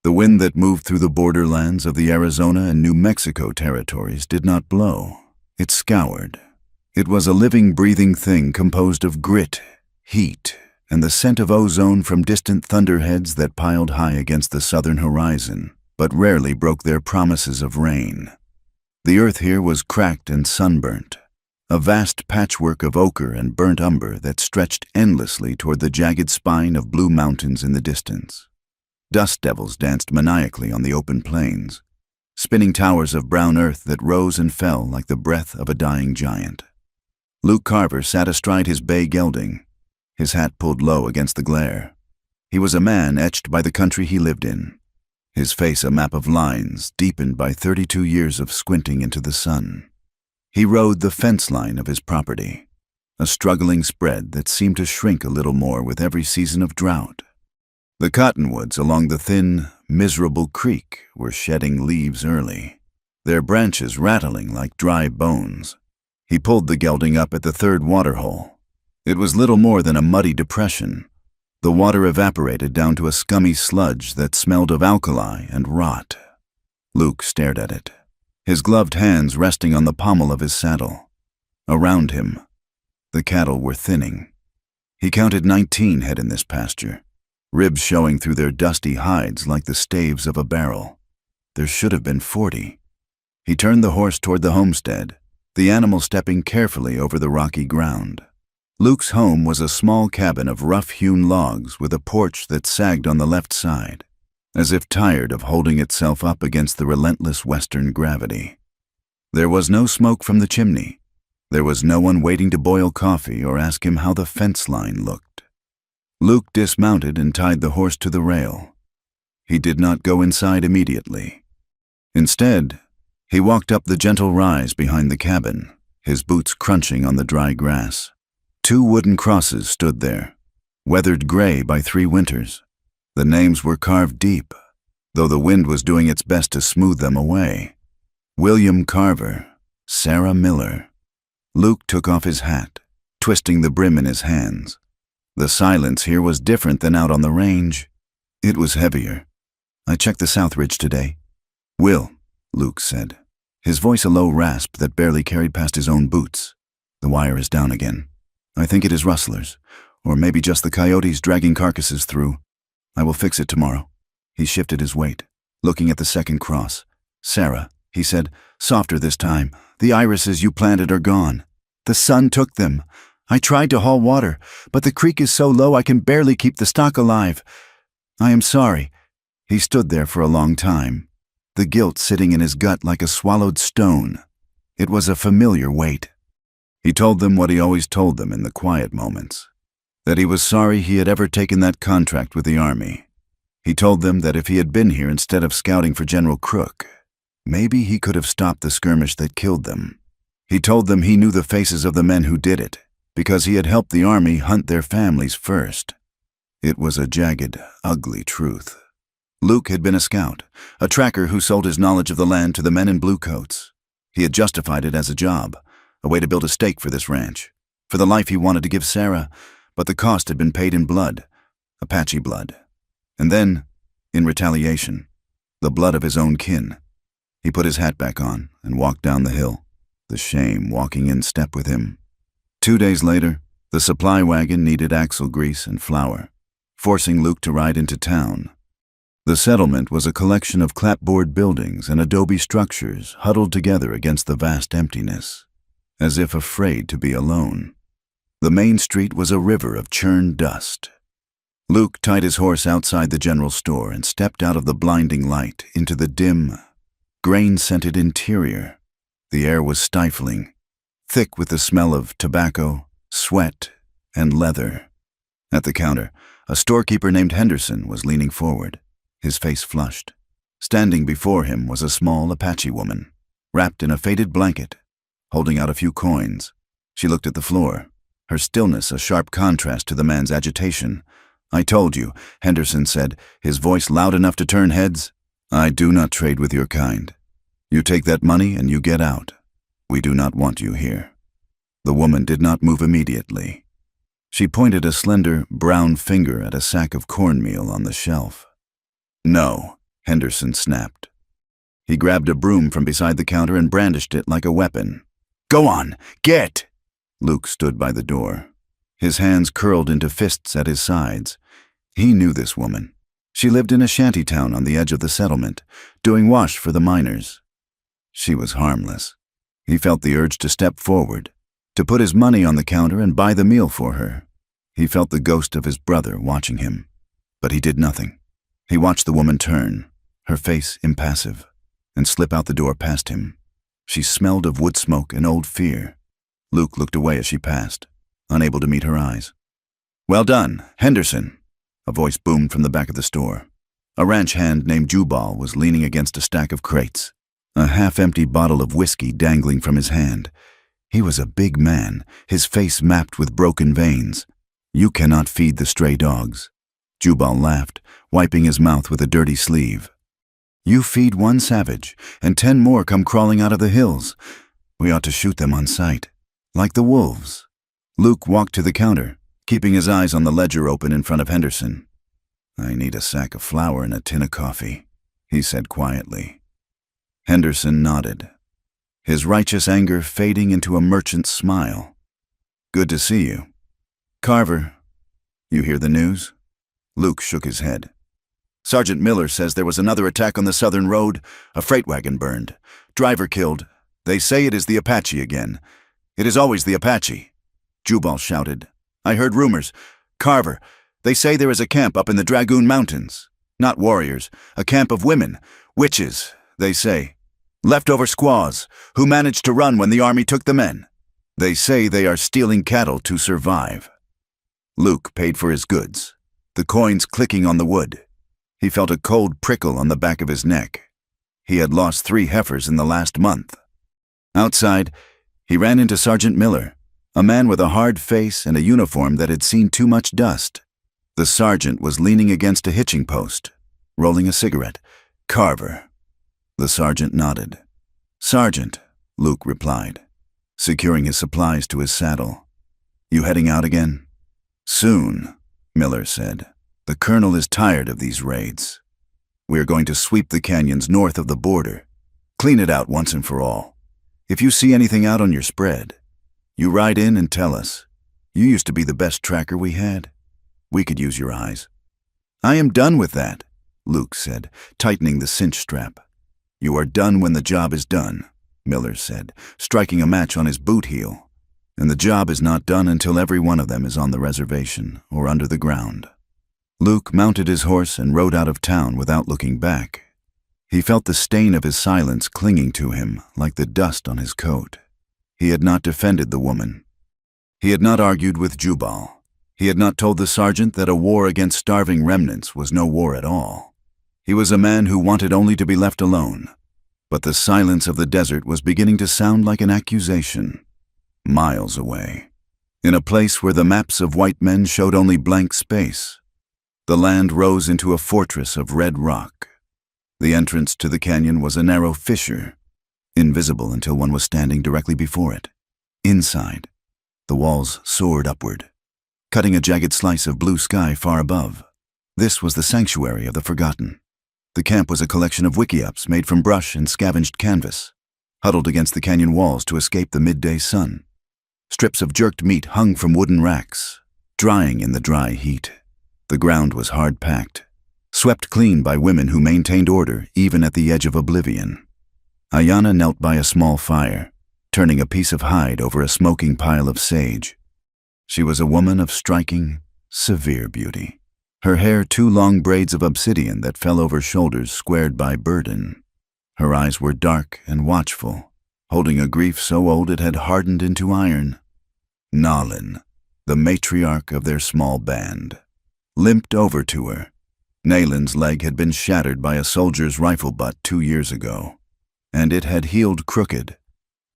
The wind that moved through the borderlands of the Arizona and New Mexico territories did not blow. It scoured. It was a living, breathing thing composed of grit, heat, and the scent of ozone from distant thunderheads that piled high against the southern horizon, but rarely broke their promises of rain. The earth here was cracked and sunburnt, a vast patchwork of ochre and burnt umber that stretched endlessly toward the jagged spine of blue mountains in the distance. Dust devils danced maniacally on the open plains, spinning towers of brown earth that rose and fell like the breath of a dying giant. Luke Carver sat astride his bay gelding, his hat pulled low against the glare. He was a man etched by the country he lived in, his face a map of lines deepened by 32 years of squinting into the sun. He rode the fence line of his property, a struggling spread that seemed to shrink a little more with every season of drought. The cottonwoods along the thin, miserable creek were shedding leaves early, their branches rattling like dry bones. He pulled the gelding up at the third waterhole. It was little more than a muddy depression. The water evaporated down to a scummy sludge that smelled of alkali and rot. Luke stared at it, his gloved hands resting on the pommel of his saddle. Around him, the cattle were thinning. He counted 19 head in this pasture, ribs showing through their dusty hides like the staves of a barrel. There should have been 40. He turned the horse toward the homestead, the animal stepping carefully over the rocky ground. Luke's home was a small cabin of rough-hewn logs with a porch that sagged on the left side, as if tired of holding itself up against the relentless western gravity. There was no smoke from the chimney. There was no one waiting to boil coffee or ask him how the fence line looked. Luke dismounted and tied the horse to the rail. He did not go inside immediately. Instead, he walked up the gentle rise behind the cabin, his boots crunching on the dry grass. 2 wooden crosses stood there, weathered gray by 3 winters. The names were carved deep, though the wind was doing its best to smooth them away. William Carver, Sarah Miller. Luke took off his hat, twisting the brim in his hands. The silence here was different than out on the range. It was heavier. "I checked the South Ridge today." "Will," Luke said, his voice a low rasp that barely carried past his own boots. "The wire is down again. I think it is rustlers, or maybe just the coyotes dragging carcasses through. I will fix it tomorrow." He shifted his weight, looking at the second cross. "Sarah," he said, softer this time, "the irises you planted are gone. The sun took them. I tried to haul water, but the creek is so low I can barely keep the stock alive. I am sorry." He stood there for a long time, the guilt sitting in his gut like a swallowed stone. It was a familiar weight. He told them what he always told them in the quiet moments, that he was sorry he had ever taken that contract with the Army. He told them that if he had been here instead of scouting for General Crook, maybe he could have stopped the skirmish that killed them. He told them he knew the faces of the men who did it, because he had helped the Army hunt their families first. It was a jagged, ugly truth. Luke had been a scout, a tracker who sold his knowledge of the land to the men in blue coats. He had justified it as a job, a way to build a stake for this ranch, for the life he wanted to give Sarah, but the cost had been paid in blood, Apache blood. And then, in retaliation, the blood of his own kin. He put his hat back on and walked down the hill, the shame walking in step with him. 2 days later, the supply wagon needed axle grease and flour, forcing Luke to ride into town. The settlement was a collection of clapboard buildings and adobe structures huddled together against the vast emptiness, as if afraid to be alone. The main street was a river of churned dust. Luke tied his horse outside the general store and stepped out of the blinding light into the dim, grain-scented interior. The air was stifling, thick with the smell of tobacco, sweat, and leather. At the counter, a storekeeper named Henderson was leaning forward, his face flushed. Standing before him was a small Apache woman, wrapped in a faded blanket, holding out a few coins. She looked at the floor, her stillness a sharp contrast to the man's agitation. "I told you," Henderson said, his voice loud enough to turn heads. "I do not trade with your kind. You take that money and you get out. We do not want you here." The woman did not move immediately. She pointed a slender, brown finger at a sack of cornmeal on the shelf. "No," Henderson snapped. He grabbed a broom from beside the counter and brandished it like a weapon. "Go on, get!" Luke stood by the door. His hands curled into fists at his sides. He knew this woman. She lived in a shanty town on the edge of the settlement, doing wash for the miners. She was harmless. He felt the urge to step forward, to put his money on the counter and buy the meal for her. He felt the ghost of his brother watching him, but he did nothing. He watched the woman turn, her face impassive, and slip out the door past him. She smelled of wood smoke and old fear. Luke looked away as she passed, unable to meet her eyes. "Well done, Henderson," a voice boomed from the back of the store. A ranch hand named Jubal was leaning against a stack of crates, a half-empty bottle of whiskey dangling from his hand. He was a big man, his face mapped with broken veins. "You cannot feed the stray dogs." Jubal laughed, wiping his mouth with a dirty sleeve. "You feed one savage, and 10 more come crawling out of the hills. We ought to shoot them on sight, like the wolves." Luke walked to the counter, keeping his eyes on the ledger open in front of Henderson. "I need a sack of flour and a tin of coffee," he said quietly. Henderson nodded, his righteous anger fading into a merchant's smile. "Good to see you. Carver, you hear the news?" Luke shook his head. "Sergeant Miller says there was another attack on the southern road, a freight wagon burned, driver killed. They say it is the Apache again. It is always the Apache." Jubal shouted. "I heard rumors. Carver, they say there is a camp up in the Dragoon Mountains. Not warriors, a camp of women, witches, they say. Leftover squaws, who managed to run when the army took the men. They say they are stealing cattle to survive." Luke paid for his goods, the coins clicking on the wood. He felt a cold prickle on the back of his neck. He had lost 3 heifers in the last month. Outside, he ran into Sergeant Miller, a man with a hard face and a uniform that had seen too much dust. The sergeant was leaning against a hitching post, rolling a cigarette. "Carver." The sergeant nodded. "Sergeant," Luke replied, securing his supplies to his saddle. "You heading out again?" "Soon," Miller said. "The colonel is tired of these raids. We are going to sweep the canyons north of the border, clean it out once and for all. If you see anything out on your spread, you ride in and tell us. You used to be the best tracker we had. We could use your eyes." "I am done with that," Luke said, tightening the cinch strap. "You are done when the job is done," Miller said, striking a match on his boot heel. "And the job is not done until every one of them is on the reservation or under the ground." Luke mounted his horse and rode out of town without looking back. He felt the stain of his silence clinging to him like the dust on his coat. He had not defended the woman. He had not argued with Jubal. He had not told the sergeant that a war against starving remnants was no war at all. He was a man who wanted only to be left alone. But the silence of the desert was beginning to sound like an accusation. Miles away, in a place where the maps of white men showed only blank space, the land rose into a fortress of red rock. The entrance to the canyon was a narrow fissure, invisible until one was standing directly before it. Inside, the walls soared upward, cutting a jagged slice of blue sky far above. This was the sanctuary of the forgotten. The camp was a collection of wickiups made from brush and scavenged canvas, huddled against the canyon walls to escape the midday sun. Strips of jerked meat hung from wooden racks, drying in the dry heat. The ground was hard-packed, swept clean by women who maintained order even at the edge of oblivion. Ayanna knelt by a small fire, turning a piece of hide over a smoking pile of sage. She was a woman of striking, severe beauty. Her hair 2 long braids of obsidian that fell over shoulders squared by burden. Her eyes were dark and watchful, holding a grief so old it had hardened into iron. Nalin, the matriarch of their small band, limped over to her. Nalin's leg had been shattered by a soldier's rifle butt 2 years ago, and it had healed crooked.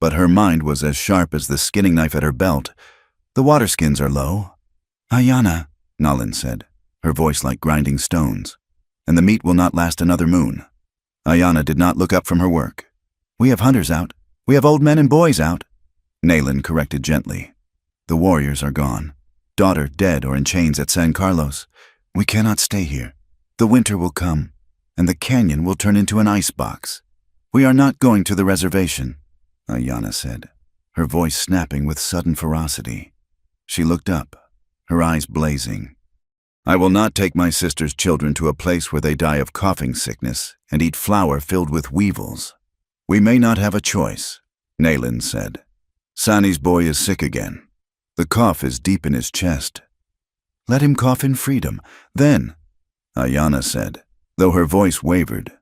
But her mind was as sharp as the skinning knife at her belt. "The water skins are low." "Ayanna," Nalin said, her voice like grinding stones. "And the meat will not last another moon." Ayanna did not look up from her work. "We have hunters out. We have old men and boys out," Nalin corrected gently. "The warriors are gone. Daughter dead or in chains at San Carlos. We cannot stay here. The winter will come. and the canyon will turn into an icebox. We are not going to the reservation, Ayanna said, her voice snapping with sudden ferocity. She looked up, her eyes blazing. I will not take my sister's children to a place where they die of coughing sickness and eat flour filled with weevils. We may not have a choice, Nayland said. Sani's boy is sick again. The cough is deep in his chest. Let him cough in freedom, then, Ayanna said, though her voice wavered.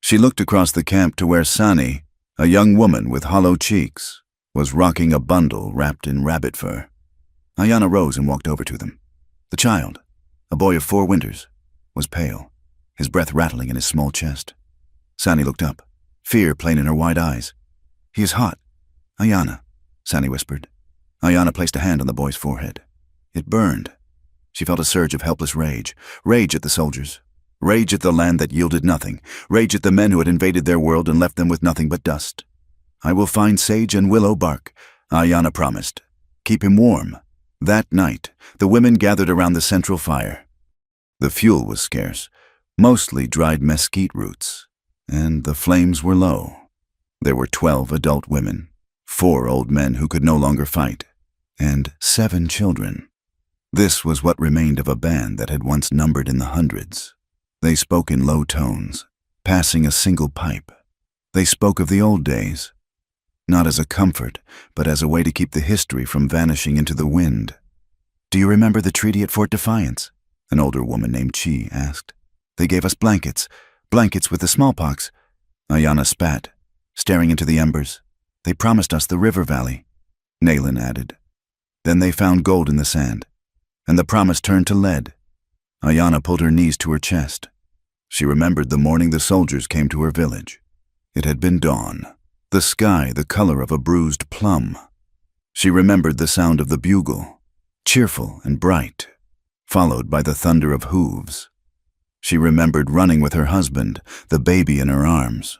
She looked across the camp to where Sani, a young woman with hollow cheeks, was rocking a bundle wrapped in rabbit fur. Ayanna rose and walked over to them. The child, a boy of 4 winters, was pale, his breath rattling in his small chest. Sani looked up, fear plain in her wide eyes. He is hot. Ayanna, Sani whispered. Ayanna placed a hand on the boy's forehead. It burned. She felt a surge of helpless rage. Rage at the soldiers. Rage at the land that yielded nothing. Rage at the men who had invaded their world and left them with nothing but dust. I will find sage and willow bark, Ayanna promised. Keep him warm. That night, the women gathered around the central fire. The fuel was scarce, mostly dried mesquite roots, and the flames were low. There were 12 adult women, 4 old men who could no longer fight, and 7 children. This was what remained of a band that had once numbered in the hundreds. They spoke in low tones, passing a single pipe. They spoke of the old days, not as a comfort, but as a way to keep the history from vanishing into the wind. Do you remember the treaty at Fort Defiance? An older woman named Chi asked. They gave us blankets with the smallpox. Ayanna spat, staring into the embers. They promised us the river valley, Nayland added. Then they found gold in the sand, and the promise turned to lead. Ayanna pulled her knees to her chest. She remembered the morning the soldiers came to her village. It had been dawn, the sky the color of a bruised plum. She remembered the sound of the bugle, cheerful and bright, followed by the thunder of hooves. She remembered running with her husband, the baby in her arms.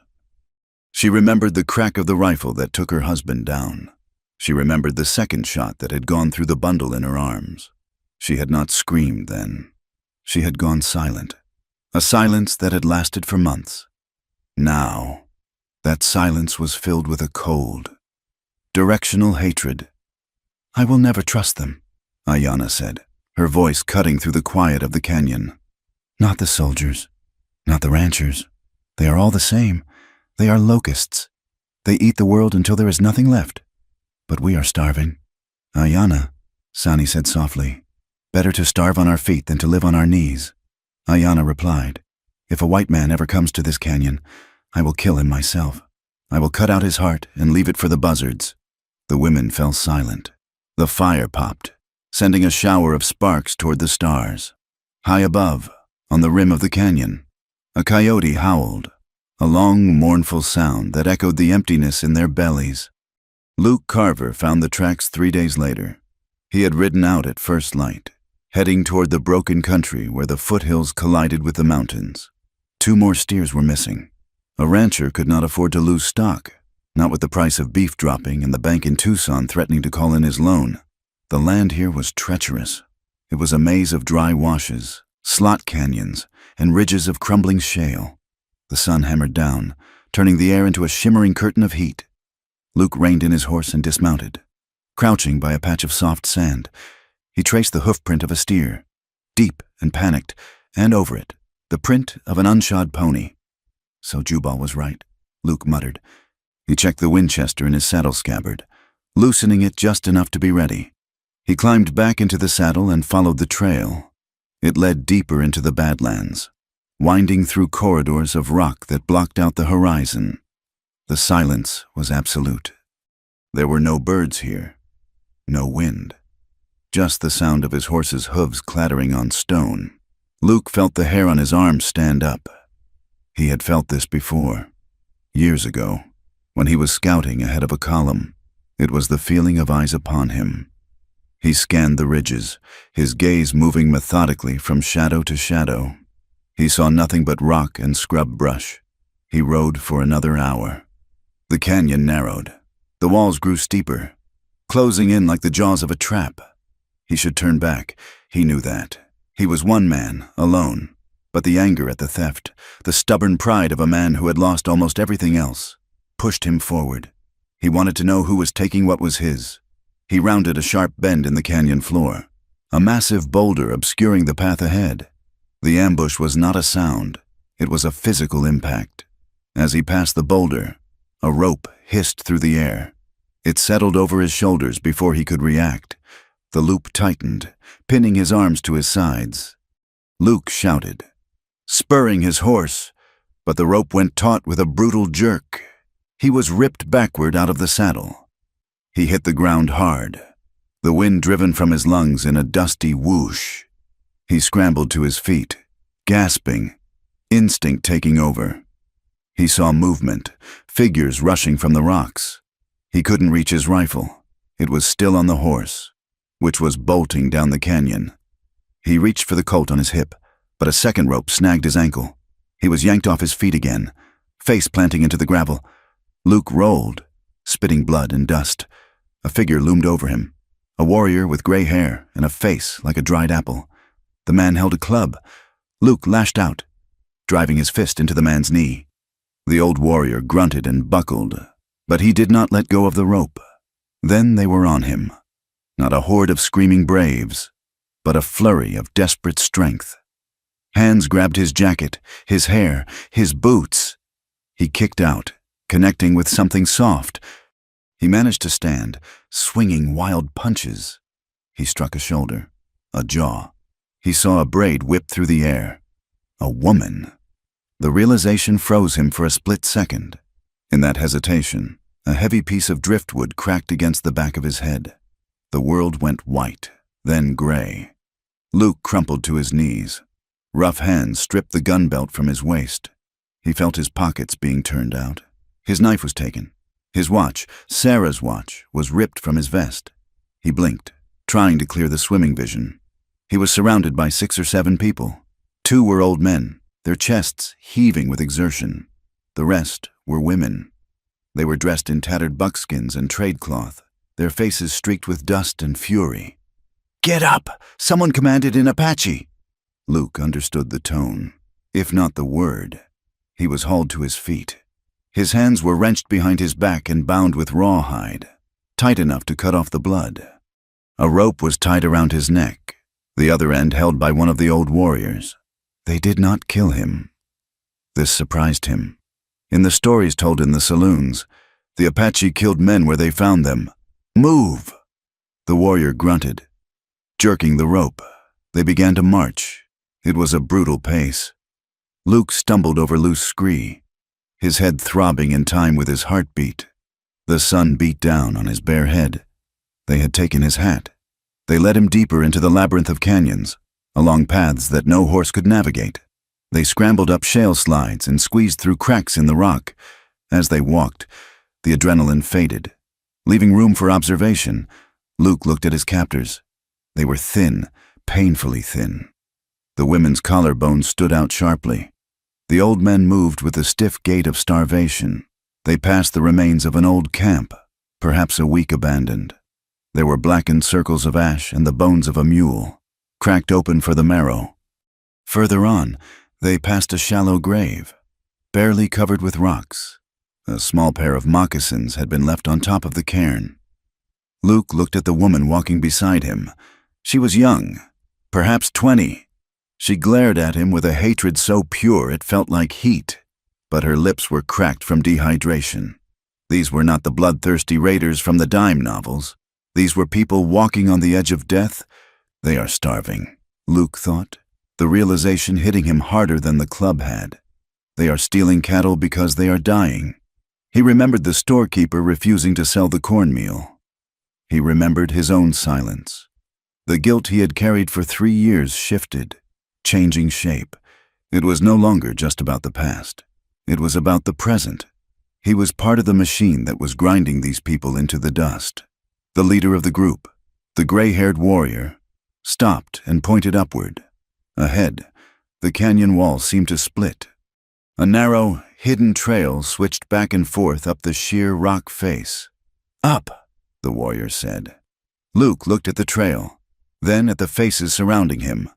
She remembered the crack of the rifle that took her husband down. She remembered the second shot that had gone through the bundle in her arms. She had not screamed then. She had gone silent, a silence that had lasted for months. Now, that silence was filled with a cold, directional hatred. I will never trust them, Ayanna said, her voice cutting through the quiet of the canyon. Not the soldiers, not the ranchers. They are all the same. They are locusts. They eat the world until there is nothing left. But we are starving. Ayanna, Sani said softly, better to starve on our feet than to live on our knees. Ayanna replied, if a white man ever comes to this canyon, I will kill him myself. I will cut out his heart and leave it for the buzzards. The women fell silent. The fire popped, sending a shower of sparks toward the stars. High above, on the rim of the canyon, a coyote howled, a long, mournful sound that echoed the emptiness in their bellies. Luke Carver found the tracks 3 days later. He had ridden out at first light, heading toward the broken country where the foothills collided with the mountains. 2 more steers were missing. A rancher could not afford to lose stock, not with the price of beef dropping and the bank in Tucson threatening to call in his loan. The land here was treacherous. It was a maze of dry washes, slot canyons, and ridges of crumbling shale. The sun hammered down, turning the air into a shimmering curtain of heat. Luke reined in his horse and dismounted. Crouching by a patch of soft sand, he traced the hoofprint of a steer, deep and panicked, and over it, the print of an unshod pony. So Jubal was right, Luke muttered. He checked the Winchester in his saddle scabbard, loosening it just enough to be ready. He climbed back into the saddle and followed the trail. It led deeper into the Badlands, winding through corridors of rock that blocked out the horizon. The silence was absolute. There were no birds here, no wind, just the sound of his horse's hooves clattering on stone. Luke felt the hair on his arms stand up. He had felt this before, years ago, when he was scouting ahead of a column. It was the feeling of eyes upon him. He scanned the ridges, his gaze moving methodically from shadow to shadow. He saw nothing but rock and scrub brush. He rode for another hour. The canyon narrowed. The walls grew steeper, closing in like the jaws of a trap. He should turn back. He knew that. He was one man, alone. But the anger at the theft, the stubborn pride of a man who had lost almost everything else, pushed him forward. He wanted to know who was taking what was his. He rounded a sharp bend in the canyon floor, a massive boulder obscuring the path ahead. The ambush was not a sound, it was a physical impact. As he passed the boulder, a rope hissed through the air. It settled over his shoulders before he could react. The loop tightened, pinning his arms to his sides. Luke shouted, spurring his horse, but the rope went taut with a brutal jerk. He was ripped backward out of the saddle. He hit the ground hard, the wind driven from his lungs in a dusty whoosh. He scrambled to his feet, gasping, instinct taking over. He saw movement, figures rushing from the rocks. He couldn't reach his rifle. It was still on the horse, which was bolting down the canyon. He reached for the colt on his hip, but a second rope snagged his ankle. He was yanked off his feet again, face planting into the gravel. Luke rolled, spitting blood and dust. A figure loomed over him, a warrior with gray hair and a face like a dried apple. The man held a club. Luke lashed out, driving his fist into the man's knee. The old warrior grunted and buckled, but he did not let go of the rope. Then they were on him. Not a horde of screaming braves, but a flurry of desperate strength. Hands grabbed his jacket, his hair, his boots. He kicked out, connecting with something soft. He managed to stand, swinging wild punches. He struck a shoulder, a jaw. He saw a braid whip through the air. A woman. The realization froze him for a split second. In that hesitation, a heavy piece of driftwood cracked against the back of his head. The world went white, then gray. Luke crumpled to his knees. Rough hands stripped the gun belt from his waist. He felt his pockets being turned out. His knife was taken. His watch, Sarah's watch, was ripped from his vest. He blinked, trying to clear the swimming vision. He was surrounded by 6 or 7 people. 2 were old men, their chests heaving with exertion. The rest were women. They were dressed in tattered buckskins and trade cloth, their faces streaked with dust and fury. "Get up!" someone commanded in Apache. Luke understood the tone, if not the word. He was hauled to his feet. His hands were wrenched behind his back and bound with rawhide, tight enough to cut off the blood. A rope was tied around his neck, the other end held by one of the old warriors. They did not kill him. This surprised him. In the stories told in the saloons, the Apache killed men where they found them. "Move!" The warrior grunted. Jerking the rope, they began to march. It was a brutal pace. Luke stumbled over loose scree, his head throbbing in time with his heartbeat. The sun beat down on his bare head. They had taken his hat. They led him deeper into the labyrinth of canyons, along paths that no horse could navigate. They scrambled up shale slides and squeezed through cracks in the rock. As they walked, the adrenaline faded. Leaving room for observation, Luke looked at his captors. They were thin, painfully thin. The women's collarbones stood out sharply. The old men moved with the stiff gait of starvation. They passed the remains of an old camp, perhaps a week abandoned. There were blackened circles of ash and the bones of a mule, cracked open for the marrow. Further on, they passed a shallow grave, barely covered with rocks. A small pair of moccasins had been left on top of the cairn. Luke looked at the woman walking beside him. She was young, perhaps 20. She glared at him with a hatred so pure it felt like heat, but her lips were cracked from dehydration. These were not the bloodthirsty raiders from the dime novels. These were people walking on the edge of death. They are starving, Luke thought, the realization hitting him harder than the club had. They are stealing cattle because they are dying. He remembered the storekeeper refusing to sell the cornmeal. He remembered his own silence. The guilt he had carried for 3 years shifted, changing shape. It was no longer just about the past. It was about the present. He was part of the machine that was grinding these people into the dust. The leader of the group, the gray-haired warrior, stopped and pointed upward. Ahead, the canyon wall seemed to split. A narrow, hidden trail switched back and forth up the sheer rock face. "Up," the warrior said. Luke looked at the trail, then at the faces surrounding him.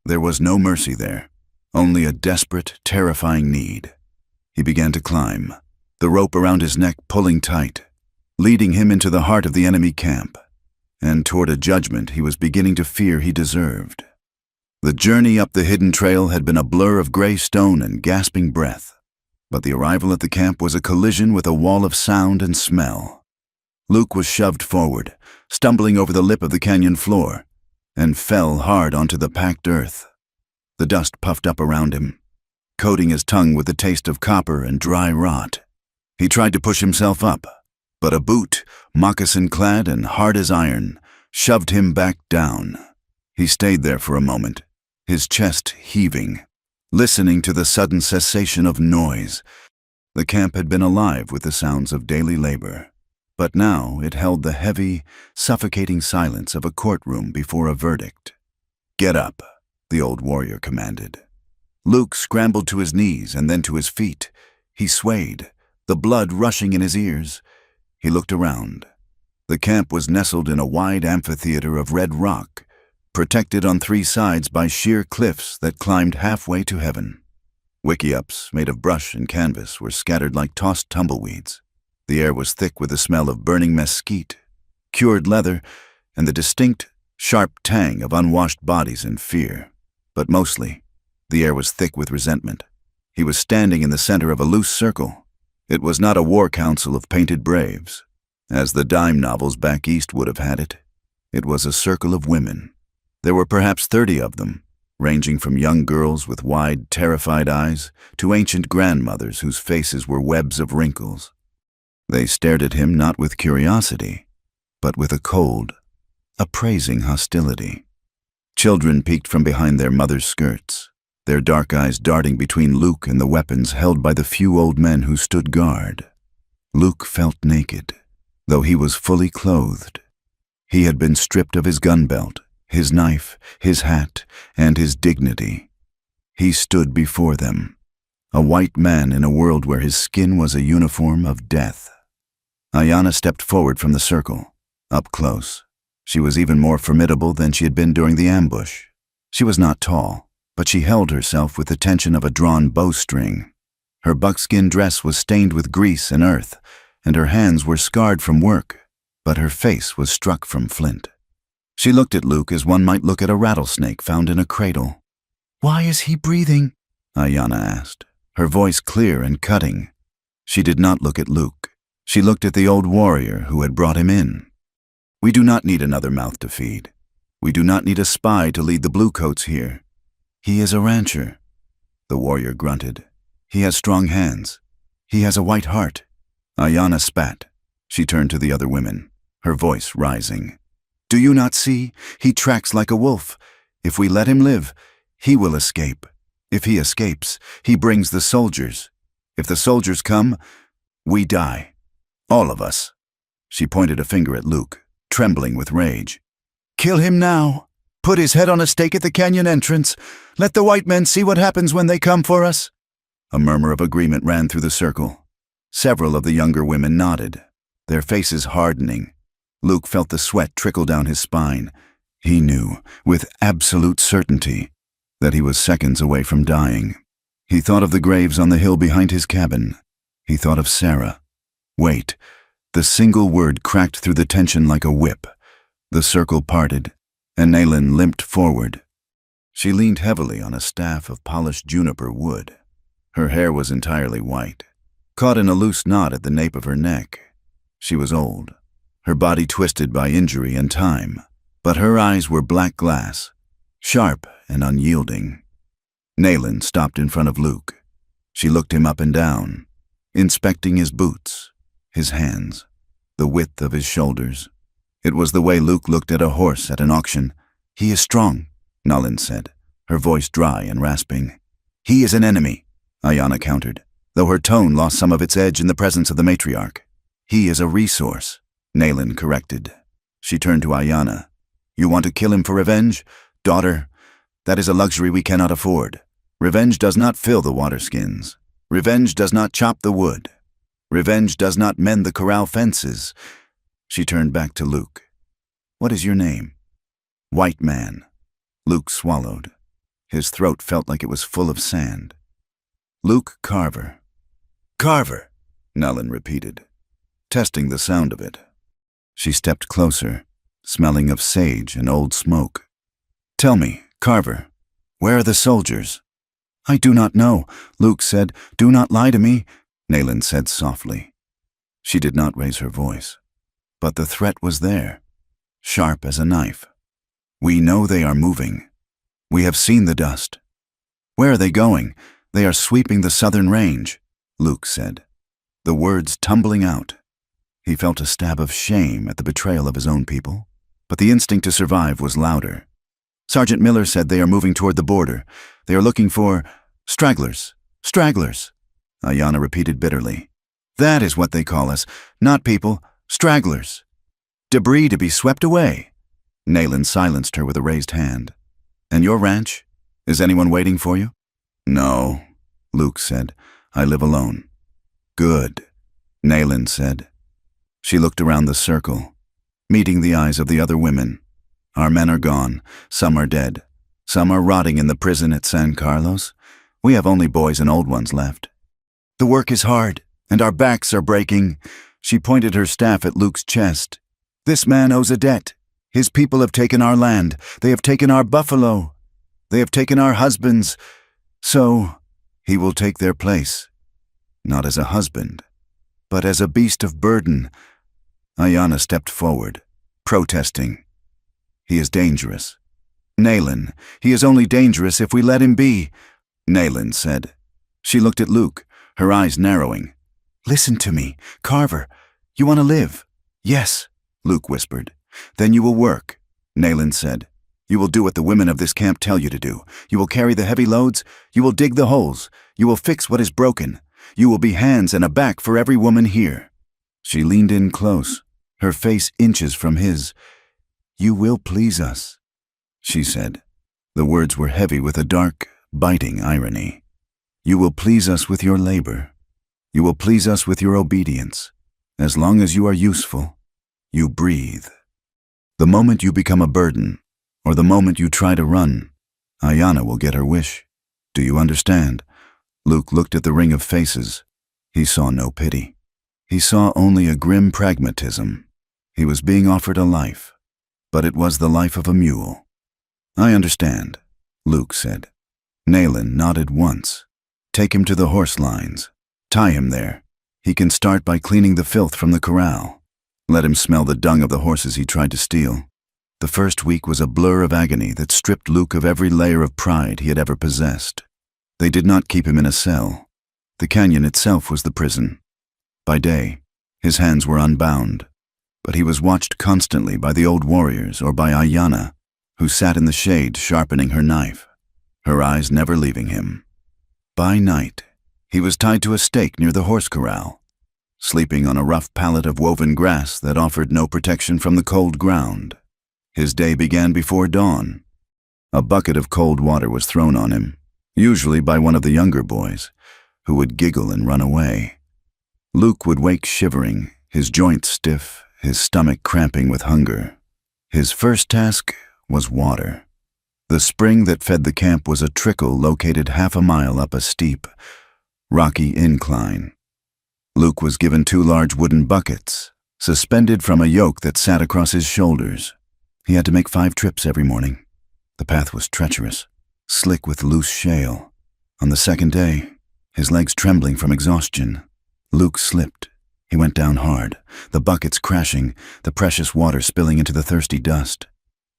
There was no mercy there. Only a desperate, terrifying need. He began to climb, the rope around his neck pulling tight, leading him into the heart of the enemy camp, and toward a judgment he was beginning to fear he deserved. The journey up the hidden trail had been a blur of gray stone and gasping breath, but the arrival at the camp was a collision with a wall of sound and smell. Luke was shoved forward, stumbling over the lip of the canyon floor, and fell hard onto the packed earth. The dust puffed up around him, coating his tongue with the taste of copper and dry rot. He tried to push himself up, but a boot, moccasin-clad and hard as iron, shoved him back down. He stayed there for a moment, his chest heaving, listening to the sudden cessation of noise. The camp had been alive with the sounds of daily labor, but now it held the heavy, suffocating silence of a courtroom before a verdict. "Get up," the old warrior commanded. Luke scrambled to his knees and then to his feet. He swayed, the blood rushing in his ears. He looked around. The camp was nestled in a wide amphitheater of red rock, protected on three sides by sheer cliffs that climbed halfway to heaven. Wickiups made of brush and canvas were scattered like tossed tumbleweeds. The air was thick with the smell of burning mesquite, cured leather, and the distinct, sharp tang of unwashed bodies and fear. But mostly, the air was thick with resentment. He was standing in the center of a loose circle. It was not a war council of painted braves, as the dime novels back east would have had it. It was a circle of women. There were perhaps 30 of them, ranging from young girls with wide, terrified eyes to ancient grandmothers whose faces were webs of wrinkles. They stared at him not with curiosity, but with a cold, appraising hostility. Children peeked from behind their mothers' skirts, their dark eyes darting between Luke and the weapons held by the few old men who stood guard. Luke felt naked, though he was fully clothed. He had been stripped of his gun belt, his knife, his hat, and his dignity. He stood before them, a white man in a world where his skin was a uniform of death. Ayanna stepped forward from the circle, up close. She was even more formidable than she had been during the ambush. She was not tall, but she held herself with the tension of a drawn bowstring. Her buckskin dress was stained with grease and earth, and her hands were scarred from work, but her face was struck from flint. She looked at Luke as one might look at a rattlesnake found in a cradle. "Why is he breathing?" Ayanna asked, her voice clear and cutting. She did not look at Luke. She looked at the old warrior who had brought him in. "We do not need another mouth to feed. We do not need a spy to lead the bluecoats here. He is a rancher." The warrior grunted. "He has strong hands. He has a white heart." Ayanna spat. She turned to the other women, her voice rising. "Do you not see? He tracks like a wolf. If we let him live, he will escape. If he escapes, he brings the soldiers. If the soldiers come, we die. All of us." She pointed a finger at Luke, trembling with rage. "Kill him now. Put his head on a stake at the canyon entrance. Let the white men see what happens when they come for us." A murmur of agreement ran through the circle. Several of the younger women nodded, their faces hardening. Luke felt the sweat trickle down his spine. He knew, with absolute certainty, that he was seconds away from dying. He thought of the graves on the hill behind his cabin. He thought of Sarah. Wait. The single word cracked through the tension like a whip. The circle parted, and Naylin limped forward. She leaned heavily on a staff of polished juniper wood. Her hair was entirely white, caught in a loose knot at the nape of her neck. She was old, her body twisted by injury and time, but her eyes were black glass, sharp and unyielding. Naylin stopped in front of Luke. She looked him up and down, inspecting his boots, his hands, the width of his shoulders. It was the way Luke looked at a horse at an auction. "He is strong," Naylin said, her voice dry and rasping. "He is an enemy," Ayanna countered, though her tone lost some of its edge in the presence of the matriarch. "He is a resource," Naylin corrected. She turned to Ayanna. "You want to kill him for revenge? Daughter, that is a luxury we cannot afford. Revenge does not fill the waterskins. Revenge does not chop the wood. Revenge does not mend the corral fences." She turned back to Luke. "What is your name?" "White man." Luke swallowed. His throat felt like it was full of sand. Luke Carver. Carver, Nellen repeated, testing the sound of it. She stepped closer, smelling of sage and old smoke. Tell me, Carver, where are the soldiers? I do not know, Luke said. Do not lie to me, Nalen said softly. She did not raise her voice, but the threat was there, sharp as a knife. We know they are moving. We have seen the dust. Where are they going? They are sweeping the southern range, Luke said, the words tumbling out. He felt a stab of shame at the betrayal of his own people, but the instinct to survive was louder. Sergeant Miller said they are moving toward the border. They are looking for stragglers. Stragglers, Ayanna repeated bitterly. That is what they call us, not people, stragglers. Debris to be swept away. Nalen silenced her with a raised hand. And your ranch? Is anyone waiting for you? No, Luke said. I live alone. Good, Nalen said. She looked around the circle, meeting the eyes of the other women. Our men are gone. Some are dead. Some are rotting in the prison at San Carlos. We have only boys and old ones left. The work is hard, and our backs are breaking. She pointed her staff at Luke's chest. This man owes a debt. His people have taken our land. They have taken our buffalo. They have taken our husbands. So, he will take their place. Not as a husband, but as a beast of burden. Ayanna stepped forward, protesting. He is dangerous. Nalen, he is only dangerous if we let him be, Nalen said. She looked at Luke, her eyes narrowing. Listen to me, Carver. You want to live? Yes, Luke whispered. Then you will work, Nalen said. You will do what the women of this camp tell you to do. You will carry the heavy loads. You will dig the holes. You will fix what is broken. You will be hands and a back for every woman here. She leaned in close, her face inches from his. You will please us, she said. The words were heavy with a dark, biting irony. You will please us with your labor. You will please us with your obedience. As long as you are useful, you breathe. The moment you become a burden, or the moment you try to run, Ayanna will get her wish. Do you understand? Luke looked at the ring of faces. He saw no pity. He saw only a grim pragmatism. He was being offered a life, but it was the life of a mule. I understand, Luke said. Nalen nodded once. Take him to the horse lines. Tie him there. He can start by cleaning the filth from the corral. Let him smell the dung of the horses he tried to steal. The first week was a blur of agony that stripped Luke of every layer of pride he had ever possessed. They did not keep him in a cell. The canyon itself was the prison. By day, his hands were unbound, but he was watched constantly by the old warriors or by Ayanna, who sat in the shade sharpening her knife, her eyes never leaving him. By night, he was tied to a stake near the horse corral, sleeping on a rough pallet of woven grass that offered no protection from the cold ground. His day began before dawn. A bucket of cold water was thrown on him, usually by one of the younger boys, who would giggle and run away. Luke would wake shivering, his joints stiff, his stomach cramping with hunger. His first task was water. The spring that fed the camp was a trickle located half a mile up a steep, rocky incline. Luke was given 2 large wooden buckets, suspended from a yoke that sat across his shoulders. He had to make 5 trips every morning. The path was treacherous, slick with loose shale. On the second day, his legs trembling from exhaustion, Luke slipped. He went down hard, the buckets crashing, the precious water spilling into the thirsty dust.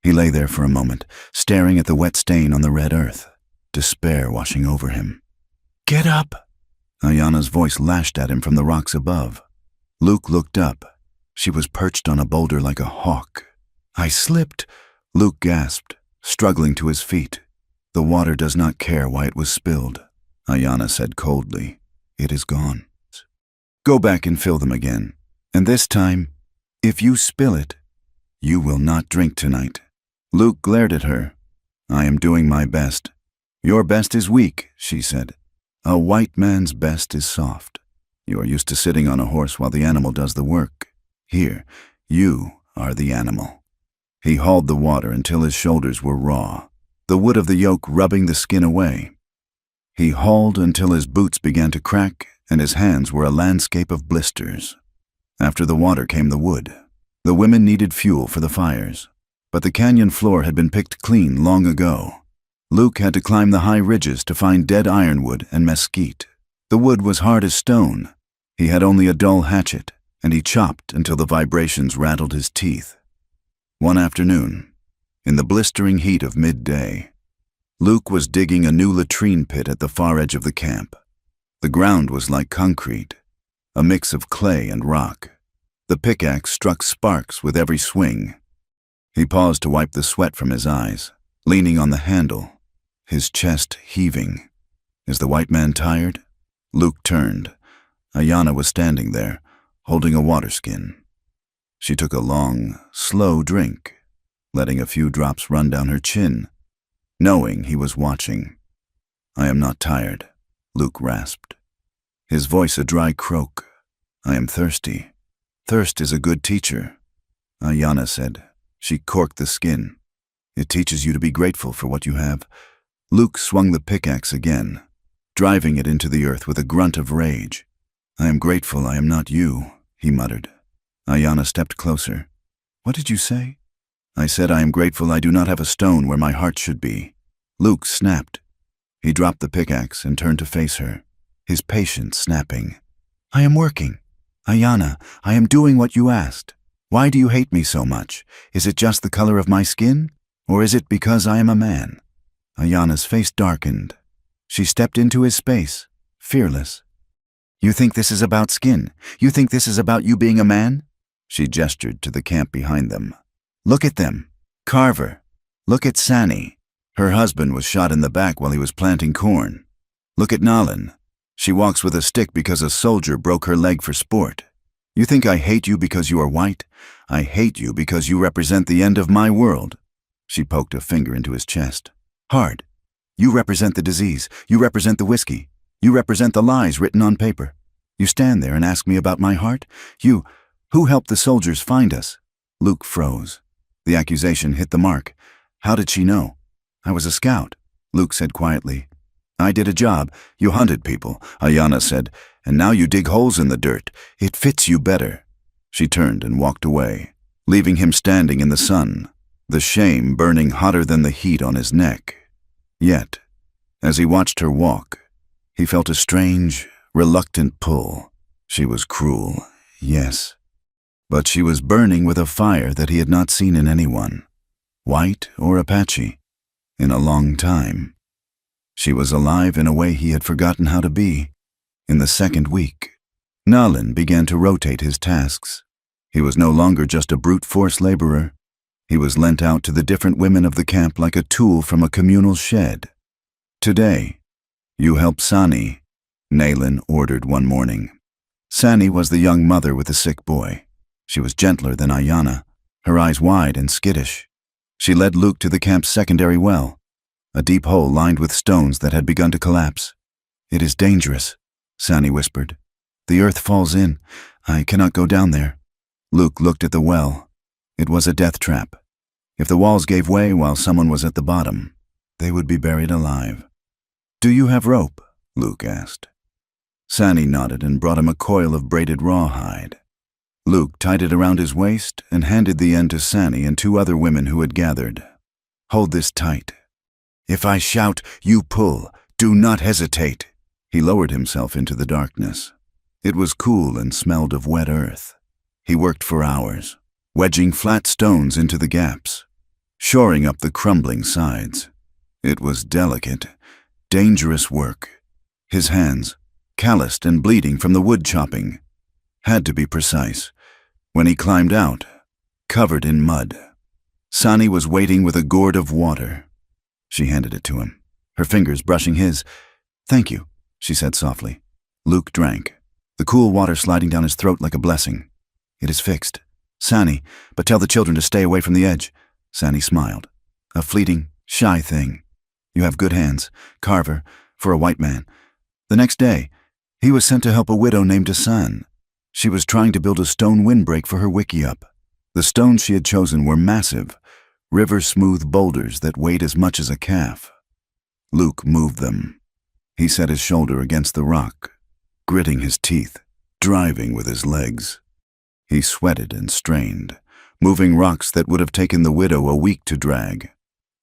He lay there for a moment, staring at the wet stain on the red earth, despair washing over him. Get up! Ayanna's voice lashed at him from the rocks above. Luke looked up. She was perched on a boulder like a hawk. I slipped, Luke gasped, struggling to his feet. The water does not care why it was spilled, Ayanna said coldly. It is gone. Go back and fill them again. And this time, if you spill it, you will not drink tonight. Luke glared at her. I am doing my best. Your best is weak, she said. A white man's best is soft. You are used to sitting on a horse while the animal does the work. Here, you are the animal. He hauled the water until his shoulders were raw. the wood of the yoke rubbing the skin away. He hauled until his boots began to crack and his hands were a landscape of blisters. After the water came the wood. The women needed fuel for the fires, but the canyon floor had been picked clean long ago. Luke had to climb the high ridges to find dead ironwood and mesquite. The wood was hard as stone. He had only a dull hatchet, and he chopped until the vibrations rattled his teeth. One afternoon, in the blistering heat of midday, Luke was digging a new latrine pit at the far edge of the camp. The ground was like concrete, a mix of clay and rock. The pickaxe struck sparks with every swing. He paused to wipe the sweat from his eyes, leaning on the handle, his chest heaving. Is the white man tired? Luke turned. Ayanna was standing there, holding a water skin. She took a long, slow drink, letting a few drops run down her chin, knowing he was watching. I am not tired, Luke rasped, his voice a dry croak. I am thirsty. Thirst is a good teacher, Ayanna said. She corked the skin. It teaches you to be grateful for what you have. Luke swung the pickaxe again, driving it into the earth with a grunt of rage. I am grateful I am not you, he muttered. Ayanna stepped closer. What did you say? I said I am grateful I do not have a stone where my heart should be. Luke snapped. He dropped the pickaxe and turned to face her, his patience snapping. I am working. Ayanna, I am doing what you asked. Why do you hate me so much? Is it just the color of my skin? Or is it because I am a man? Ayanna's face darkened. She stepped into his space, fearless. You think this is about skin? You think this is about you being a man? She gestured to the camp behind them. Look at them. Carver. Look at Sani. Her husband was shot in the back while he was planting corn. Look at Nalin. She walks with a stick because a soldier broke her leg for sport. You think I hate you because you are white? I hate you because you represent the end of my world. She poked a finger into his chest. Hard. You represent the disease. You represent the whiskey. You represent the lies written on paper. You stand there and ask me about my heart? You, who helped the soldiers find us? Luke froze. The accusation hit the mark. How did she know? I was a scout, Luke said quietly. I did a job. You hunted people, Ayanna said, and now you dig holes in the dirt. It fits you better. She turned and walked away, leaving him standing in the sun, the shame burning hotter than the heat on his neck. Yet, as he watched her walk, he felt a strange, reluctant pull. She was cruel, yes, but she was burning with a fire that he had not seen in anyone, white or Apache, in a long time. She was alive in a way he had forgotten how to be. In the second week, Nalin began to rotate his tasks. He was no longer just a brute force laborer. He was lent out to the different women of the camp like a tool from a communal shed. Today, you help Sani, Nalin ordered one morning. Sani was the young mother with the sick boy. She was gentler than Ayanna, her eyes wide and skittish. She led Luke to the camp's secondary well, a deep hole lined with stones that had begun to collapse. It is dangerous, Sani whispered. The earth falls in. I cannot go down there. Luke looked at the well. It was a death trap. If the walls gave way while someone was at the bottom, they would be buried alive. Do you have rope? Luke asked. Sani nodded and brought him a coil of braided rawhide. Luke tied it around his waist and handed the end to Sani and two other women who had gathered. Hold this tight. If I shout, you pull. Do not hesitate. He lowered himself into the darkness. It was cool and smelled of wet earth. He worked for hours, wedging flat stones into the gaps, shoring up the crumbling sides. It was delicate, dangerous work. His hands, calloused and bleeding from the wood chopping, had to be precise. When he climbed out, covered in mud, Sani was waiting with a gourd of water. She handed it to him, her fingers brushing his. Thank you, she said softly. Luke drank, the cool water sliding down his throat like a blessing. It is fixed. Sani, but tell the children to stay away from the edge. Sani smiled. A fleeting, shy thing. You have good hands, Carver, for a white man. The next day, he was sent to help a widow named Asan. She was trying to build a stone windbreak for her wickiup. The stones she had chosen were massive, river-smooth boulders that weighed as much as a calf. Luke moved them. He set his shoulder against the rock, gritting his teeth, driving with his legs. He sweated and strained, moving rocks that would have taken the widow a week to drag.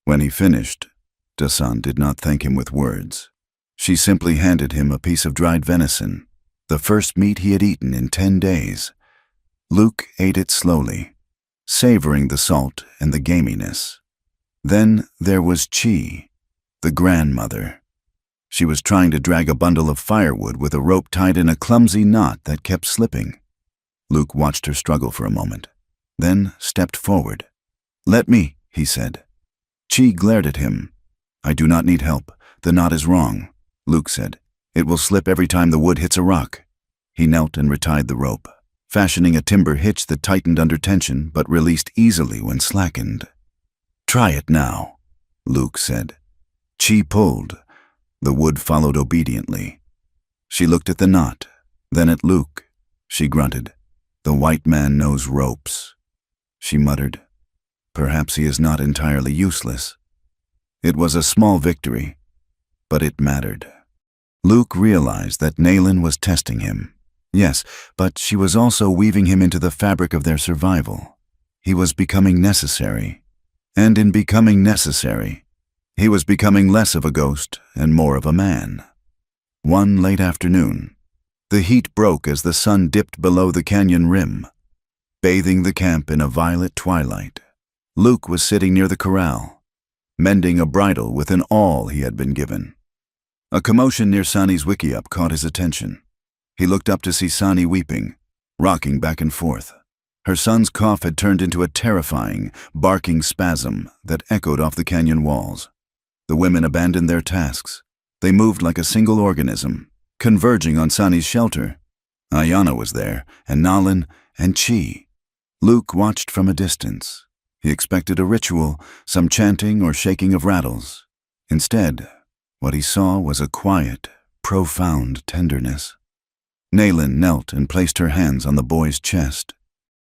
When he finished, Dasan did not thank him with words. She simply handed him a piece of dried venison, the first meat he had eaten in 10 days. Luke ate it slowly, savoring the salt and the gaminess. Then there was Chi, the grandmother. She was trying to drag a bundle of firewood with a rope tied in a clumsy knot that kept slipping. Luke watched her struggle for a moment, then stepped forward. "Let me," he said. Chi glared at him. "I do not need help. The knot is wrong," Luke said. "It will slip every time the wood hits a rock." He knelt and retied the rope, fashioning a timber hitch that tightened under tension but released easily when slackened. "Try it now," Luke said. Chi pulled. The wood followed obediently. She looked at the knot, then at Luke. She grunted. "The white man knows ropes." She muttered, "Perhaps he is not entirely useless." It was a small victory, but it mattered. Luke realized that Naylin was testing him. Yes, but she was also weaving him into the fabric of their survival. He was becoming necessary. And in becoming necessary, he was becoming less of a ghost and more of a man. One late afternoon, the heat broke as the sun dipped below the canyon rim, bathing the camp in a violet twilight. Luke was sitting near the corral, mending a bridle with an awl he had been given. A commotion near Sani's wickiup caught his attention. He looked up to see Sani weeping, rocking back and forth. Her son's cough had turned into a terrifying, barking spasm that echoed off the canyon walls. The women abandoned their tasks. They moved like a single organism, converging on Sani's shelter. Ayana was there, and Nalin, and Chi. Luke watched from a distance. He expected a ritual, some chanting or shaking of rattles. Instead, what he saw was a quiet, profound tenderness. Naylin knelt and placed her hands on the boy's chest.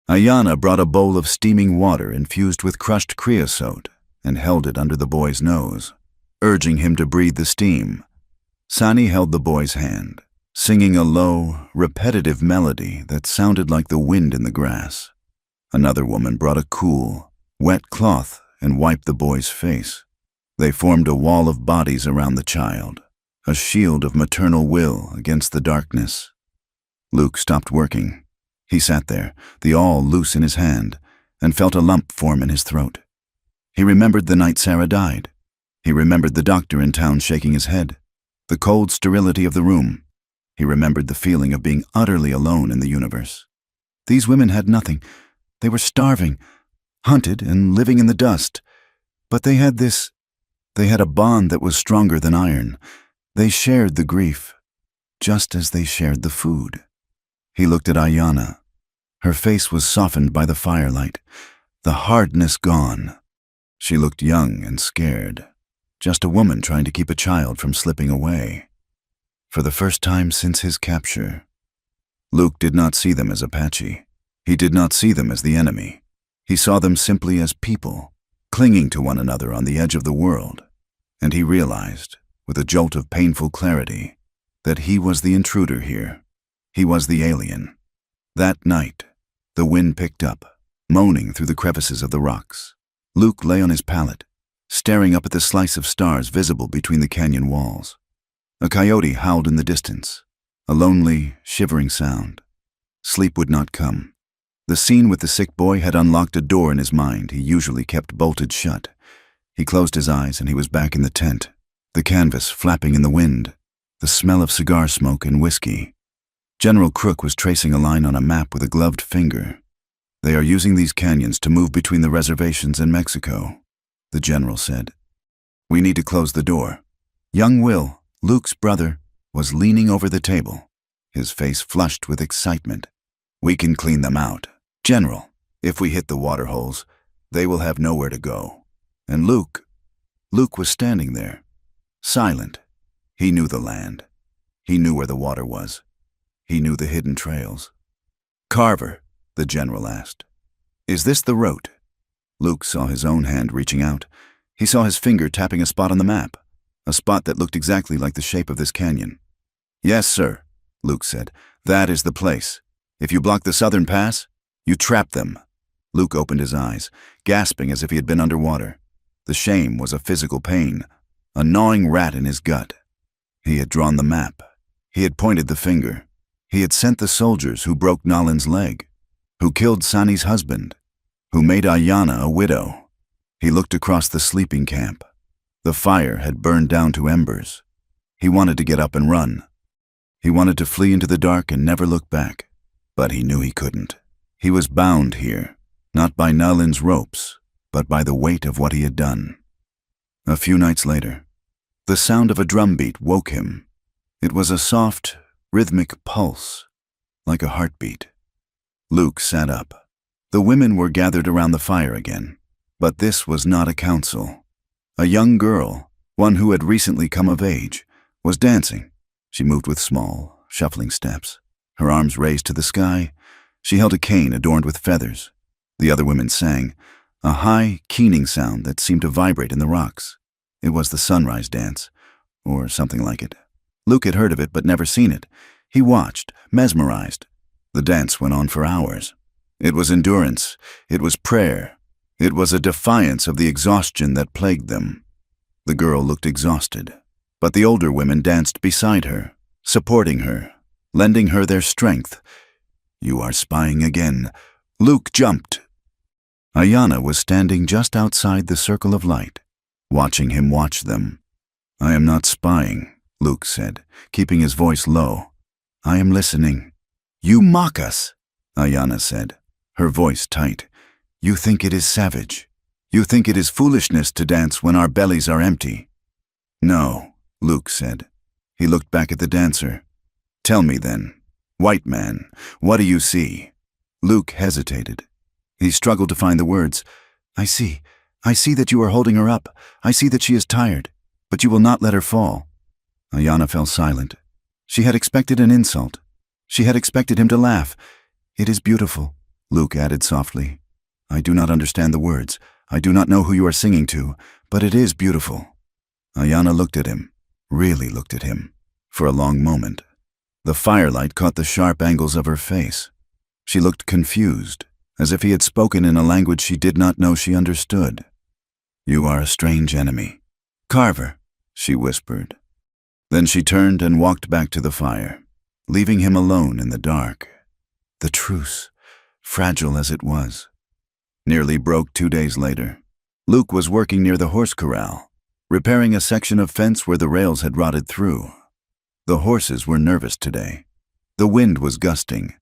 Ayana brought a bowl of steaming water infused with crushed creosote and held it under the boy's nose, urging him to breathe the steam. Sani held the boy's hand, singing a low, repetitive melody that sounded like the wind in the grass. Another woman brought a cool, wet cloth and wiped the boy's face. They formed a wall of bodies around the child, a shield of maternal will against the darkness. Luke stopped working. He sat there, the awl loose in his hand, and felt a lump form in his throat. He remembered the night Sarah died. He remembered the doctor in town shaking his head, the cold sterility of the room. He remembered the feeling of being utterly alone in the universe. These women had nothing. They were starving, hunted and living in the dust. But they had this. They had a bond that was stronger than iron. They shared the grief, just as they shared the food. He looked at Ayana. Her face was softened by the firelight, the hardness gone. She looked young and scared, just a woman trying to keep a child from slipping away. For the first time since his capture, Luke did not see them as Apache. He did not see them as the enemy. He saw them simply as people, clinging to one another on the edge of the world. And he realized, with a jolt of painful clarity, that he was the intruder here. He was the alien. That night, the wind picked up, moaning through the crevices of the rocks. Luke lay on his pallet, staring up at the slice of stars visible between the canyon walls. A coyote howled in the distance, a lonely, shivering sound. Sleep would not come. The scene with the sick boy had unlocked a door in his mind he usually kept bolted shut. He closed his eyes and he was back in the tent, the canvas flapping in the wind, the smell of cigar smoke and whiskey. General Crook was tracing a line on a map with a gloved finger. "They are using these canyons to move between the reservations and Mexico," the general said. "We need to close the door." Young Will, Luke's brother, was leaning over the table, his face flushed with excitement. "We can clean them out. General, if we hit the water holes, they will have nowhere to go." And Luke was standing there, silent. He knew the land. He knew where the water was. He knew the hidden trails. "Carver," the general asked, "is this the route?" Luke saw his own hand reaching out. He saw his finger tapping a spot on the map, a spot that looked exactly like the shape of this canyon. "Yes, sir," Luke said. "That is the place. If you block the southern pass, you trap them." Luke opened his eyes, gasping as if he had been underwater. The shame was a physical pain, a gnawing rat in his gut. He had drawn the map. He had pointed the finger. He had sent the soldiers who broke Nalin's leg, who killed Sani's husband, who made Ayanna a widow. He looked across the sleeping camp. The fire had burned down to embers. He wanted to get up and run. He wanted to flee into the dark and never look back, but he knew he couldn't. He was bound here, not by Nalin's ropes, but by the weight of what he had done. A few nights later, the sound of a drumbeat woke him. It was a soft, rhythmic pulse, like a heartbeat. Luke sat up. The women were gathered around the fire again, but this was not a council. A young girl, one who had recently come of age, was dancing. She moved with small, shuffling steps, her arms raised to the sky. She held a cane adorned with feathers. The other women sang, a high, keening sound that seemed to vibrate in the rocks. It was the sunrise dance, or something like it. Luke had heard of it but never seen it. He watched, mesmerized. The dance went on for hours. It was endurance. It was prayer. It was a defiance of the exhaustion that plagued them. The girl looked exhausted, but the older women danced beside her, supporting her, lending her their strength. "You are spying again." Luke jumped. Ayanna was standing just outside the circle of light, watching him watch them. "I am not spying," Luke said, keeping his voice low. "I am listening." "You mock us," Ayanna said, her voice tight. "You think it is savage. You think it is foolishness to dance when our bellies are empty." "No," Luke said. He looked back at the dancer. "Tell me then, white man, what do you see?" Luke hesitated. He struggled to find the words. I see that you are holding her up. I see that she is tired, but you will not let her fall." Ayanna fell silent. She had expected an insult. She had expected him to laugh. "It is beautiful," Luke added softly. "I do not understand the words. I do not know who you are singing to, but it is beautiful." Ayanna looked at him, really looked at him, for a long moment. The firelight caught the sharp angles of her face. She looked confused, as if he had spoken in a language she did not know she understood. "You are a strange enemy." "Carver," she whispered. Then she turned and walked back to the fire, leaving him alone in the dark. The truce, fragile as it was, nearly broke 2 days later. Luke was working near the horse corral, repairing a section of fence where the rails had rotted through. The horses were nervous today. The wind was gusting,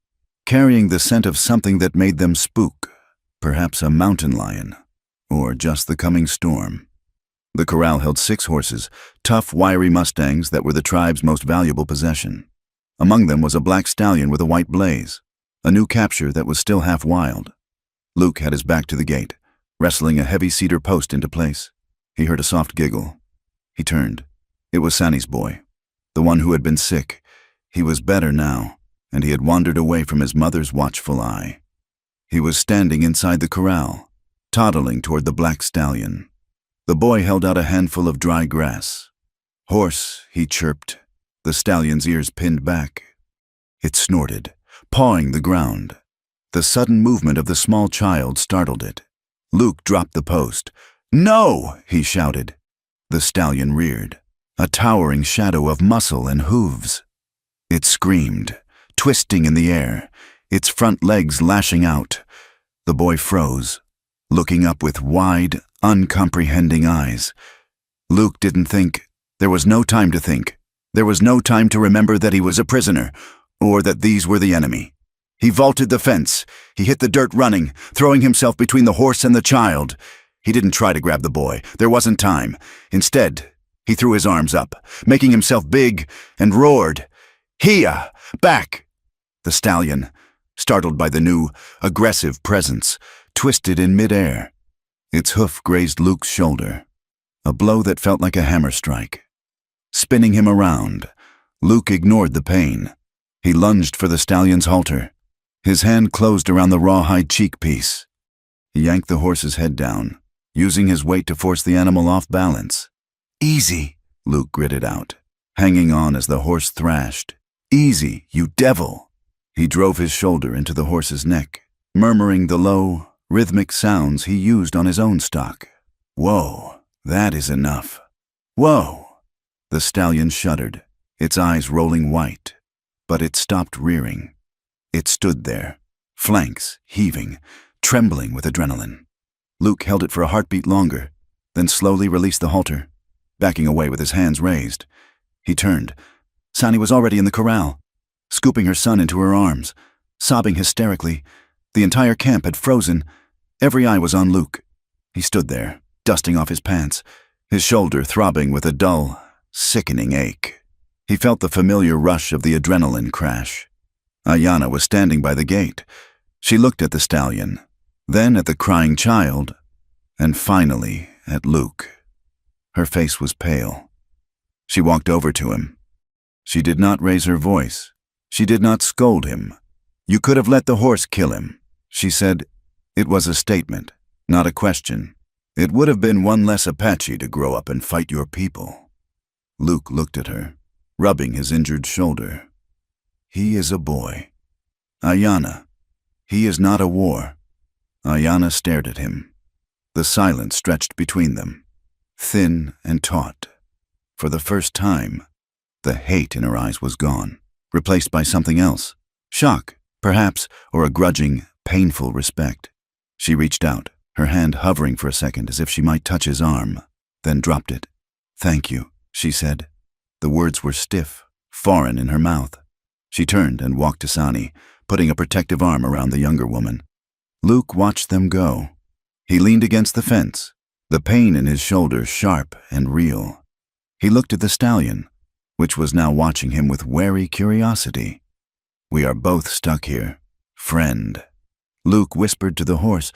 carrying the scent of something that made them spook, perhaps a mountain lion, or just the coming storm. The corral held 6 horses, tough, wiry Mustangs that were the tribe's most valuable possession. Among them was a black stallion with a white blaze, a new capture that was still half wild. Luke had his back to the gate, wrestling a heavy cedar post into place. He heard a soft giggle. He turned. It was Sani's boy, the one who had been sick. He was better now, and he had wandered away from his mother's watchful eye. He was standing inside the corral, toddling toward the black stallion. The boy held out a handful of dry grass. "Horse," he chirped, the stallion's ears pinned back. It snorted, pawing the ground. The sudden movement of the small child startled it. Luke dropped the post. "No!" he shouted. The stallion reared, a towering shadow of muscle and hooves. It screamed, twisting in the air, its front legs lashing out. The boy froze, looking up with wide, uncomprehending eyes. Luke didn't think. There was no time to think. There was no time to remember that he was a prisoner, or that these were the enemy. He vaulted the fence. He hit the dirt running, throwing himself between the horse and the child. He didn't try to grab the boy. There wasn't time. Instead, he threw his arms up, making himself big, and roared, "Hia! Back!" The stallion, startled by the new, aggressive presence, twisted in midair. Its hoof grazed Luke's shoulder, a blow that felt like a hammer strike. Spinning him around, Luke ignored the pain. He lunged for the stallion's halter. His hand closed around the rawhide cheek piece. He yanked the horse's head down, using his weight to force the animal off balance. "Easy," Luke gritted out, hanging on as the horse thrashed. "Easy, you devil!" He drove his shoulder into the horse's neck, murmuring the low, rhythmic sounds he used on his own stock. "Whoa, that is enough. Whoa!" The stallion shuddered, its eyes rolling white, but it stopped rearing. It stood there, flanks heaving, trembling with adrenaline. Luke held it for a heartbeat longer, then slowly released the halter, backing away with his hands raised. He turned. Sani was already in the corral, scooping her son into her arms, sobbing hysterically. The entire camp had frozen. Every eye was on Luke. He stood there, dusting off his pants, his shoulder throbbing with a dull, sickening ache. He felt the familiar rush of the adrenaline crash. Ayanna was standing by the gate. She looked at the stallion, then at the crying child, and finally at Luke. Her face was pale. She walked over to him. She did not raise her voice. She did not scold him. "You could have let the horse kill him," she said. It was a statement, not a question. "It would have been one less Apache to grow up and fight your people." Luke looked at her, rubbing his injured shoulder. "He is a boy. Ayanna, he is not a war." Ayanna stared at him. The silence stretched between them, thin and taut. For the first time, the hate in her eyes was gone, replaced by something else. Shock, perhaps, or a grudging, painful respect. She reached out, her hand hovering for a second as if she might touch his arm, then dropped it. "Thank you," she said. The words were stiff, foreign in her mouth. She turned and walked to Sani, putting a protective arm around the younger woman. Luke watched them go. He leaned against the fence, the pain in his shoulder sharp and real. He looked at the stallion, which was now watching him with wary curiosity. "We are both stuck here, friend," Luke whispered to the horse.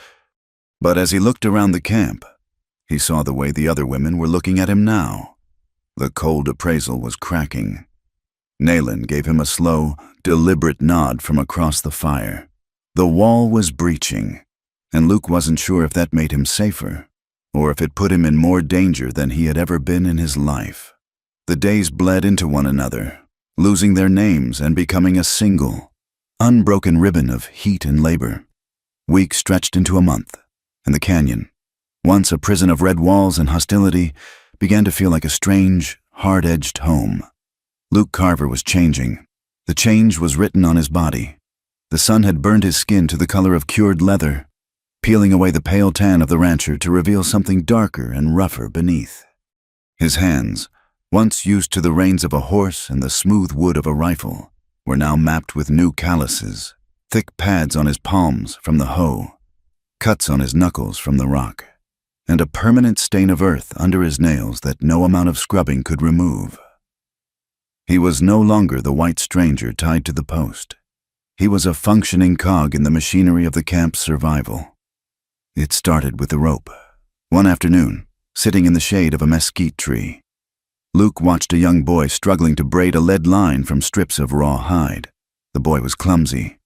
But as he looked around the camp, he saw the way the other women were looking at him now. The cold appraisal was cracking. Nayland gave him a slow, deliberate nod from across the fire. The wall was breaching, and Luke wasn't sure if that made him safer, or if it put him in more danger than he had ever been in his life. The days bled into one another, losing their names and becoming a single, unbroken ribbon of heat and labor. Weeks stretched into a month, and the canyon, once a prison of red walls and hostility, began to feel like a strange, hard-edged home. Luke Carver was changing. The change was written on his body. The sun had burned his skin to the color of cured leather, peeling away the pale tan of the rancher to reveal something darker and rougher beneath. His hands, once used to the reins of a horse and the smooth wood of a rifle, were now mapped with new calluses, thick pads on his palms from the hoe, cuts on his knuckles from the rock, and a permanent stain of earth under his nails that no amount of scrubbing could remove. He was no longer the white stranger tied to the post. He was a functioning cog in the machinery of the camp's survival. It started with the rope. One afternoon, sitting in the shade of a mesquite tree, Luke watched a young boy struggling to braid a lead line from strips of raw hide. The boy was clumsy,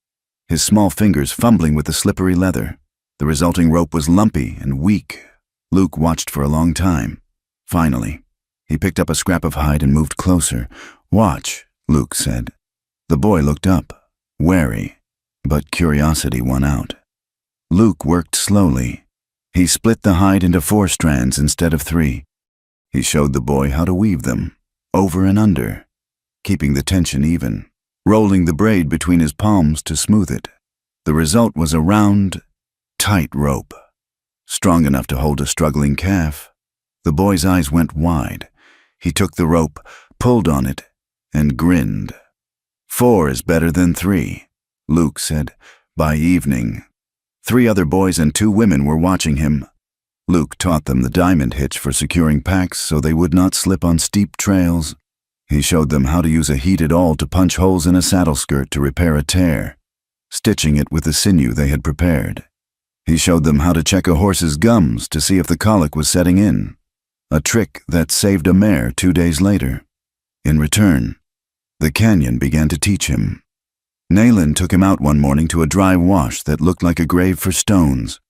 his small fingers fumbling with the slippery leather. The resulting rope was lumpy and weak. Luke watched for a long time. Finally, he picked up a scrap of hide and moved closer. "Watch," Luke said. The boy looked up, wary, but curiosity won out. Luke worked slowly. He split the hide into 4 strands instead of 3. He showed the boy how to weave them, over and under, keeping the tension even, rolling the braid between his palms to smooth it. The result was a round, tight rope, strong enough to hold a struggling calf. The boy's eyes went wide. He took the rope, pulled on it, and grinned. 4 is better than 3, Luke said. By evening, 3 other boys and 2 women were watching him. Luke taught them the diamond hitch for securing packs so they would not slip on steep trails. He showed them how to use a heated awl to punch holes in a saddle skirt to repair a tear, stitching it with the sinew they had prepared. He showed them how to check a horse's gums to see if the colic was setting in, a trick that saved a mare 2 days later. In return, the canyon began to teach him. Nayland took him out one morning to a dry wash that looked like a grave for stones.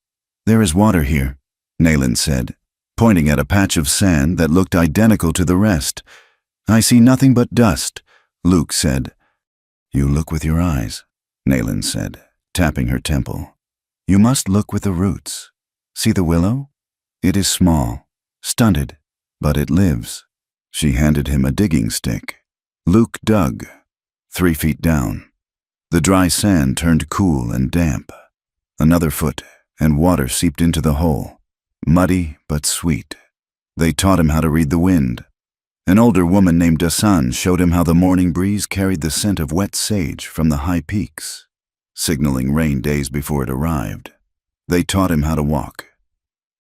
There is water here, Nayland said, pointing at a patch of sand that looked identical to the rest. I see nothing but dust, Luke said. You look with your eyes, Nayland said, tapping her temple. You must look with the roots. See the willow? It is small, stunted, but it lives. She handed him a digging stick. Luke dug, 3 feet down. The dry sand turned cool and damp. Another foot, and water seeped into the hole, muddy but sweet. They taught him how to read the wind. An older woman named Dasan showed him how the morning breeze carried the scent of wet sage from the high peaks, signaling rain days before it arrived. They taught him how to walk.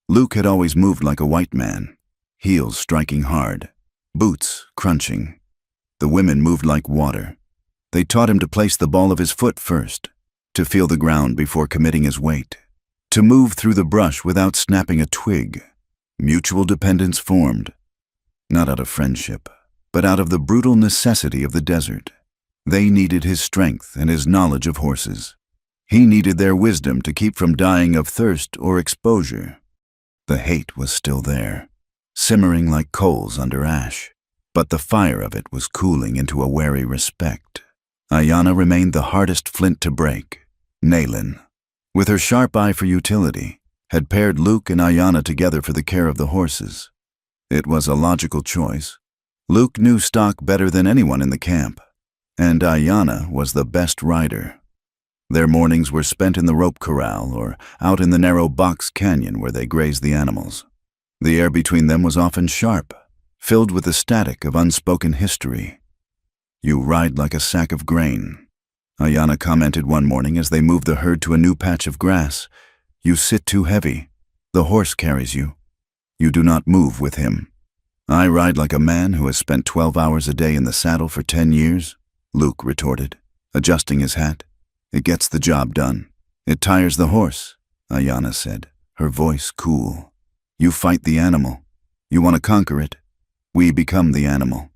Luke had always moved like a white man, heels striking hard, boots crunching. The women moved like water. They taught him to place the ball of his foot first, to feel the ground before committing his weight, to move through the brush without snapping a twig. Mutual dependence formed, not out of friendship, but out of the brutal necessity of the desert. They needed his strength and his knowledge of horses. He needed their wisdom to keep from dying of thirst or exposure. The hate was still there, simmering like coals under ash, but the fire of it was cooling into a wary respect. Ayanna remained the hardest flint to break. Nayland, with her sharp eye for utility, had paired Luke and Ayanna together for the care of the horses. It was a logical choice. Luke knew stock better than anyone in the camp, and Ayanna was the best rider. Their mornings were spent in the rope corral or out in the narrow box canyon where they grazed the animals. The air between them was often sharp, filled with the static of unspoken history. You ride like a sack of grain, Ayanna commented one morning as they moved the herd to a new patch of grass. You sit too heavy. The horse carries you. You do not move with him. I ride like a man who has spent 12 hours a day in the saddle for 10 years, Luke retorted, adjusting his hat. It gets the job done. It tires the horse, Ayanna said, her voice cool. You fight the animal. You want to conquer it. We become the animal.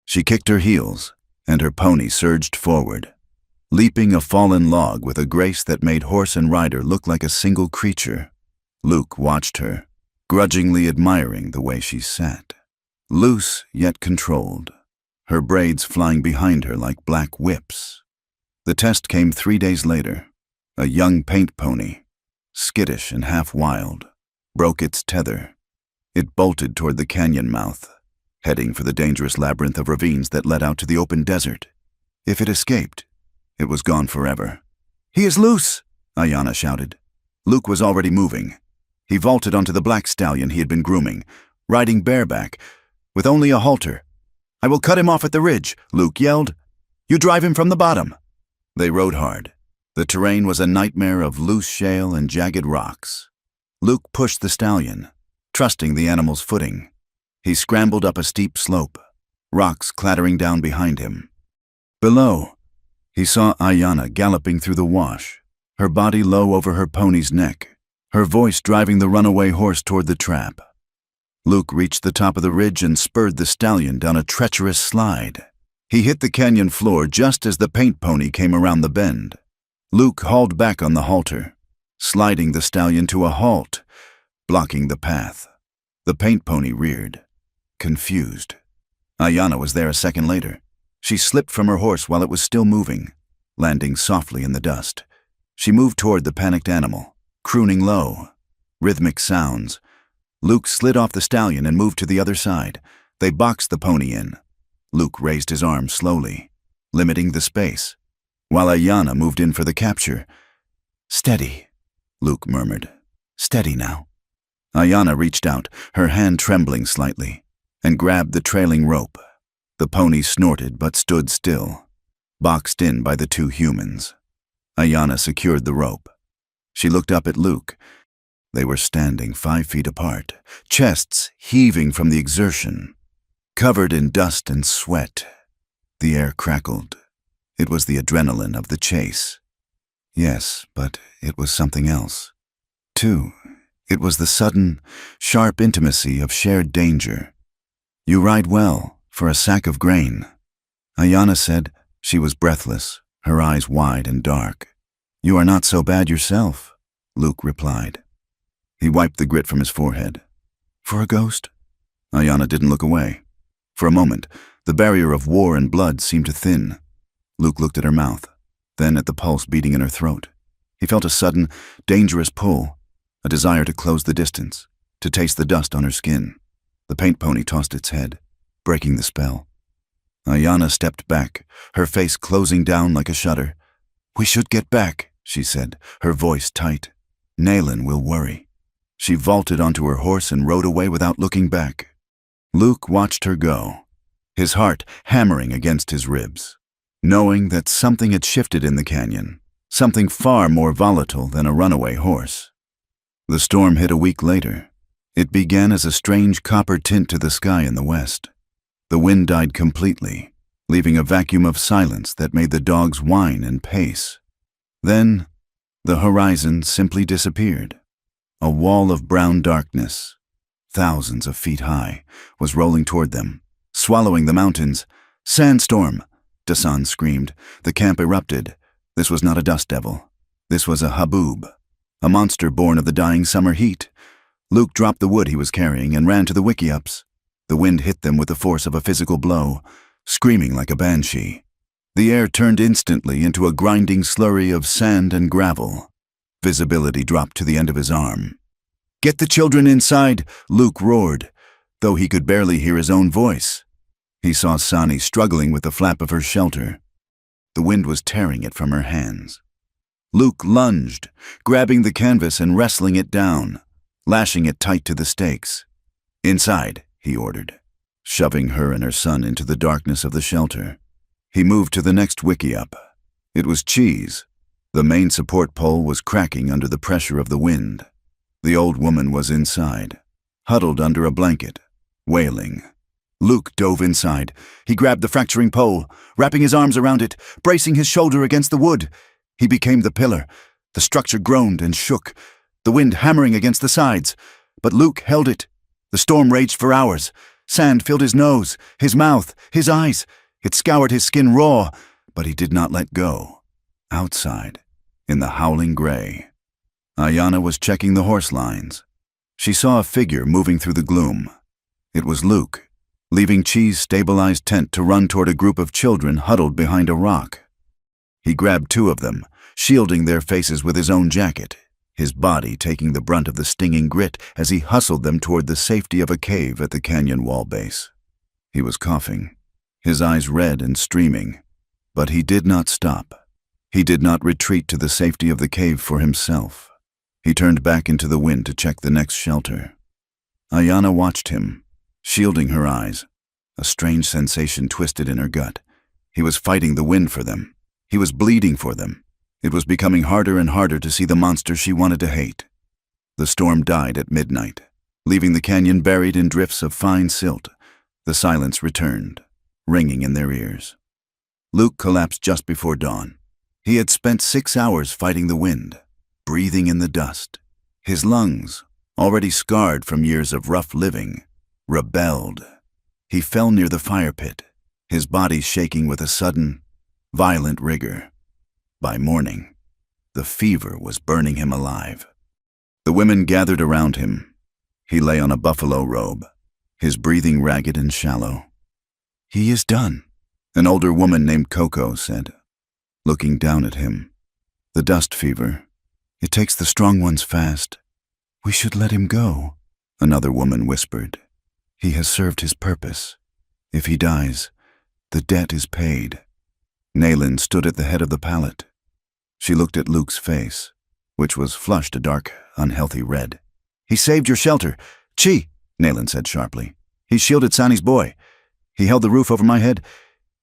She kicked her heels, and her pony surged forward, leaping a fallen log with a grace that made horse and rider look like a single creature. Luke watched her, grudgingly admiring the way she sat, loose yet controlled, her braids flying behind her like black whips. The test came 3 days later. A young paint pony, skittish and half wild, broke its tether. It bolted toward the canyon mouth, heading for the dangerous labyrinth of ravines that led out to the open desert. If it escaped, it was gone forever. He is loose, Ayanna shouted. Luke was already moving. He vaulted onto the black stallion he had been grooming, riding bareback, with only a halter. I will cut him off at the ridge, Luke yelled. You drive him from the bottom. They rode hard. The terrain was a nightmare of loose shale and jagged rocks. Luke pushed the stallion, trusting the animal's footing. He scrambled up a steep slope, rocks clattering down behind him. Below, he saw Ayanna galloping through the wash, her body low over her pony's neck, her voice driving the runaway horse toward the trap. Luke reached the top of the ridge and spurred the stallion down a treacherous slide. He hit the canyon floor just as the paint pony came around the bend. Luke hauled back on the halter, sliding the stallion to a halt, blocking the path. The paint pony reared, confused. Ayanna was there a second later. She slipped from her horse while it was still moving, landing softly in the dust. She moved toward the panicked animal, crooning low, rhythmic sounds. Luke slid off the stallion and moved to the other side. They boxed the pony in. Luke raised his arm slowly, limiting the space, while Ayanna moved in for the capture. Steady, Luke murmured. Steady now. Ayanna reached out, her hand trembling slightly, and grabbed the trailing rope. The pony snorted but stood still, boxed in by the 2 humans. Ayanna secured the rope. She looked up at Luke. They were standing 5 feet apart, chests heaving from the exertion, covered in dust and sweat. The air crackled. It was the adrenaline of the chase. Yes, but it was something else. Too, it was the sudden, sharp intimacy of shared danger. You ride well, for a sack of grain, Ayanna said. She was breathless, her eyes wide and dark. You are not so bad yourself, Luke replied. He wiped the grit from his forehead. For a ghost? Ayanna didn't look away. For a moment, the barrier of war and blood seemed to thin. Luke looked at her mouth, then at the pulse beating in her throat. He felt a sudden, dangerous pull, a desire to close the distance, to taste the dust on her skin. The paint pony tossed its head, breaking the spell. Ayanna stepped back, her face closing down like a shutter. "We should get back," she said, her voice tight. "Nayland will worry." She vaulted onto her horse and rode away without looking back. Luke watched her go, his heart hammering against his ribs, knowing that something had shifted in the canyon, something far more volatile than a runaway horse. The storm hit a week later. It began as a strange copper tint to the sky in the west. The wind died completely, leaving a vacuum of silence that made the dogs whine and pace. Then, the horizon simply disappeared. A wall of brown darkness, thousands of feet high, was rolling toward them, swallowing the mountains. "Sandstorm!" Dasan screamed. The camp erupted. This was not a dust devil. This was a haboob, a monster born of the dying summer heat. Luke dropped the wood he was carrying and ran to the wickiups. The wind hit them with the force of a physical blow, screaming like a banshee. The air turned instantly into a grinding slurry of sand and gravel. Visibility dropped to the end of his arm. "Get the children inside!" Luke roared, though he could barely hear his own voice. He saw Sani struggling with the flap of her shelter. The wind was tearing it from her hands. Luke lunged, grabbing the canvas and wrestling it down, lashing it tight to the stakes. "Inside," he ordered, shoving her and her son into the darkness of the shelter. He moved to the next wickiup. It was Cheese. The main support pole was cracking under the pressure of the wind. The old woman was inside, huddled under a blanket, wailing. Luke dove inside. He grabbed the fracturing pole, wrapping his arms around it, bracing his shoulder against the wood. He became the pillar. The structure groaned and shook, the wind hammering against the sides. But Luke held it. The storm raged for hours. Sand filled his nose, his mouth, his eyes. It scoured his skin raw, but he did not let go. Outside, in the howling gray, Ayanna was checking the horse lines. She saw a figure moving through the gloom. It was Luke, leaving Chee's stabilized tent to run toward a group of children huddled behind a rock. He grabbed two of them, shielding their faces with his own jacket, his body taking the brunt of the stinging grit as he hustled them toward the safety of a cave at the canyon wall base. He was coughing, his eyes red and streaming, but he did not stop. He did not retreat to the safety of the cave for himself. He turned back into the wind to check the next shelter. Ayanna watched him, shielding her eyes. A strange sensation twisted in her gut. He was fighting the wind for them. He was bleeding for them. It was becoming harder and harder to see the monster she wanted to hate. The storm died at midnight, leaving the canyon buried in drifts of fine silt. The silence returned, ringing in their ears. Luke collapsed just before dawn. He had spent 6 hours fighting the wind, breathing in the dust. His lungs, already scarred from years of rough living, rebelled. He fell near the fire pit, his body shaking with a sudden, violent rigor. By morning, the fever was burning him alive. The women gathered around him. He lay on a buffalo robe, his breathing ragged and shallow. "He is done," an older woman named Coco said, looking down at him. "The dust fever. It takes the strong ones fast. We should let him go," another woman whispered. "He has served his purpose. If he dies, the debt is paid." Nayland stood at the head of the pallet. She looked at Luke's face, which was flushed a dark, unhealthy red. "He saved your shelter. Chi," Nayland said sharply. "He shielded Sani's boy. He held the roof over my head."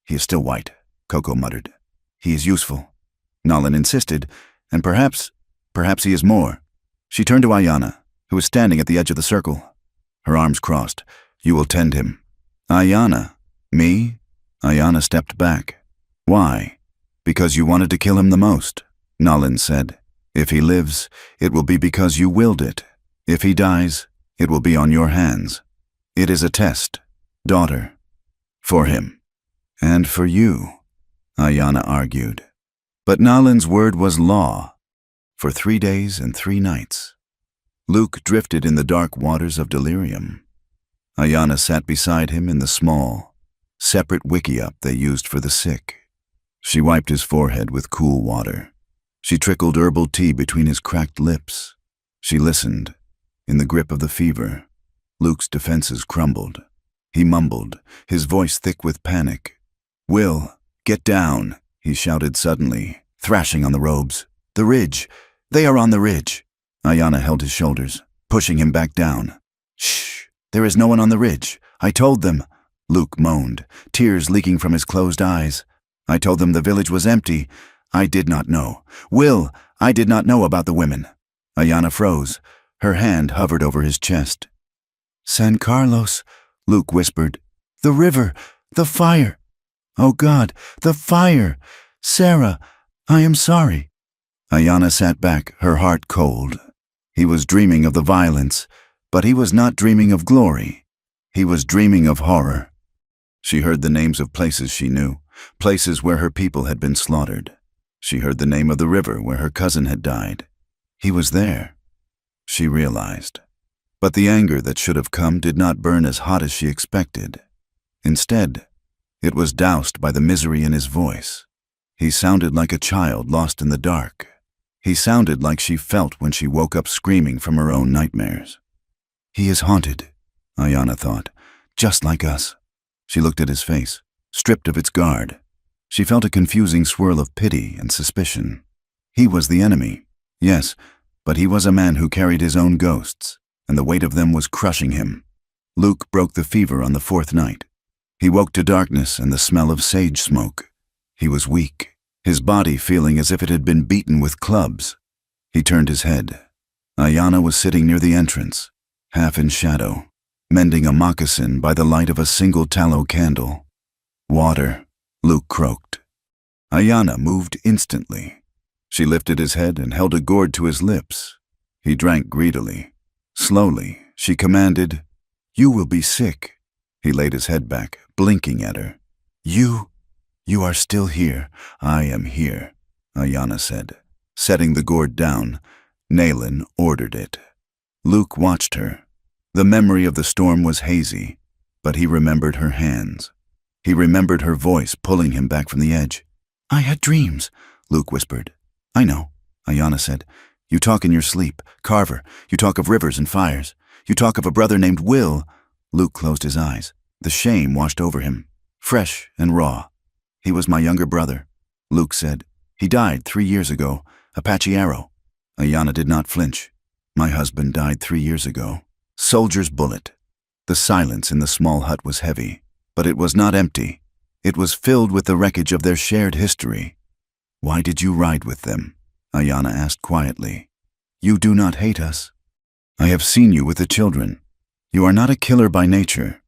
"He is still white," Coco muttered. "He is useful," Nolan insisted, "and perhaps he is more." She turned to Ayanna, who was standing at the edge of the circle, her arms crossed. "You will tend him." "Ayanna? Me?" Ayanna stepped back. "Why?" "Because you wanted to kill him the most," Nolan said. "If he lives, it will be because you willed it. If he dies, it will be on your hands. It is a test, daughter. For him. And for you," Ayanna argued. But Nolan's word was law. For 3 days and 3 nights, Luke drifted in the dark waters of delirium. Ayanna sat beside him in the small, separate wickiup they used for the sick. She wiped his forehead with cool water. She trickled herbal tea between his cracked lips. She listened. In the grip of the fever, Luke's defenses crumbled. He mumbled, his voice thick with panic. "Will, get down," he shouted suddenly, thrashing on the robes. "The ridge! They are on the ridge!" Ayanna held his shoulders, pushing him back down. "Shh! There is no one on the ridge. I told them," Luke moaned, tears leaking from his closed eyes. "I told them the village was empty. I did not know. Will, I did not know about the women." Ayanna froze. Her hand hovered over his chest. "San Carlos," Luke whispered. "The river, the fire. Oh God, the fire! Sarah, I am sorry." Ayanna sat back, her heart cold. He was dreaming of the violence, but he was not dreaming of glory. He was dreaming of horror. She heard the names of places she knew, places where her people had been slaughtered. She heard the name of the river where her cousin had died. He was there, she realized. But the anger that should have come did not burn as hot as she expected. Instead, it was doused by the misery in his voice. He sounded like a child lost in the dark. He sounded like she felt when she woke up screaming from her own nightmares. "He is haunted," Ayanna thought, "just like us." She looked at his face, stripped of its guard. She felt a confusing swirl of pity and suspicion. He was the enemy, yes, but he was a man who carried his own ghosts, and the weight of them was crushing him. Luke broke the fever on the 4th night. He woke to darkness and the smell of sage smoke. He was weak, his body feeling as if it had been beaten with clubs. He turned his head. Ayanna was sitting near the entrance, half in shadow, mending a moccasin by the light of a single tallow candle. "Water," Luke croaked. Ayanna moved instantly. She lifted his head and held a gourd to his lips. He drank greedily. Slowly, she commanded, "You will be sick." He laid his head back, blinking at her. You are still here. I am here," Ayanna said. Setting the gourd down, Naylan ordered it. Luke watched her. The memory of the storm was hazy, but he remembered her hands. He remembered her voice pulling him back from the edge. "I had dreams," Luke whispered. "I know," Ayanna said. "You talk in your sleep. Carver, you talk of rivers and fires. You talk of a brother named Will." Luke closed his eyes. The shame washed over him, fresh and raw. "He was my younger brother," Luke said. "He died 3 years ago. Apache arrow." Ayanna did not flinch. "My husband died 3 years ago. Soldier's bullet." The silence in the small hut was heavy, but it was not empty. It was filled with the wreckage of their shared history. "Why did you ride with them?" Ayanna asked quietly. "You do not hate us. I have seen you with the children. You are not a killer by nature.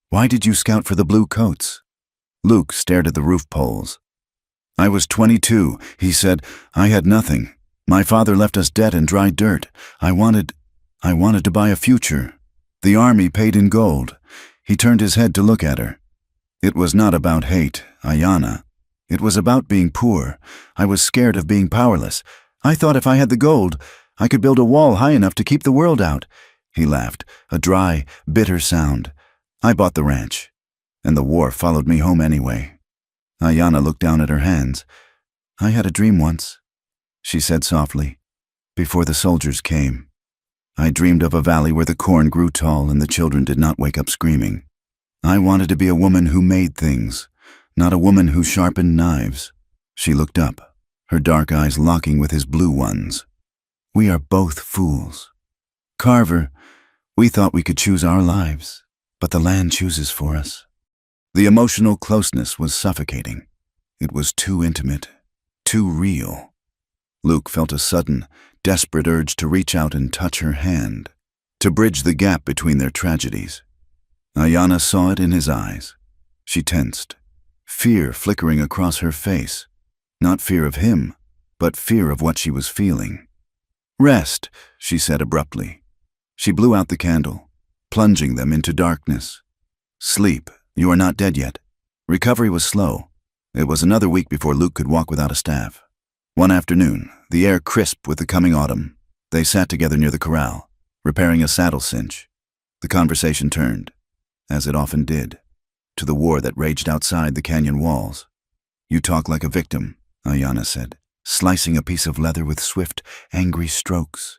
Why did you scout for the blue coats?" Luke stared at the roof poles. "I was 22, he said. I had nothing. My father left us debt and dry dirt. I wanted to buy a future. The army paid in gold." He turned his head to look at her. "It was not about hate, Ayanna. It was about being poor. I was scared of being powerless. I thought if I had the gold, I could build a wall high enough to keep the world out." He laughed, a dry, bitter sound. "I bought the ranch, and the war followed me home anyway." Ayanna looked down at her hands. "I had a dream once," she said softly, "before the soldiers came. I dreamed of a valley where the corn grew tall and the children did not wake up screaming. I wanted to be a woman who made things, not a woman who sharpened knives." She looked up, her dark eyes locking with his blue ones. "We are both fools. Carver, we thought we could choose our lives, but the land chooses for us." The emotional closeness was suffocating. It was too intimate, too real. Luke felt a sudden, desperate urge to reach out and touch her hand, to bridge the gap between their tragedies. Ayanna saw it in his eyes. She tensed, fear flickering across her face. Not fear of him, but fear of what she was feeling. "Rest," she said abruptly. She blew out the candle, plunging them into darkness. "Sleep. You are not dead yet." Recovery was slow. It was another week before Luke could walk without a staff. One afternoon, the air crisp with the coming autumn, they sat together near the corral. repairing a saddle cinch. The conversation turned, as it often did, to the war that raged outside the canyon walls. "You talk like a victim," Ayanna said, slicing a piece of leather with swift, angry strokes.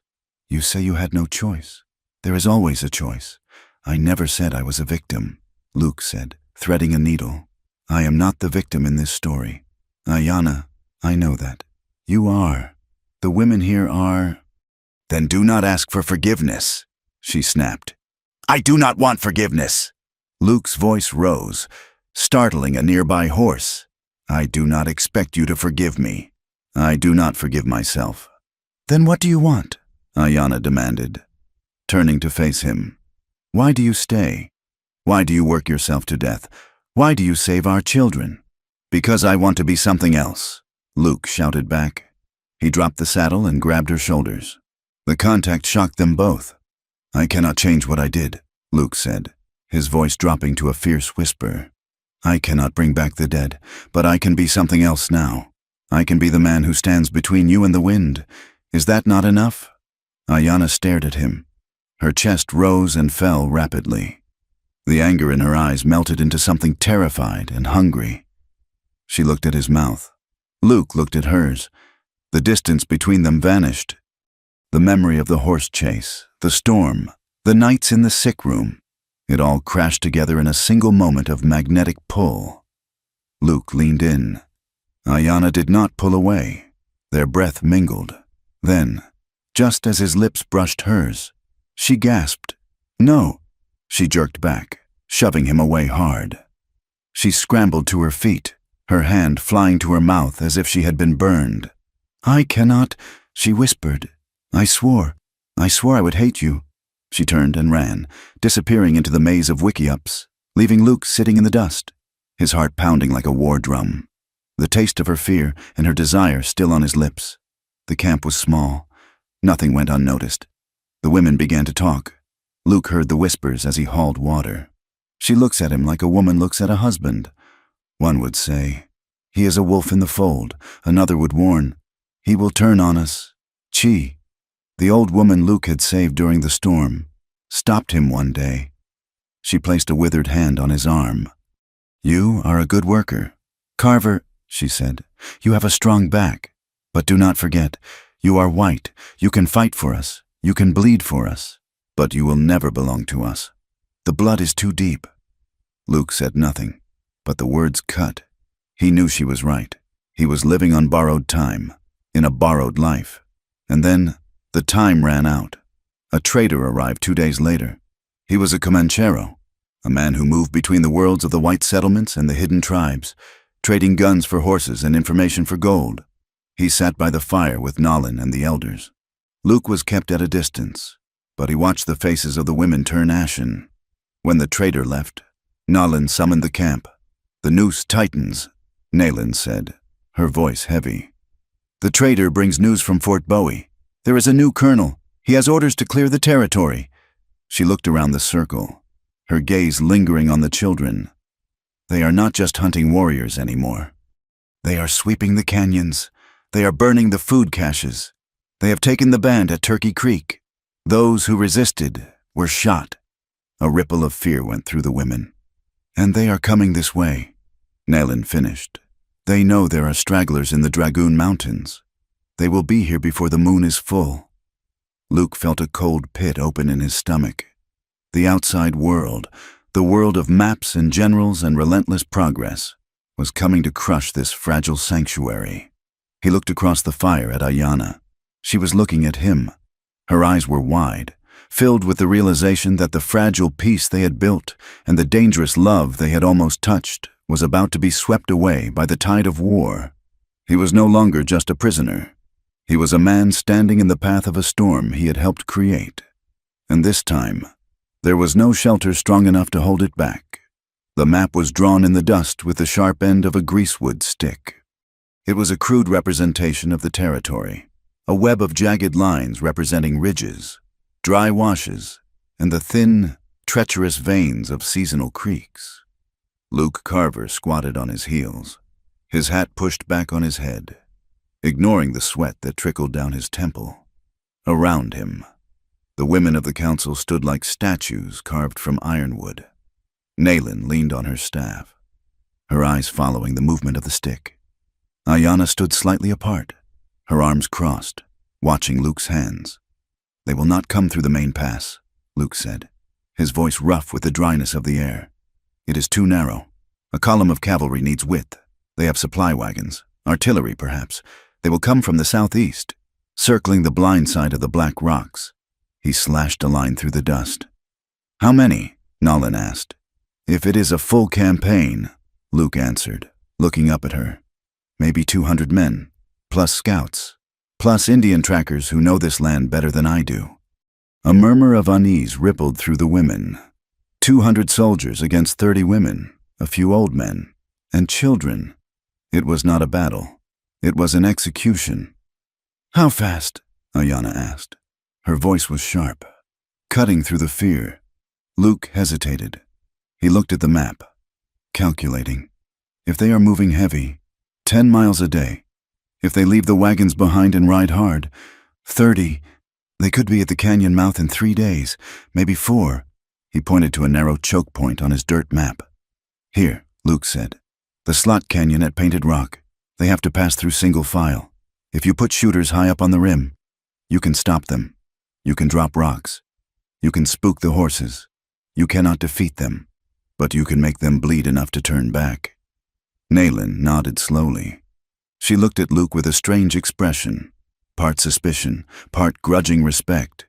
"You say you had no choice. There is always a choice. I never said I was a victim," Luke said, threading a needle. "I am not the victim in this story. Ayanna, I know that. You are. The women here are." "Then do not ask for forgiveness," she snapped. "I do not want forgiveness." Luke's voice rose, startling a nearby horse. "I do not expect you to forgive me. I do not forgive myself." "Then what do you want?" Ayanna demanded, turning to face him. "Why do you stay? Why do you work yourself to death? Why do you save our children?" "Because I want to be something else," Luke shouted back. He dropped the saddle and grabbed her shoulders. The contact shocked them both. "I cannot change what I did," Luke said, his voice dropping to a fierce whisper. "I cannot bring back the dead, but I can be something else now. I can be the man who stands between you and the wind. Is that not enough?" Ayanna stared at him. Her chest rose and fell rapidly. The anger in her eyes melted into something terrified and hungry. She looked at his mouth. Luke looked at hers. The distance between them vanished. The memory of the horse chase, the storm, the nights in the sick room, it all crashed together in a single moment of magnetic pull. Luke leaned in. Ayanna did not pull away. Their breath mingled. Then, just as his lips brushed hers, she gasped. "No!" She jerked back, shoving him away hard. She scrambled to her feet, her hand flying to her mouth as if she had been burned. "I cannot," she whispered. I swore I would hate you." She turned and ran, disappearing into the maze of wiki-ups, leaving Luke sitting in the dust, his heart pounding like a war drum, the taste of her fear and her desire still on his lips. The camp was small. Nothing went unnoticed. The women began to talk. Luke heard the whispers as he hauled water. "She looks at him like a woman looks at a husband," one would say. "He is a wolf in the fold," another would warn. "He will turn on us." Chi, the old woman Luke had saved during the storm, stopped him one day. She placed a withered hand on his arm. "You are a good worker. Carver," she said, "you have a strong back. But do not forget, you are white. You can fight for us. You can bleed for us. But you will never belong to us. The blood is too deep." Luke said nothing, but the words cut. He knew she was right. He was living on borrowed time, in a borrowed life. And then the time ran out. A trader arrived 2 days later. He was a Comanchero, a man who moved between the worlds of the white settlements and the hidden tribes, trading guns for horses and information for gold. He sat by the fire with Nalin and the elders. Luke was kept at a distance, but he watched the faces of the women turn ashen. When the trader left, Nalin summoned the camp. "The noose tightens," Nalin said, her voice heavy. "The trader brings news from Fort Bowie. There is a new colonel. He has orders to clear the territory." She looked around the circle, her gaze lingering on the children. They are not just hunting warriors anymore. They are sweeping the canyons. They are burning the food caches. They have taken the band at Turkey Creek. Those who resisted were shot. A ripple of fear went through the women. "And they are coming this way," Nalin finished. "They know there are stragglers in the Dragoon Mountains. They will be here before the moon is full." Luke felt a cold pit open in his stomach. The outside world, the world of maps and generals and relentless progress, was coming to crush this fragile sanctuary. He looked across the fire at Ayanna. She was looking at him. Her eyes were wide, filled with the realization that the fragile peace they had built and the dangerous love they had almost touched was about to be swept away by the tide of war. He was no longer just a prisoner. He was a man standing in the path of a storm he had helped create. And this time, there was no shelter strong enough to hold it back. The map was drawn in the dust with the sharp end of a greasewood stick. It was a crude representation of the territory, a web of jagged lines representing ridges, dry washes, and the thin, treacherous veins of seasonal creeks. Luke Carver squatted on his heels, his hat pushed back on his head, ignoring the sweat that trickled down his temple. Around him, The women of the council stood like statues carved from ironwood. Nayland leaned on her staff, her eyes following the movement of the stick. Ayanna stood slightly apart, her arms crossed, watching Luke's hands. "They will not come through the main pass," Luke said, his voice rough with the dryness of the air. "It is too narrow. A column of cavalry needs width. They have supply wagons, artillery perhaps. They will come from the southeast, circling the blind side of the black rocks." He slashed a line through the dust. "How many?" Nolan asked. "If it is a full campaign," Luke answered, looking up at her. "Maybe 200 men, plus scouts, plus Indian trackers who know this land better than I do." A murmur of unease rippled through the women. 200 soldiers against 30 women, a few old men, and children. It was not a battle. It was an execution. "How fast?" Ayanna asked. Her voice was sharp, cutting through the fear. Luke hesitated. He looked at the map, calculating. If they are moving heavy, 10 miles a day. If they leave the wagons behind and ride hard, 30. They could be at the canyon mouth in 3 days, maybe 4. He pointed to a narrow choke point on his dirt map. "Here," Luke said. "The slot canyon at Painted Rock. They have to pass through single file. If you put shooters high up on the rim, you can stop them. You can drop rocks. You can spook the horses. You cannot defeat them, but you can make them bleed enough to turn back." Nayland nodded slowly. She looked at Luke with a strange expression, part suspicion, part grudging respect.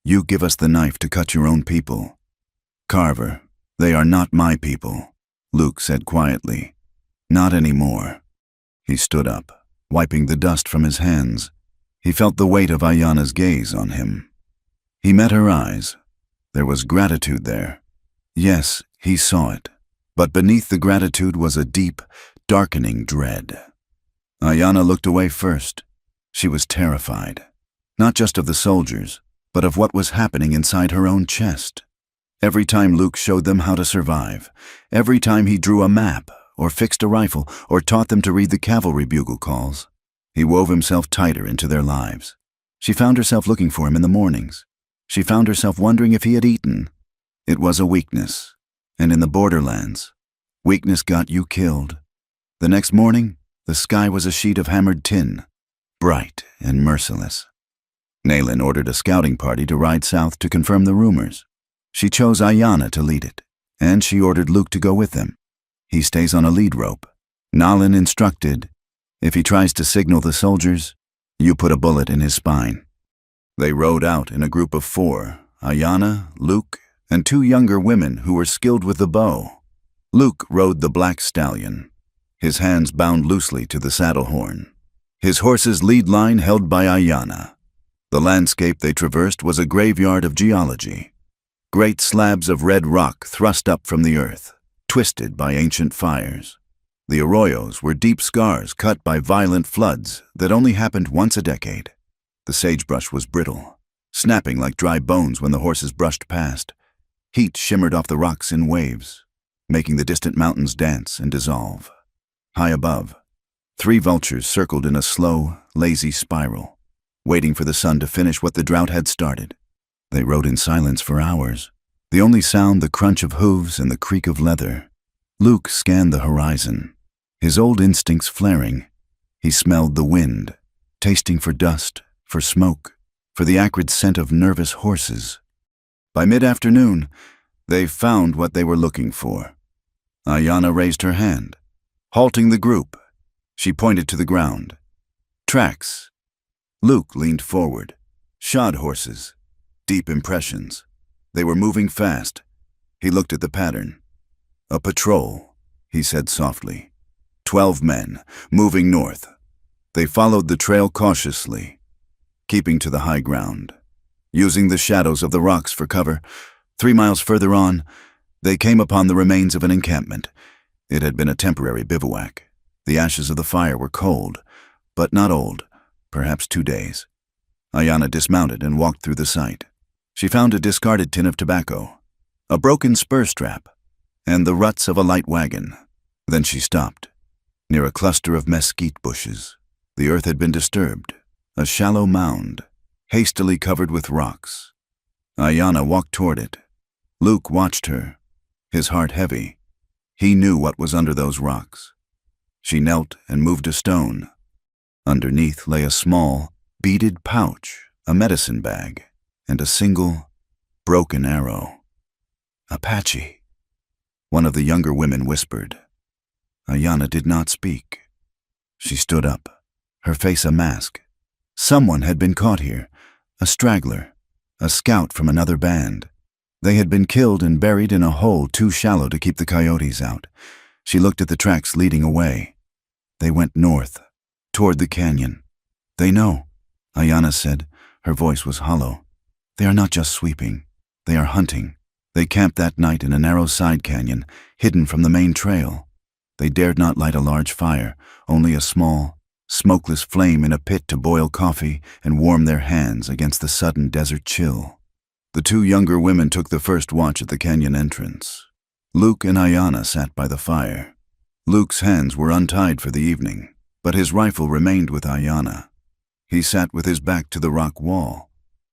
"You give us the knife to cut your own people." "Carver, they are not my people," Luke said quietly. "Not anymore." He stood up, wiping the dust from his hands. He felt the weight of Ayanna's gaze on him. He met her eyes. There was gratitude there. Yes, he saw it. But beneath the gratitude was a deep, darkening dread. Ayanna looked away first. She was terrified, not just of the soldiers, but of what was happening inside her own chest. Every time Luke showed them how to survive, every time he drew a map, or fixed a rifle, or taught them to read the cavalry bugle calls, he wove himself tighter into their lives. She found herself looking for him in the mornings. She found herself wondering if he had eaten. It was a weakness, and in the borderlands, weakness got you killed. The next morning, the sky was a sheet of hammered tin, bright and merciless. Nayland ordered a scouting party to ride south to confirm the rumors. She chose Ayanna to lead it, and she ordered Luke to go with them. "He stays on a lead rope." Nolan instructed, "If he tries to signal the soldiers, you put a bullet in his spine." They rode out in a group of 4, Ayanna, Luke, and 2 younger women who were skilled with the bow. Luke rode the black stallion, his hands bound loosely to the saddle horn, his horse's lead line held by Ayanna. The landscape they traversed was a graveyard of geology. Great slabs of red rock thrust up from the earth, twisted by ancient fires. The arroyos were deep scars cut by violent floods that only happened once a decade. The sagebrush was brittle, snapping like dry bones when the horses brushed past. Heat shimmered off the rocks in waves, making the distant mountains dance and dissolve. High above, 3 vultures circled in a slow, lazy spiral, waiting for the sun to finish what the drought had started. They rode in silence for hours, the only sound the crunch of hooves and the creak of leather. Luke scanned the horizon, his old instincts flaring. He smelled the wind, tasting for dust, for smoke, for the acrid scent of nervous horses. By mid-afternoon, they found what they were looking for. Ayanna raised her hand, halting the group. She pointed to the ground. "Tracks." Luke leaned forward. "Shod horses. Deep impressions. They were moving fast." He looked at the pattern. "A patrol," he said softly. 12 men, moving north. They followed the trail cautiously, keeping to the high ground, using the shadows of the rocks for cover. 3 miles further on, they came upon the remains of an encampment. It had been a temporary bivouac. The ashes of the fire were cold, but not old, perhaps 2 days. Ayanna dismounted and walked through the site. She found a discarded tin of tobacco, a broken spur strap, and the ruts of a light wagon. Then she stopped, near a cluster of mesquite bushes. The earth had been disturbed, a shallow mound, hastily covered with rocks. Ayanna walked toward it. Luke watched her, his heart heavy. He knew what was under those rocks. She knelt and moved a stone. Underneath lay a small, beaded pouch, a medicine bag, and a single, broken arrow. "Apache," one of the younger women whispered. Ayanna did not speak. She stood up, her face a mask. Someone had been caught here, a straggler, a scout from another band. They had been killed and buried in a hole too shallow to keep the coyotes out. She looked at the tracks leading away. They went north, toward the canyon. "They know," Ayanna said. Her voice was hollow. "They are not just sweeping. They are hunting. They camped that night in a narrow side canyon, hidden from the main trail. They dared not light a large fire, only a small, smokeless flame in a pit to boil coffee and warm their hands against the sudden desert chill." The two younger women took the first watch at the canyon entrance. Luke and Ayanna sat by the fire. Luke's hands were untied for the evening, but his rifle remained with Ayanna. He sat with his back to the rock wall,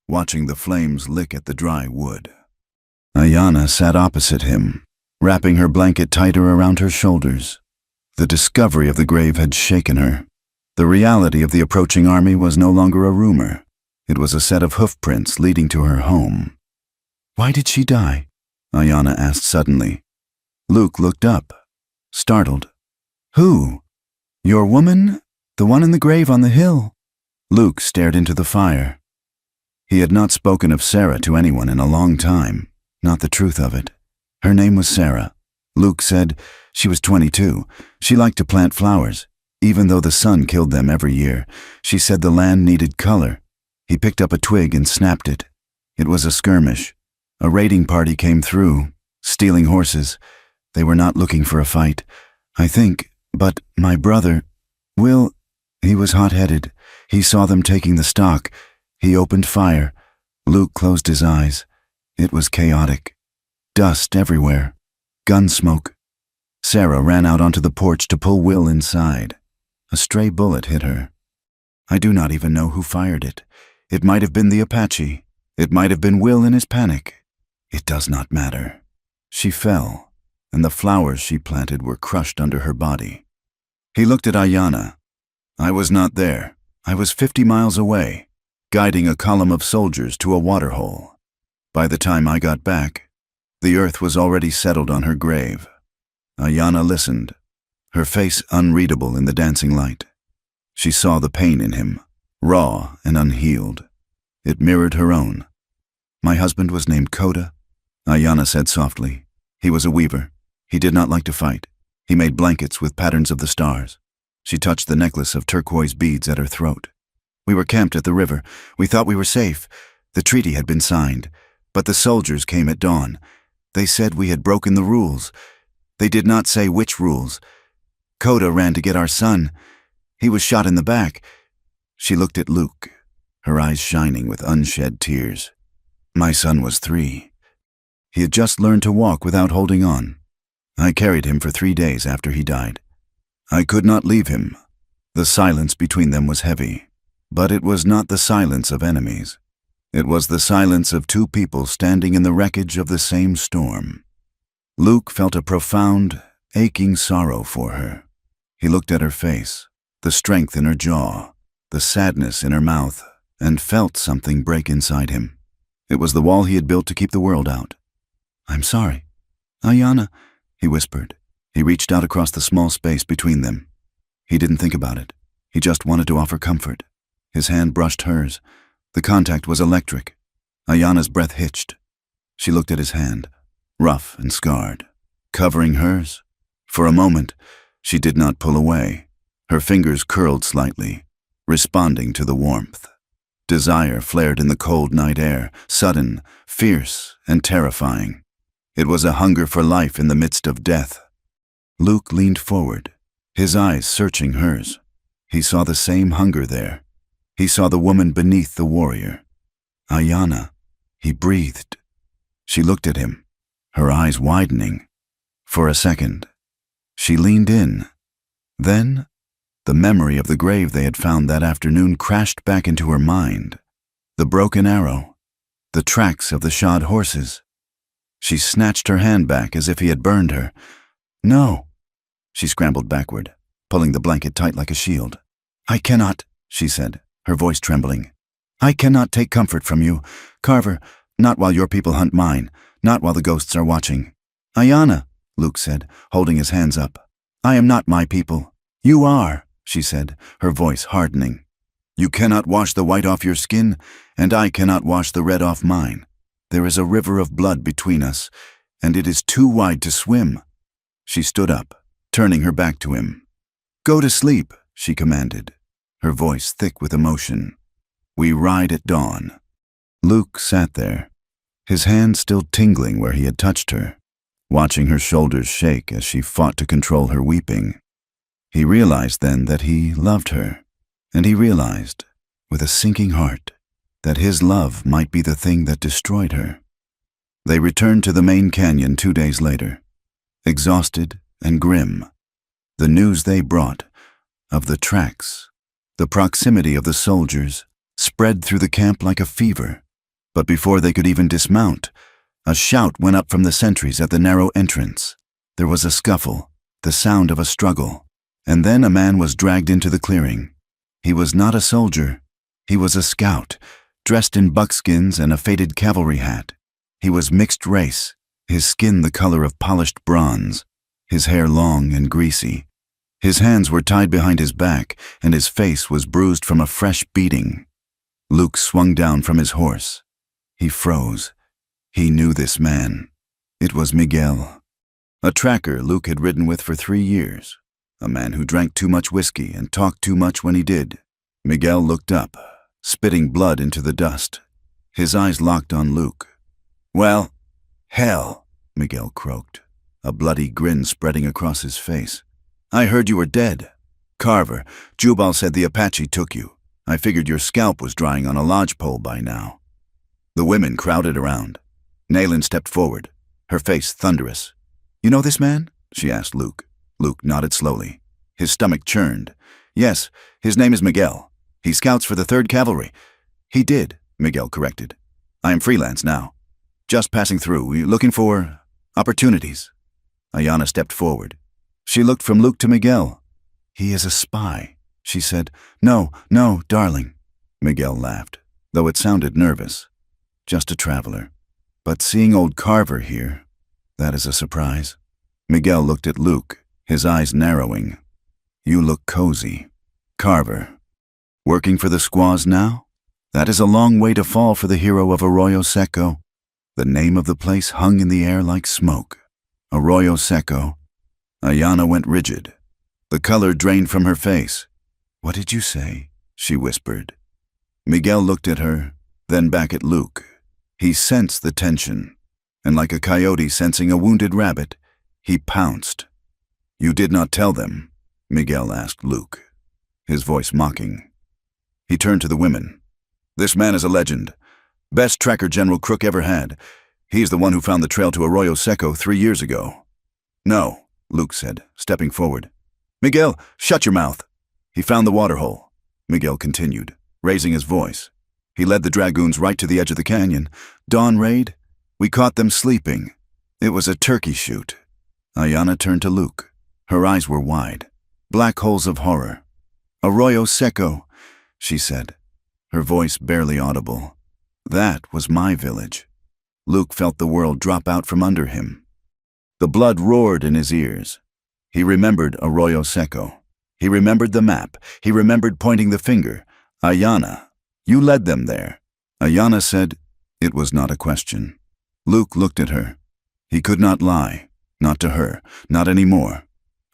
watching the flames lick at the dry wood. Ayanna sat opposite him, wrapping her blanket tighter around her shoulders. The discovery of the grave had shaken her. The reality of the approaching army was no longer a rumor. It was a set of hoofprints leading to her home. "Why did she die?" Ayanna asked suddenly. Luke looked up, startled. "Who? Your woman? The one in the grave on the hill?" Luke stared into the fire. He had not spoken of Sarah to anyone in a long time, not the truth of it. Her name was Sarah. Luke said she was 22. She liked to plant flowers, even though the sun killed them every year. She said the land needed color. He picked up a twig and snapped it. It was a skirmish. A raiding party came through, stealing horses. They were not looking for a fight, I think, but my brother, Will, he was hot-headed. He saw them taking the stock. He opened fire. Luke closed his eyes. It was chaotic. Dust everywhere. Gun smoke. Sarah ran out onto the porch to pull Will inside. A stray bullet hit her. I do not even know who fired it. It might have been the Apache. It might have been Will in his panic. It does not matter. She fell, and the flowers she planted were crushed under her body. He looked at Ayanna. I was not there. I was 50 miles away, guiding a column of soldiers to a waterhole. By the time I got back, the earth was already settled on her grave. Ayanna listened, her face unreadable in the dancing light. She saw the pain in him, raw and unhealed. It mirrored her own. My husband was named Coda, Ayanna said softly. He was a weaver. He did not like to fight. He made blankets with patterns of the stars. She touched the necklace of turquoise beads at her throat. We were camped at the river. We thought we were safe. The treaty had been signed, but the soldiers came at dawn. They said we had broken the rules. They did not say which rules. Coda ran to get our son. He was shot in the back. She looked at Luke, her eyes shining with unshed tears. My son was 3. He had just learned to walk without holding on. I carried him for 3 days after he died. I could not leave him. The silence between them was heavy, but it was not the silence of enemies. It was the silence of two people standing in the wreckage of the same storm. Luke felt a profound, aching sorrow for her. He looked at her face, the strength in her jaw, the sadness in her mouth, and felt something break inside him. It was the wall he had built to keep the world out. I'm sorry. Ayanna, he whispered. He reached out across the small space between them. He didn't think about it. He just wanted to offer comfort. His hand brushed hers. The contact was electric. Ayanna's breath hitched. She looked at his hand, rough and scarred, covering hers. For a moment, she did not pull away. Her fingers curled slightly, responding to the warmth. Desire flared in the cold night air, sudden, fierce, and terrifying. It was a hunger for life in the midst of death. Luke leaned forward, his eyes searching hers. He saw the same hunger there. He saw the woman beneath the warrior. Ayanna, he breathed. She looked at him, her eyes widening. For a second, she leaned in. Then, the memory of the grave they had found that afternoon crashed back into her mind. The broken arrow, the tracks of the shod horses. She snatched her hand back as if he had burned her. No. She scrambled backward, pulling the blanket tight like a shield. I cannot, she said, her voice trembling. I cannot take comfort from you, Carver, not while your people hunt mine, not while the ghosts are watching. Ayanna, Luke said, holding his hands up. I am not my people. You are, she said, her voice hardening. You cannot wash the white off your skin, and I cannot wash the red off mine. There is a river of blood between us, and it is too wide to swim. She stood up, turning her back to him. Go to sleep, she commanded, her voice thick with emotion. We ride at dawn. Luke sat there, his hand still tingling where he had touched her, watching her shoulders shake as she fought to control her weeping. He realized then that he loved her, and he realized, with a sinking heart, that his love might be the thing that destroyed her. They returned to the main canyon 2 days later, exhausted and grim. The news they brought, of the tracks, the proximity of the soldiers, spread through the camp like a fever. But before they could even dismount, a shout went up from the sentries at the narrow entrance. There was a scuffle, the sound of a struggle, and then a man was dragged into the clearing. He was not a soldier. He was a scout, dressed in buckskins and a faded cavalry hat. He was mixed race, his skin the color of polished bronze, his hair long and greasy. His hands were tied behind his back, and his face was bruised from a fresh beating. Luke swung down from his horse. He froze. He knew this man. It was Miguel, a tracker Luke had ridden with for 3 years, a man who drank too much whiskey and talked too much when he did. Miguel looked up, spitting blood into the dust. His eyes locked on Luke. Well, hell, Miguel croaked, a bloody grin spreading across his face. I heard you were dead. Carver, Jubal said the Apache took you. I figured your scalp was drying on a lodgepole by now. The women crowded around. Naylin stepped forward, her face thunderous. You know this man? She asked Luke. Luke nodded slowly. His stomach churned. Yes, his name is Miguel. He scouts for the 3rd Cavalry. He did, Miguel corrected. I am freelance now. Just passing through, looking for opportunities. Ayanna stepped forward. She looked from Luke to Miguel. He is a spy, she said. No, darling. Miguel laughed, though it sounded nervous. Just a traveler. But seeing old Carver here, that is a surprise. Miguel looked at Luke, his eyes narrowing. You look cozy. Carver. Working for the squaws now? That is a long way to fall for the hero of Arroyo Seco. The name of the place hung in the air like smoke. Arroyo Seco. Ayanna went rigid. The color drained from her face. What did you say? She whispered. Miguel looked at her, then back at Luke. He sensed the tension, and like a coyote sensing a wounded rabbit, he pounced. You did not tell them, Miguel asked Luke, his voice mocking. He turned to the women. This man is a legend. Best tracker General Crook ever had. He's the one who found the trail to Arroyo Seco 3 years ago. No, Luke said, stepping forward. Miguel, shut your mouth. He found the waterhole, Miguel continued, raising his voice. He led the dragoons right to the edge of the canyon. Dawn raid? We caught them sleeping. It was a turkey shoot. Ayanna turned to Luke. Her eyes were wide, black holes of horror. Arroyo Seco, she said, her voice barely audible. That was my village. Luke felt the world drop out from under him. The blood roared in his ears. He remembered Arroyo Seco. He remembered the map. He remembered pointing the finger. Ayanna. You led them there. Ayanna said, it was not a question. Luke looked at her. He could not lie. Not to her. Not anymore.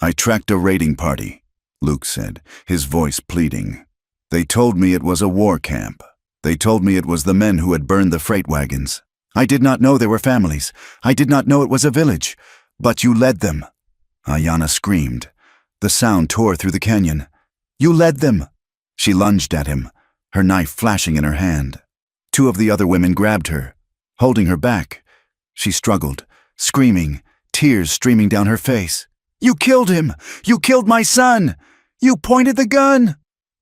I tracked a raiding party, Luke said, his voice pleading. They told me it was a war camp. They told me it was the men who had burned the freight wagons. I did not know there were families. I did not know it was a village. But you led them. Ayanna screamed. The sound tore through the canyon. You led them. She lunged at him, her knife flashing in her hand. 2 of the other women grabbed her, holding her back. She struggled, screaming, tears streaming down her face. You killed him! You killed my son! You pointed the gun!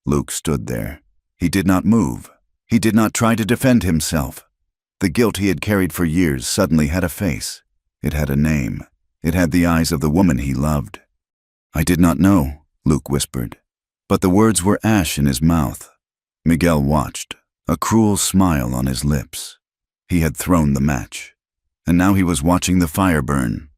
Luke stood there. He did not move. He did not try to defend himself. The guilt he had carried for years suddenly had a face. It had a name. It had the eyes of the woman he loved. "I did not know," Luke whispered. But the words were ash in his mouth. Miguel watched, a cruel smile on his lips. He had thrown the match, and now he was watching the fire burn.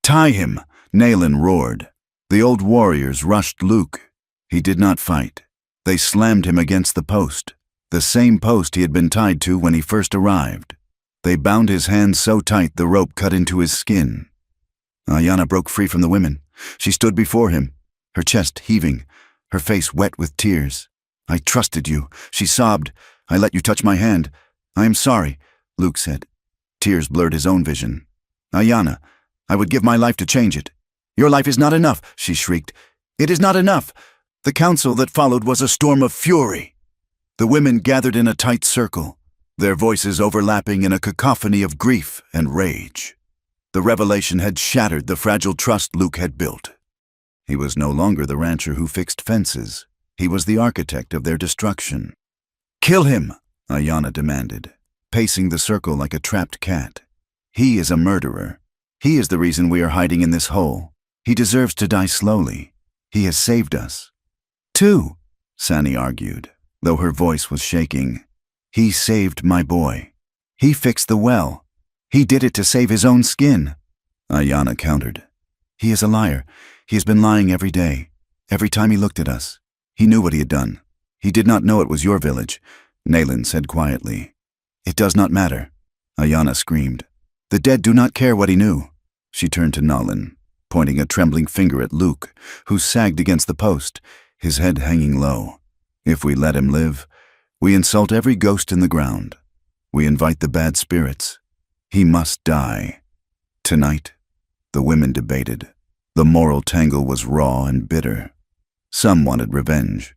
"Tie him!" Nayland roared. The old warriors rushed Luke. He did not fight. They slammed him against the post, the same post he had been tied to when he first arrived. They bound his hands so tight the rope cut into his skin. Ayanna broke free from the women. She stood before him, her chest heaving, her face wet with tears. "I trusted you," she sobbed. "I let you touch my hand. I am sorry," Luke said. Tears blurred his own vision. "Ayanna, I would give my life to change it." "Your life is not enough," she shrieked. "It is not enough." The council that followed was a storm of fury. The women gathered in a tight circle, their voices overlapping in a cacophony of grief and rage. The revelation had shattered the fragile trust Luke had built. He was no longer the rancher who fixed fences. He was the architect of their destruction. "Kill him," Ayanna demanded, pacing the circle like a trapped cat. "He is a murderer. He is the reason we are hiding in this hole. He deserves to die slowly. He has saved us." "Too," Sani argued, though her voice was shaking. "He saved my boy. He fixed the well. He did it to save his own skin." Ayanna countered. "He is a liar. He has been lying every day. Every time he looked at us. He knew what he had done. He did not know it was your village," Nayland said quietly. "It does not matter," Ayanna screamed. "The dead do not care what he knew." She turned to Nalin, pointing a trembling finger at Luke, who sagged against the post, his head hanging low. "If we let him live, we insult every ghost in the ground. We invite the bad spirits. He must die." Tonight, the women debated. The moral tangle was raw and bitter. Some wanted revenge.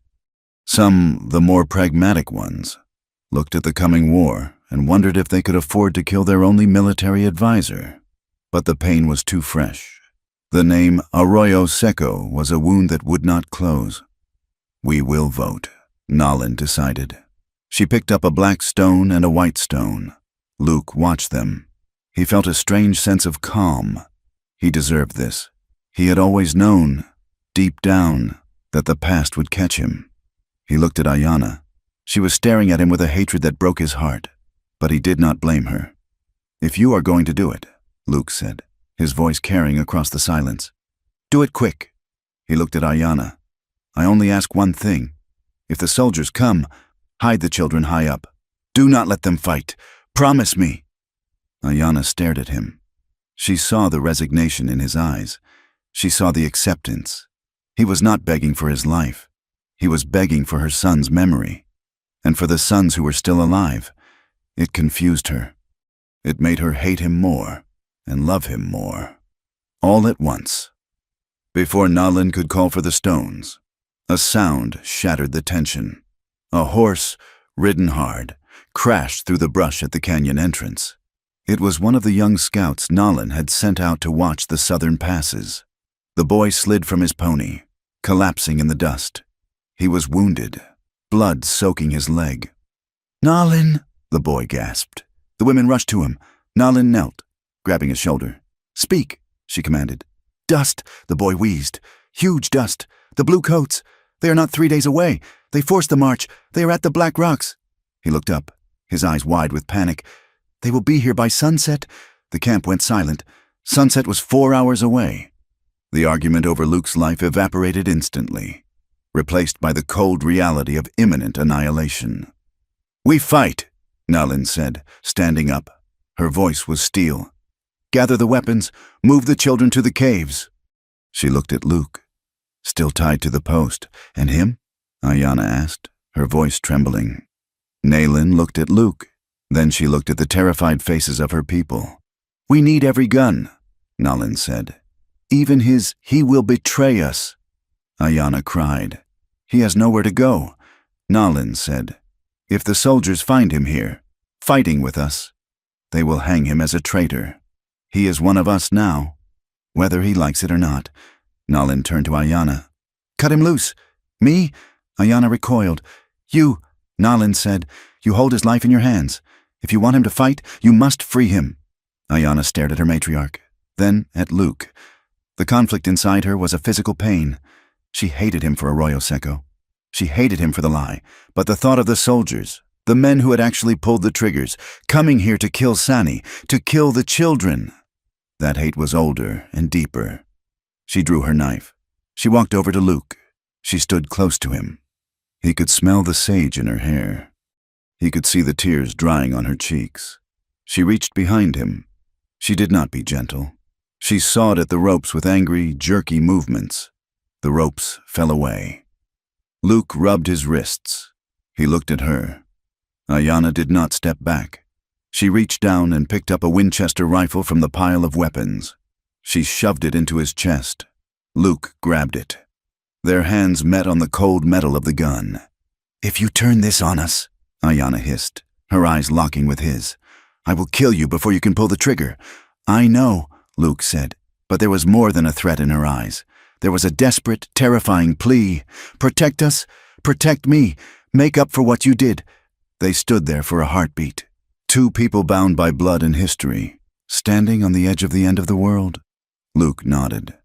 Some, the more pragmatic ones, looked at the coming war and wondered if they could afford to kill their only military advisor. But the pain was too fresh. The name Arroyo Seco was a wound that would not close. "We will vote," Nalin decided. She picked up a black stone and a white stone. Luke watched them. He felt a strange sense of calm. He deserved this. He had always known, deep down, that the past would catch him. He looked at Ayanna. She was staring at him with a hatred that broke his heart, but he did not blame her. "If you are going to do it," Luke said, his voice carrying across the silence, "do it quick." He looked at Ayanna. "I only ask one thing. If the soldiers come, hide the children high up. Do not let them fight. Promise me." Ayanna stared at him. She saw the resignation in his eyes. She saw the acceptance. He was not begging for his life. He was begging for her son's memory, and for the sons who were still alive. It confused her. It made her hate him more and love him more, all at once. Before Nalin could call for the stones, a sound shattered the tension. A horse, ridden hard, crashed through the brush at the canyon entrance. It was one of the young scouts Nalin had sent out to watch the southern passes. The boy slid from his pony, collapsing in the dust. He was wounded, blood soaking his leg. "Nalin," the boy gasped. The women rushed to him. Nalin knelt, grabbing his shoulder. "Speak," she commanded. "Dust," the boy wheezed. "Huge dust. The blue coats. They are not 3 days away. They forced the march. They are at the Black Rocks." He looked up, his eyes wide with panic. "They will be here by sunset." The camp went silent. Sunset was 4 hours away. The argument over Luke's life evaporated instantly, replaced by the cold reality of imminent annihilation. "We fight," Nalin said, standing up. Her voice was steel. "Gather the weapons. Move the children to the caves." She looked at Luke, still tied to the post. "And him?" Ayanna asked, her voice trembling. Nayland looked at Luke. Then she looked at the terrified faces of her people. "We need every gun," Nalin said. "Even he will betray us." Ayanna cried. "He has nowhere to go," Nalin said. "If the soldiers find him here, fighting with us, they will hang him as a traitor. He is one of us now, whether he likes it or not." Nalin turned to Ayanna. "Cut him loose." "Me?" Ayanna recoiled. "You," Nalin said. "You hold his life in your hands. If you want him to fight, you must free him." Ayanna stared at her matriarch, then at Luke. The conflict inside her was a physical pain. She hated him for Arroyo Seco. She hated him for the lie, but the thought of the soldiers, the men who had actually pulled the triggers, coming here to kill Sani, to kill the children. That hate was older and deeper. She drew her knife. She walked over to Luke. She stood close to him. He could smell the sage in her hair. He could see the tears drying on her cheeks. She reached behind him. She did not be gentle. She sawed at the ropes with angry, jerky movements. The ropes fell away. Luke rubbed his wrists. He looked at her. Ayanna did not step back. She reached down and picked up a Winchester rifle from the pile of weapons. She shoved it into his chest. Luke grabbed it. Their hands met on the cold metal of the gun. "If you turn this on us," Ayanna hissed, her eyes locking with his, "I will kill you before you can pull the trigger." "I know," Luke said, but there was more than a threat in her eyes. There was a desperate, terrifying plea. "Protect us. Protect me. Make up for what you did." They stood there for a heartbeat. Two people bound by blood and history, standing on the edge of the end of the world. Luke nodded.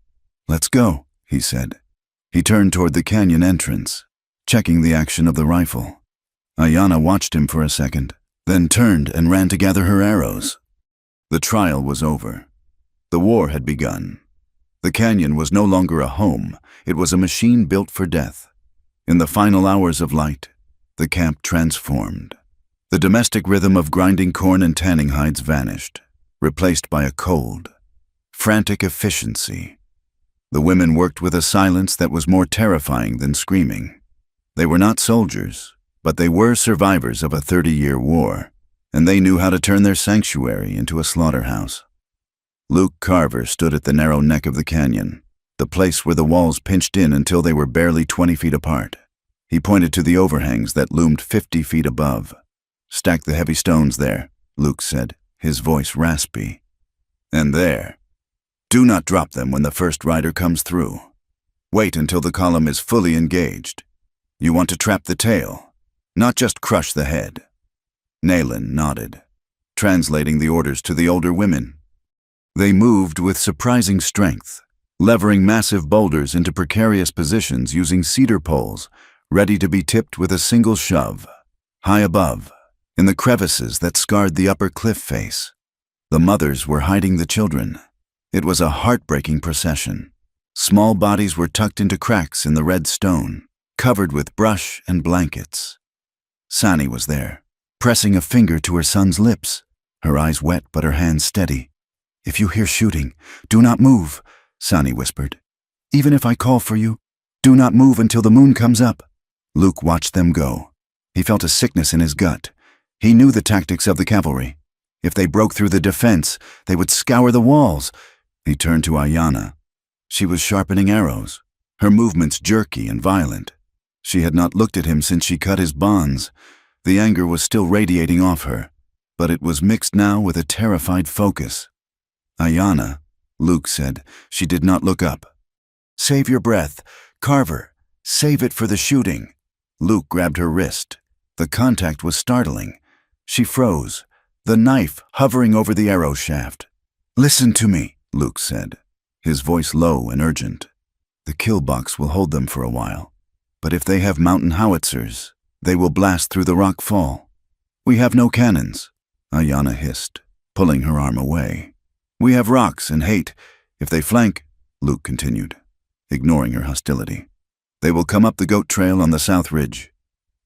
"Let's go," he said. He turned toward the canyon entrance, checking the action of the rifle. Ayanna watched him for a second, then turned and ran to gather her arrows. The trial was over. The war had begun. The canyon was no longer a home. It was a machine built for death. In the final hours of light, the camp transformed. The domestic rhythm of grinding corn and tanning hides vanished, replaced by a cold, frantic efficiency. The women worked with a silence that was more terrifying than screaming. They were not soldiers, but they were survivors of a 30-year war, and they knew how to turn their sanctuary into a slaughterhouse. Luke Carver stood at the narrow neck of the canyon, the place where the walls pinched in until they were barely 20 feet apart. He pointed to the overhangs that loomed 50 feet above. "Stack the heavy stones there," Luke said, his voice raspy. "And there. Do not drop them when the first rider comes through. Wait until the column is fully engaged. You want to trap the tail, not just crush the head." Nayland nodded, translating the orders to the older women. They moved with surprising strength, levering massive boulders into precarious positions using cedar poles, ready to be tipped with a single shove. High above, in the crevices that scarred the upper cliff face, the mothers were hiding the children. It was a heartbreaking procession. Small bodies were tucked into cracks in the red stone, covered with brush and blankets. Sani was there, pressing a finger to her son's lips, her eyes wet but her hands steady. "If you hear shooting, do not move," Sani whispered. "Even if I call for you, do not move until the moon comes up." Luke watched them go. He felt a sickness in his gut. He knew the tactics of the cavalry. If they broke through the defense, they would scour the walls. He turned to Ayanna. She was sharpening arrows, her movements jerky and violent. She had not looked at him since she cut his bonds. The anger was still radiating off her, but it was mixed now with a terrified focus. "Ayanna," Luke said. She did not look up. "Save your breath. Carver, save it for the shooting." Luke grabbed her wrist. The contact was startling. She froze, the knife hovering over the arrow shaft. "Listen to me," Luke said, his voice low and urgent. "The kill box will hold them for a while, but if they have mountain howitzers, they will blast through the rock fall. We have no cannons," Ayanna hissed, pulling her arm away. "We have rocks and hate. If they flank," Luke continued, ignoring her hostility, "they will come up the goat trail on the south ridge.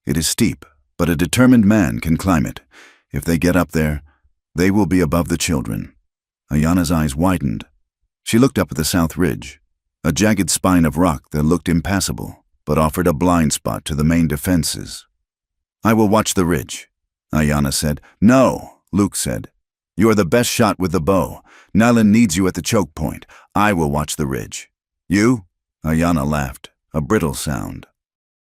It is steep, but a determined man can climb it. If they get up there, they will be above the children." Ayanna's eyes widened. She looked up at the south ridge, a jagged spine of rock that looked impassable, but offered a blind spot to the main defenses. "I will watch the ridge," Ayanna said. "No," Luke said. "You are the best shot with the bow. Nayland needs you at the choke point. I will watch the ridge." "You?" Ayanna laughed, a brittle sound.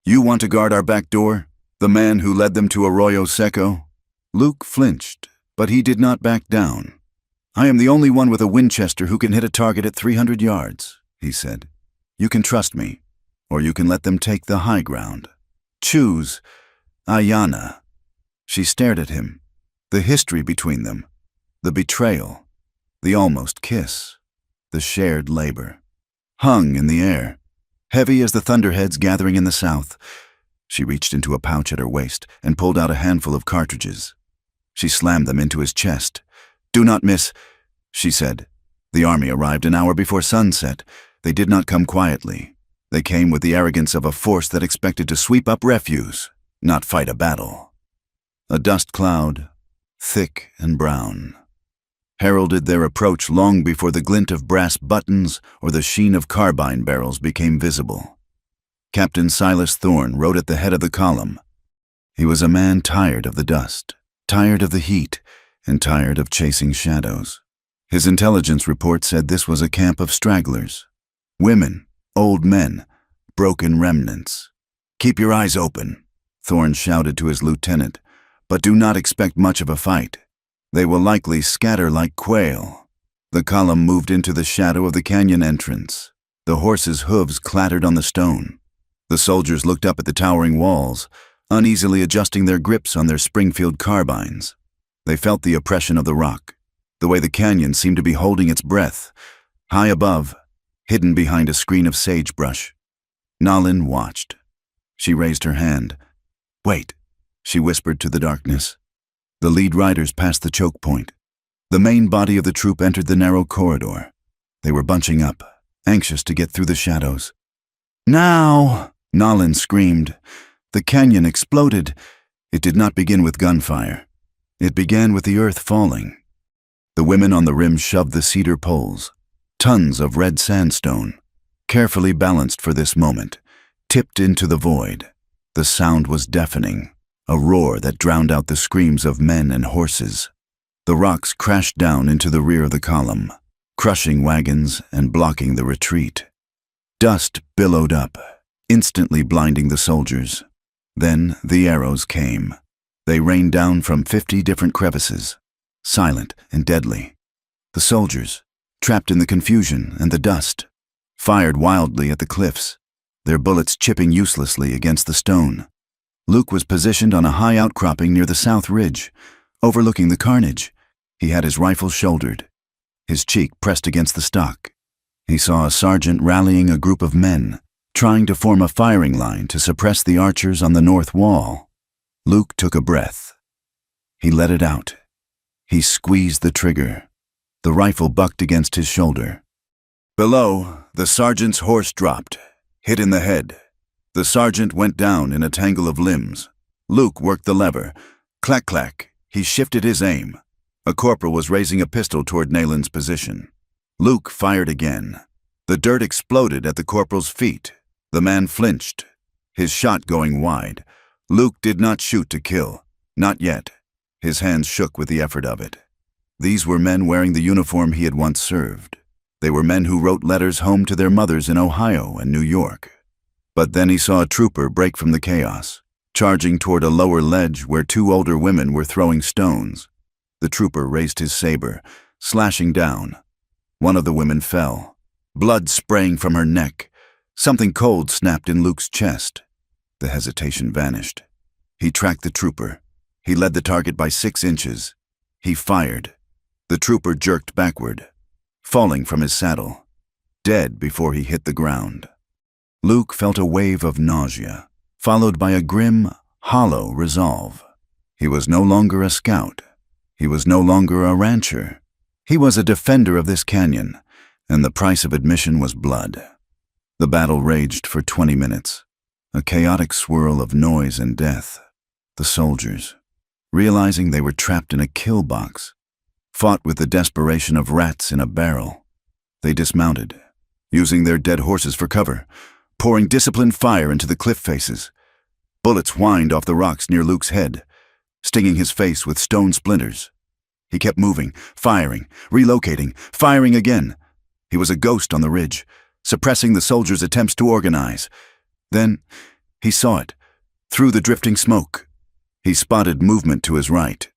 "You want to guard our back door? The man who led them to Arroyo Seco?" Luke flinched, but he did not back down. "I am the only one with a Winchester who can hit a target at 300 yards, he said. "You can trust me, or you can let them take the high ground. Choose." "Ayanna." She stared at him. The history between them, the betrayal, the almost kiss, the shared labor, hung in the air, heavy as the thunderheads gathering in the south. She reached into a pouch at her waist and pulled out a handful of cartridges. She slammed them into his chest. "Do not miss," she said. The army arrived an hour before sunset. They did not come quietly. They came with the arrogance of a force that expected to sweep up refuse, not fight a battle. A dust cloud, thick and brown, heralded their approach long before the glint of brass buttons or the sheen of carbine barrels became visible. Captain Silas Thorne rode at the head of the column. He was a man tired of the dust, tired of the heat, and tired of chasing shadows. His intelligence report said this was a camp of stragglers. Women, old men, broken remnants. "Keep your eyes open," Thorne shouted to his lieutenant, "but do not expect much of a fight. They will likely scatter like quail." The column moved into the shadow of the canyon entrance. The horses' hooves clattered on the stone. The soldiers looked up at the towering walls, uneasily adjusting their grips on their Springfield carbines. They felt the oppression of the rock, the way the canyon seemed to be holding its breath, high above, hidden behind a screen of sagebrush. Nalin watched. She raised her hand. "Wait," she whispered to the darkness. The lead riders passed the choke point. The main body of the troop entered the narrow corridor. They were bunching up, anxious to get through the shadows. "Now!" Nalin screamed. The canyon exploded. It did not begin with gunfire. It began with the earth falling. The women on the rim shoved the cedar poles, tons of red sandstone, carefully balanced for this moment, tipped into the void. The sound was deafening, a roar that drowned out the screams of men and horses. The rocks crashed down into the rear of the column, crushing wagons and blocking the retreat. Dust billowed up, instantly blinding the soldiers. Then the arrows came. They rained down from 50 different crevices, silent and deadly. The soldiers, trapped in the confusion and the dust, fired wildly at the cliffs, their bullets chipping uselessly against the stone. Luke was positioned on a high outcropping near the south ridge, overlooking the carnage. He had his rifle shouldered, his cheek pressed against the stock. He saw a sergeant rallying a group of men, trying to form a firing line to suppress the archers on the north wall. Luke took a breath. He let it out. He squeezed the trigger. The rifle bucked against his shoulder. Below, the sergeant's horse dropped, hit in the head. The sergeant went down in a tangle of limbs. Luke worked the lever. Clack, clack. He shifted his aim. A corporal was raising a pistol toward Nalin's position. Luke fired again. The dirt exploded at the corporal's feet. The man flinched, his shot going wide. Luke did not shoot to kill. Not yet. His hands shook with the effort of it. These were men wearing the uniform he had once served. They were men who wrote letters home to their mothers in Ohio and New York. But then he saw a trooper break from the chaos, charging toward a lower ledge where two older women were throwing stones. The trooper raised his saber, slashing down. One of the women fell, blood spraying from her neck. Something cold snapped in Luke's chest. The hesitation vanished. He tracked the trooper. He led the target by 6 inches. He fired. The trooper jerked backward, falling from his saddle, dead before he hit the ground. Luke felt a wave of nausea, followed by a grim, hollow resolve. He was no longer a scout. He was no longer a rancher. He was a defender of this canyon, and the price of admission was blood. The battle raged for 20 minutes, a chaotic swirl of noise and death. The soldiers, realizing they were trapped in a kill box, fought with the desperation of rats in a barrel. They dismounted, using their dead horses for cover, pouring disciplined fire into the cliff faces. Bullets whined off the rocks near Luke's head, stinging his face with stone splinters. He kept moving, firing, relocating, firing again. He was a ghost on the ridge, suppressing the soldiers' attempts to organize. Then he saw it, through the drifting smoke. He spotted movement to his right.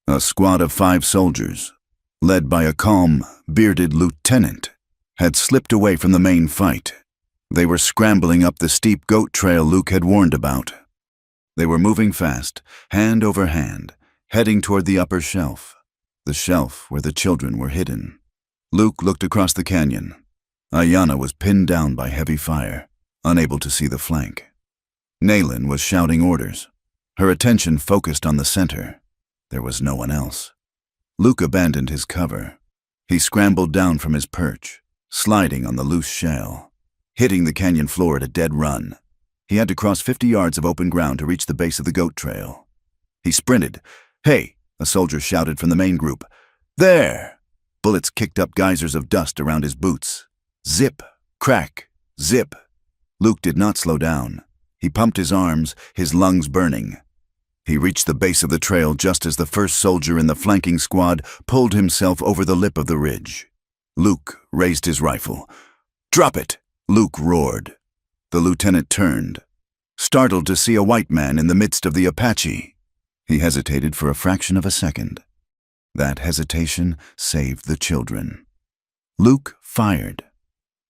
A squad of 5 soldiers, led by a calm, bearded lieutenant, had slipped away from the main fight. They were scrambling up the steep goat trail Luke had warned about. They were moving fast, hand over hand, heading toward the upper shelf, the shelf where the children were hidden. Luke looked across the canyon. Ayanna was pinned down by heavy fire, unable to see the flank. Naylin was shouting orders, her attention focused on the center. There was no one else. Luke abandoned his cover. He scrambled down from his perch, sliding on the loose shale, hitting the canyon floor at a dead run. He had to cross 50 yards of open ground to reach the base of the goat trail. He sprinted. "Hey!" a soldier shouted from the main group. "There!" Bullets kicked up geysers of dust around his boots. Zip, crack, zip. Luke did not slow down. He pumped his arms, his lungs burning. He reached the base of the trail just as the first soldier in the flanking squad pulled himself over the lip of the ridge. Luke raised his rifle. "Drop it!" Luke roared. The lieutenant turned, startled to see a white man in the midst of the Apache. He hesitated for a fraction of a second. That hesitation saved the children. Luke fired.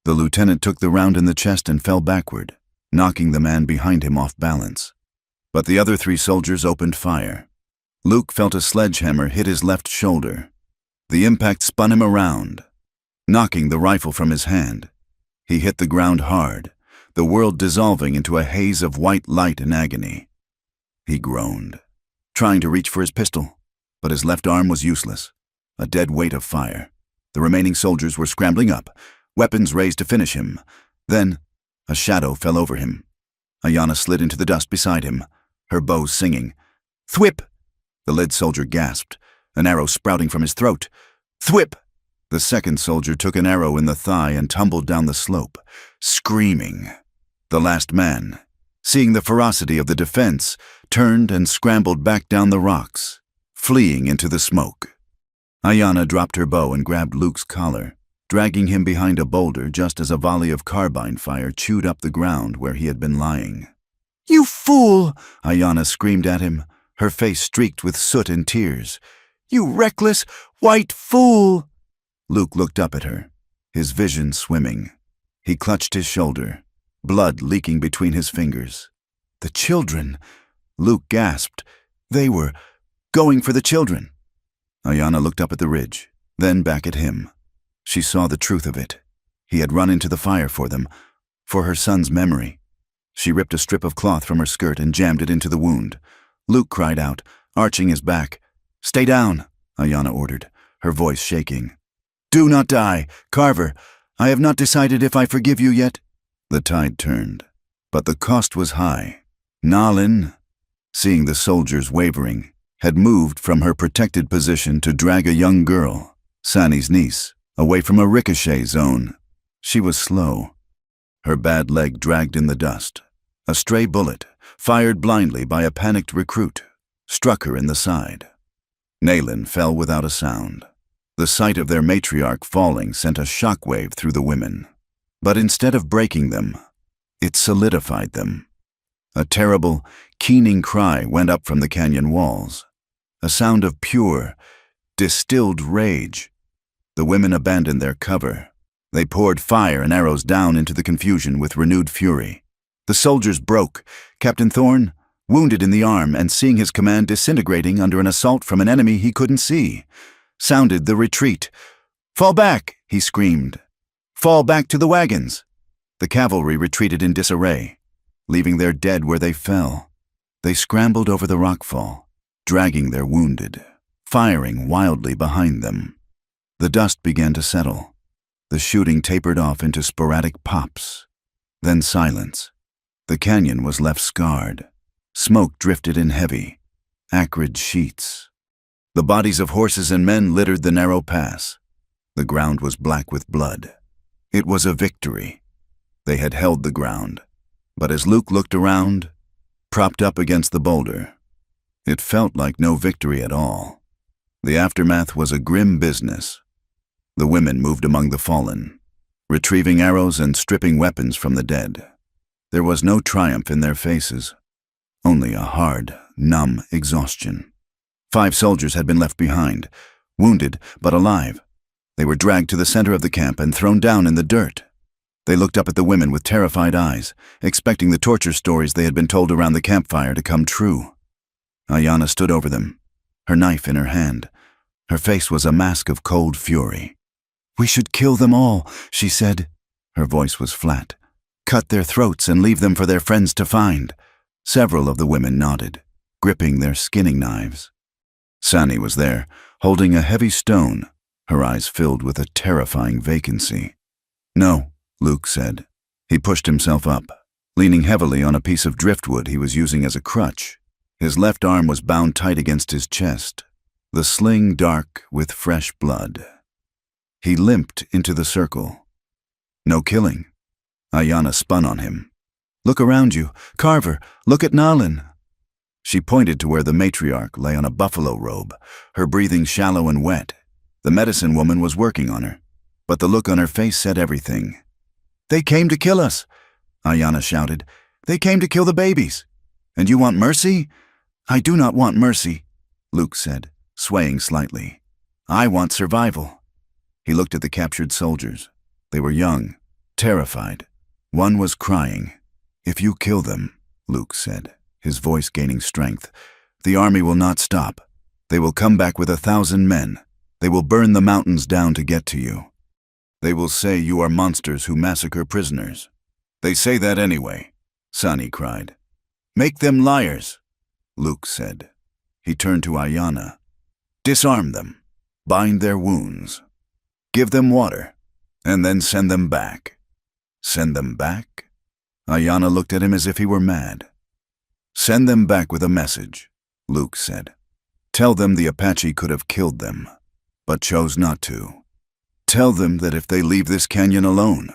The lieutenant took the round in the chest and fell backward, knocking the man behind him off balance. But the other 3 soldiers opened fire. Luke felt a sledgehammer hit his left shoulder. The impact spun him around, knocking the rifle from his hand. He hit the ground hard, the world dissolving into a haze of white light and agony. He groaned, trying to reach for his pistol, but his left arm was useless, a dead weight of fire. The remaining soldiers were scrambling up, weapons raised to finish him. Then, a shadow fell over him. Ayanna slid into the dust beside him, her bow singing. "Thwip!" The lead soldier gasped, an arrow sprouting from his throat. "Thwip!" The second soldier took an arrow in the thigh and tumbled down the slope, screaming. The last man, seeing the ferocity of the defense, turned and scrambled back down the rocks, fleeing into the smoke. Ayanna dropped her bow and grabbed Luke's collar, dragging him behind a boulder just as a volley of carbine fire chewed up the ground where he had been lying. "You fool!" Ayanna screamed at him, her face streaked with soot and tears. "You reckless, white fool!" Luke looked up at her, his vision swimming. He clutched his shoulder, blood leaking between his fingers. "The children!" Luke gasped. They were going for the children. Ayanna looked up at the ridge, then back at him. She saw the truth of it. He had run into the fire for them, for her son's memory. She ripped a strip of cloth from her skirt and jammed it into the wound. Luke cried out, arching his back. "Stay down," Ayanna ordered, her voice shaking. "Do not die. Carver, I have not decided if I forgive you yet." The tide turned, but the cost was high. Naylin, seeing the soldiers wavering, had moved from her protected position to drag a young girl, Sani's niece, away from a ricochet zone. She was slow. Her bad leg dragged in the dust. A stray bullet, fired blindly by a panicked recruit, struck her in the side. Naylin fell without a sound. The sight of their matriarch falling sent a shockwave through the women. But instead of breaking them, it solidified them. A terrible, keening cry went up from the canyon walls, a sound of pure, distilled rage. The women abandoned their cover. They poured fire and arrows down into the confusion with renewed fury. The soldiers broke. Captain Thorne, wounded in the arm and seeing his command disintegrating under an assault from an enemy he couldn't see, sounded the retreat. "Fall back!" he screamed. "Fall back to the wagons!" The cavalry retreated in disarray, leaving their dead where they fell. They scrambled over the rockfall, dragging their wounded, firing wildly behind them. The dust began to settle. The shooting tapered off into sporadic pops. Then silence. The canyon was left scarred. Smoke drifted in heavy, acrid sheets. The bodies of horses and men littered the narrow pass. The ground was black with blood. It was a victory. They had held the ground. But as Luke looked around, propped up against the boulder, it felt like no victory at all. The aftermath was a grim business. The women moved among the fallen, retrieving arrows and stripping weapons from the dead. There was no triumph in their faces, only a hard, numb exhaustion. 5 soldiers had been left behind, wounded but alive. They were dragged to the center of the camp and thrown down in the dirt. They looked up at the women with terrified eyes, expecting the torture stories they had been told around the campfire to come true. Ayanna stood over them, her knife in her hand. Her face was a mask of cold fury. "We should kill them all," she said. Her voice was flat. "Cut their throats and leave them for their friends to find." Several of the women nodded, gripping their skinning knives. Sani was there, holding a heavy stone, her eyes filled with a terrifying vacancy. "No," Luke said. He pushed himself up, leaning heavily on a piece of driftwood he was using as a crutch. His left arm was bound tight against his chest, the sling dark with fresh blood. He limped into the circle. "No killing." Ayanna spun on him. "Look around you. Carver, look at Nalin." She pointed to where the matriarch lay on a buffalo robe, her breathing shallow and wet. The medicine woman was working on her, but the look on her face said everything. "They came to kill us," Ayanna shouted. "They came to kill the babies. And you want mercy?" "I do not want mercy," Luke said, swaying slightly. "I want survival." He looked at the captured soldiers. They were young, terrified. One was crying. "If you kill them," Luke said, his voice gaining strength, "the army will not stop. They will come back with 1,000 men. They will burn the mountains down to get to you. They will say you are monsters who massacre prisoners." "They say that anyway," Sani cried. "Make them liars," Luke said. He turned to Ayanna. "Disarm them. Bind their wounds. Give them water, and then send them back." "Send them back?" Ayanna looked at him as if he were mad. "Send them back with a message," Luke said. "Tell them the Apache could have killed them, but chose not to. Tell them that if they leave this canyon alone,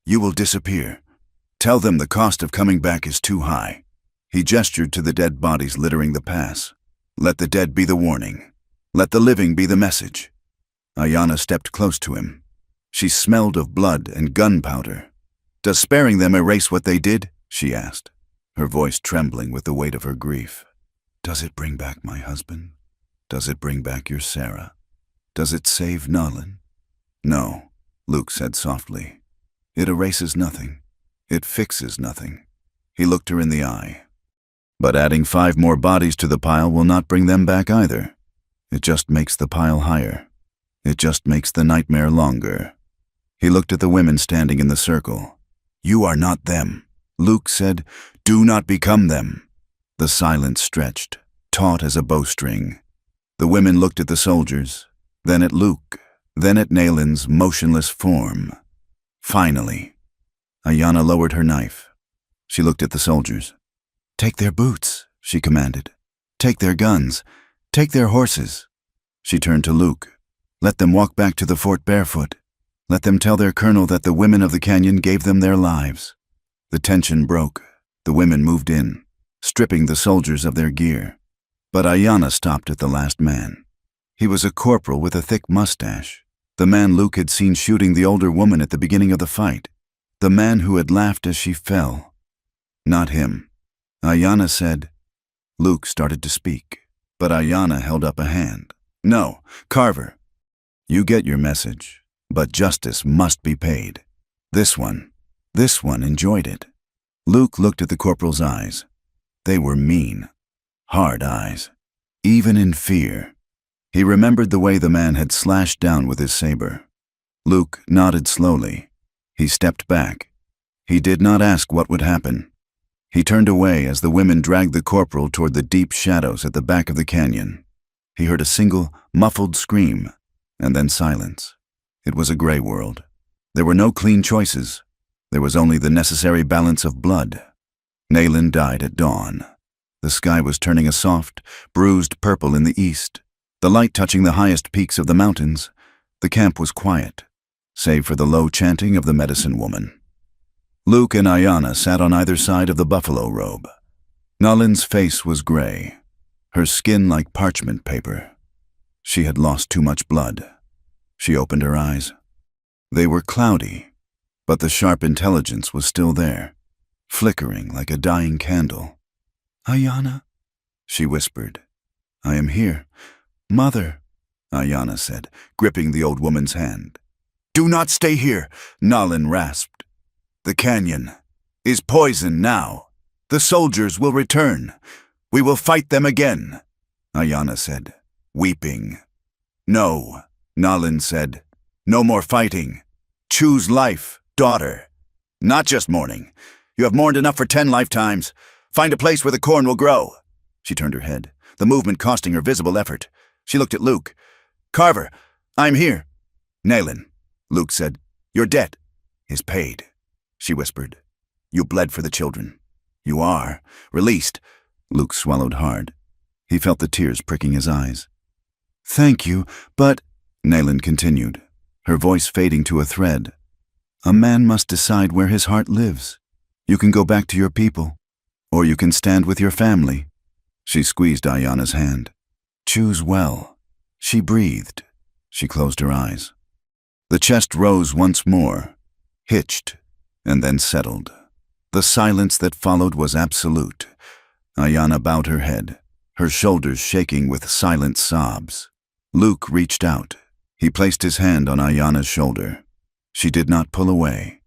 you will disappear. Tell them the cost of coming back is too high." He gestured to the dead bodies littering the pass. "Let the dead be the warning. Let the living be the message." Ayanna stepped close to him. She smelled of blood and gunpowder. "Does sparing them erase what they did?" she asked, her voice trembling with the weight of her grief. "Does it bring back my husband? Does it bring back your Sarah? Does it save Nalin?" "No," Luke said softly. "It erases nothing. It fixes nothing." He looked her in the eye. "But adding 5 more bodies to the pile will not bring them back either. It just makes the pile higher. It just makes the nightmare longer." He looked at the women standing in the circle. "You are not them," Luke said. "Do not become them." The silence stretched, taut as a bowstring. The women looked at the soldiers, then at Luke, then at Nalin's motionless form. Finally, Ayanna lowered her knife. She looked at the soldiers. "Take their boots," she commanded. "Take their guns. Take their horses." She turned to Luke. "Let them walk back to the fort barefoot. Let them tell their colonel that the women of the canyon gave them their lives." The tension broke. The women moved in, stripping the soldiers of their gear. But Ayanna stopped at the last man. He was a corporal with a thick mustache, the man Luke had seen shooting the older woman at the beginning of the fight, the man who had laughed as she fell. "Not him," Ayanna said. Luke started to speak, but Ayanna held up a hand. "No, Carver. You get your message, but justice must be paid. This one enjoyed it." Luke looked at the corporal's eyes. They were mean, hard eyes, even in fear. He remembered the way the man had slashed down with his saber. Luke nodded slowly. He stepped back. He did not ask what would happen. He turned away as the women dragged the corporal toward the deep shadows at the back of the canyon. He heard a single, muffled scream, and then silence. It was a gray world. There were no clean choices. There was only the necessary balance of blood. Nalin died at dawn. The sky was turning a soft, bruised purple in the east, the light touching the highest peaks of the mountains. The camp was quiet, save for the low chanting of the medicine woman. Luke and Ayanna sat on either side of the buffalo robe. Nalin's face was gray, her skin like parchment paper. She had lost too much blood. She opened her eyes. They were cloudy, but the sharp intelligence was still there, flickering like a dying candle. "Ayanna," she whispered. "I am here." "Mother," Ayanna said, gripping the old woman's hand. "Do not stay here," Nalin rasped. "The canyon is poison now. The soldiers will return. We will fight them again," Ayanna said. weeping. "No," Nalin said. "No more fighting. Choose life, daughter. Not just mourning. You have mourned enough for 10 lifetimes. Find a place where the corn will grow." She turned her head, the movement costing her visible effort. She looked at Luke. "Carver, I'm here." "Nalin," Luke said. "Your debt is paid," she whispered. "You bled for the children. You are released." Luke swallowed hard. He felt the tears pricking his eyes. "Thank you, but," Nalin continued, her voice fading to a thread, "a man must decide where his heart lives. You can go back to your people, or you can stand with your family." She squeezed Ayanna's hand. "Choose well." She breathed. She closed her eyes. The chest rose once more, hitched, and then settled. The silence that followed was absolute. Ayanna bowed her head, her shoulders shaking with silent sobs. Luke reached out. He placed his hand on Ayanna's shoulder. She did not pull away.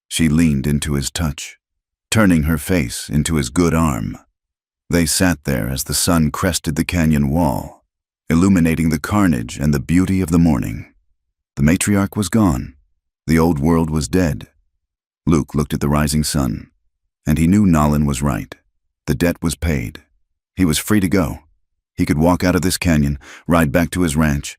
She leaned into his touch, turning her face into his good arm. They sat there as the sun crested the canyon wall, illuminating the carnage and the beauty of the morning. The matriarch was gone. The old world was dead. Luke looked at the rising sun, and he knew Nalin was right. The debt was paid. He was free to go. He could walk out of this canyon, ride back to his ranch,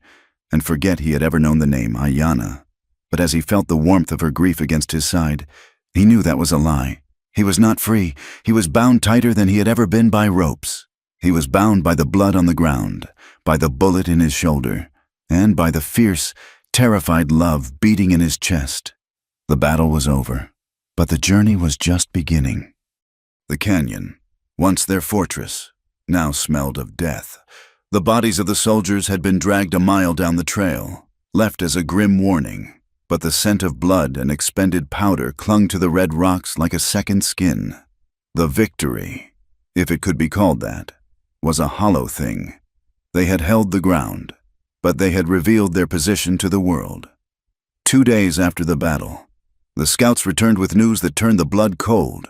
and forget he had ever known the name Ayanna. But as he felt the warmth of her grief against his side, he knew that was a lie. He was not free. He was bound tighter than he had ever been by ropes. He was bound by the blood on the ground, by the bullet in his shoulder, and by the fierce, terrified love beating in his chest. The battle was over, but the journey was just beginning. The canyon, once their fortress, now smelled of death. The bodies of the soldiers had been dragged a mile down the trail, left as a grim warning, but the scent of blood and expended powder clung to the red rocks like a second skin. The victory, if it could be called that, was a hollow thing. They had held the ground, but they had revealed their position to the world. 2 days after the battle, the scouts returned with news that turned the blood cold.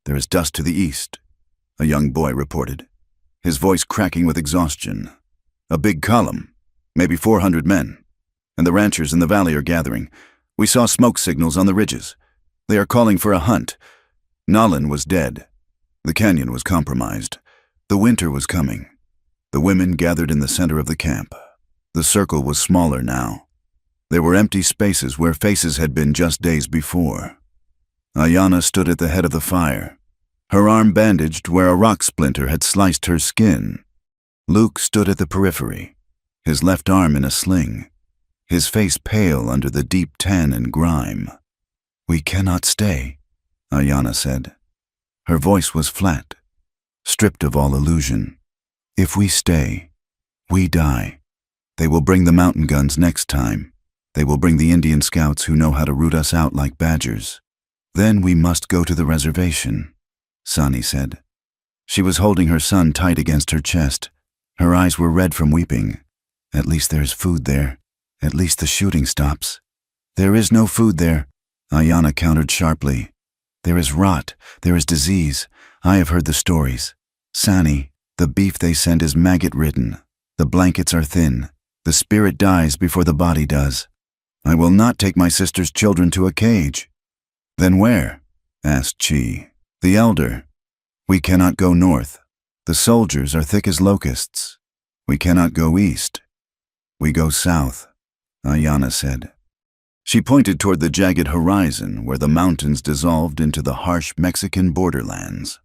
"There is dust to the east," a young boy reported, his voice cracking with exhaustion. "A big column, maybe 400 men, and the ranchers in the valley are gathering. We saw smoke signals on the ridges. They are calling for a hunt." Nalin was dead. The canyon was compromised. The winter was coming. The women gathered in the center of the camp. The circle was smaller now. There were empty spaces where faces had been just days before. Ayanna stood at the head of the fire, her arm bandaged where a rock splinter had sliced her skin. Luke stood at the periphery, his left arm in a sling, his face pale under the deep tan and grime. "We cannot stay," Ayanna said. Her voice was flat, stripped of all illusion. "If we stay, we die. They will bring the mountain guns next time. They will bring the Indian scouts who know how to root us out like badgers. Then we must go to the reservation," Sani said. She was holding her son tight against her chest. Her eyes were red from weeping. "At least there is food there. At least the shooting stops." "There is no food there," Ayanna countered sharply. "There is rot. There is disease. I have heard the stories. Sani, the beef they send is maggot-ridden. The blankets are thin. The spirit dies before the body does. I will not take my sister's children to a cage." "Then where?" asked Chi, the elder. "We cannot go north. The soldiers are thick as locusts. We cannot go east. We go south," Ayanna said. She pointed toward the jagged horizon where the mountains dissolved into the harsh Mexican borderlands.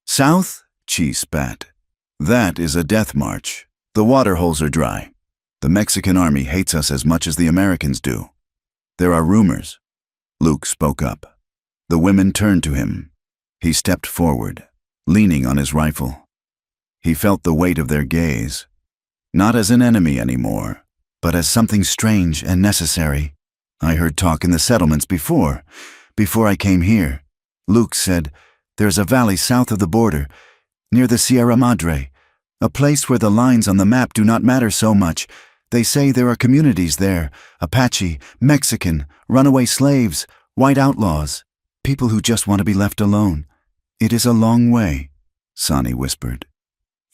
"South?" Chi spat. "That is a death march. The water holes are dry. The Mexican army hates us as much as the Americans do. There are rumors." Luke spoke up. The women turned to him. He stepped forward, leaning on his rifle. He felt the weight of their gaze, not as an enemy anymore, but as something strange and necessary. "I heard talk in the settlements before I came here." Luke said, "There's a valley south of the border, near the Sierra Madre, a place where the lines on the map do not matter so much. They say there are communities there, Apache, Mexican, runaway slaves, white outlaws, people who just want to be left alone. It is a long way," Sani whispered.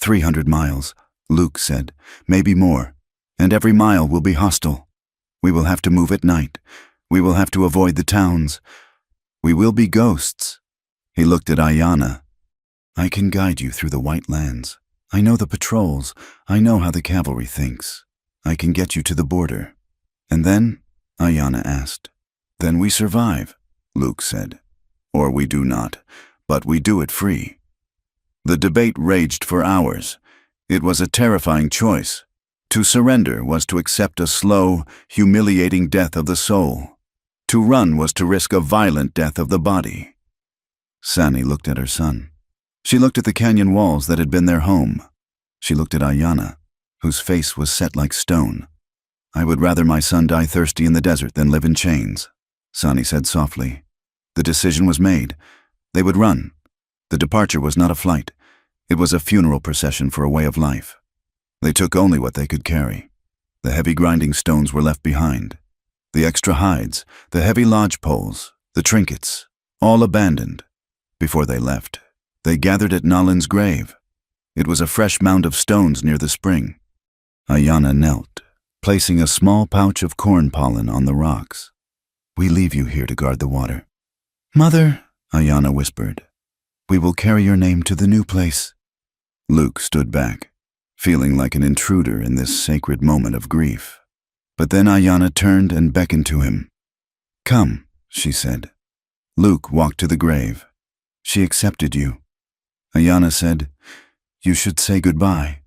300 miles, Luke said. Maybe more. And every mile will be hostile. We will have to move at night. We will have to avoid the towns. We will be ghosts. He looked at Ayanna. I can guide you through the white lands. I know the patrols. I know how the cavalry thinks. I can get you to the border. And then? Ayanna asked. Then we survive, Luke said. Or we do not, but we do it free. The debate raged for hours. It was a terrifying choice. To surrender was to accept a slow, humiliating death of the soul. To run was to risk a violent death of the body. Sani looked at her son. She looked at the canyon walls that had been their home. She looked at Ayanna, whose face was set like stone. I would rather my son die thirsty in the desert than live in chains, Sani said softly. The decision was made. They would run. The departure was not a flight. It was a funeral procession for a way of life. They took only what they could carry. The heavy grinding stones were left behind. The extra hides, the heavy lodge poles, the trinkets, all abandoned. Before they left, they gathered at Nalin's grave. It was a fresh mound of stones near the spring. Ayanna knelt, placing a small pouch of corn pollen on the rocks. We leave you here to guard the water. Mother, Ayanna whispered, we will carry your name to the new place. Luke stood back, feeling like an intruder in this sacred moment of grief. But then Ayanna turned and beckoned to him. Come, she said. Luke walked to the grave. She accepted you. Ayanna said, you should say goodbye.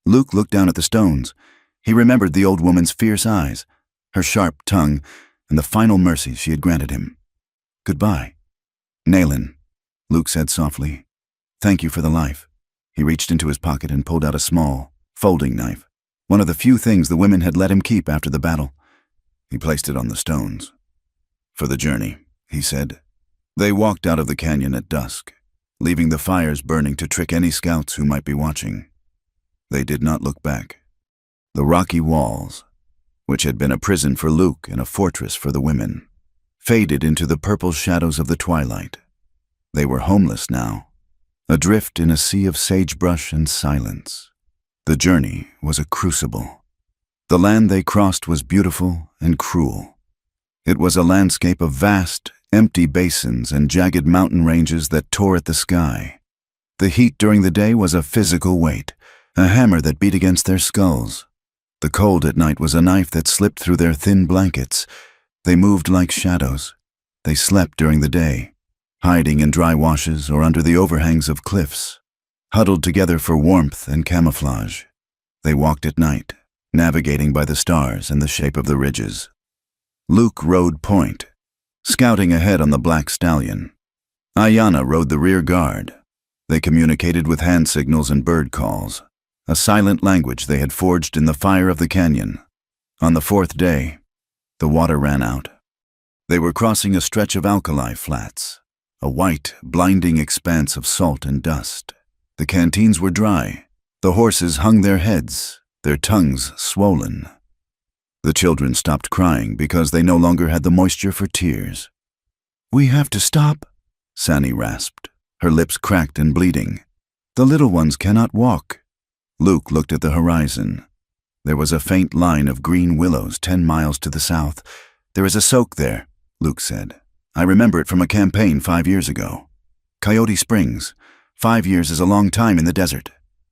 Luke looked down at the stones. He remembered the old woman's fierce eyes, her sharp tongue, and the final mercy she had granted him. Goodbye. Nalin, Luke said softly. Thank you for the life. He reached into his pocket and pulled out a small, folding knife, one of the few things the women had let him keep after the battle. He placed it on the stones. For the journey, he said. They walked out of the canyon at dusk, leaving the fires burning to trick any scouts who might be watching. They did not look back. The rocky walls, which had been a prison for Luke and a fortress for the women, faded into the purple shadows of the twilight. They were homeless now, adrift in a sea of sagebrush and silence. The journey was a crucible. The land they crossed was beautiful and cruel. It was a landscape of vast, empty basins and jagged mountain ranges that tore at the sky. The heat during the day was a physical weight, a hammer that beat against their skulls. The cold at night was a knife that slipped through their thin blankets. They moved like shadows. They slept during the day, hiding in dry washes or under the overhangs of cliffs, huddled together for warmth and camouflage. They walked at night, navigating by the stars and the shape of the ridges. Luke rode point, scouting ahead on the black stallion. Ayanna rode the rear guard. They communicated with hand signals and bird calls, a silent language they had forged in the fire of the canyon. On the fourth day, the water ran out. They were crossing a stretch of alkali flats, a white, blinding expanse of salt and dust. The canteens were dry. The horses hung their heads, their tongues swollen. The children stopped crying because they no longer had the moisture for tears. We have to stop, Sani rasped, her lips cracked and bleeding. The little ones cannot walk. Luke looked at the horizon. There was a faint line of green willows 10 miles to the south. There is a soak there, Luke said. I remember it from a campaign 5 years ago. Coyote Springs. 5 years is a long time in the desert,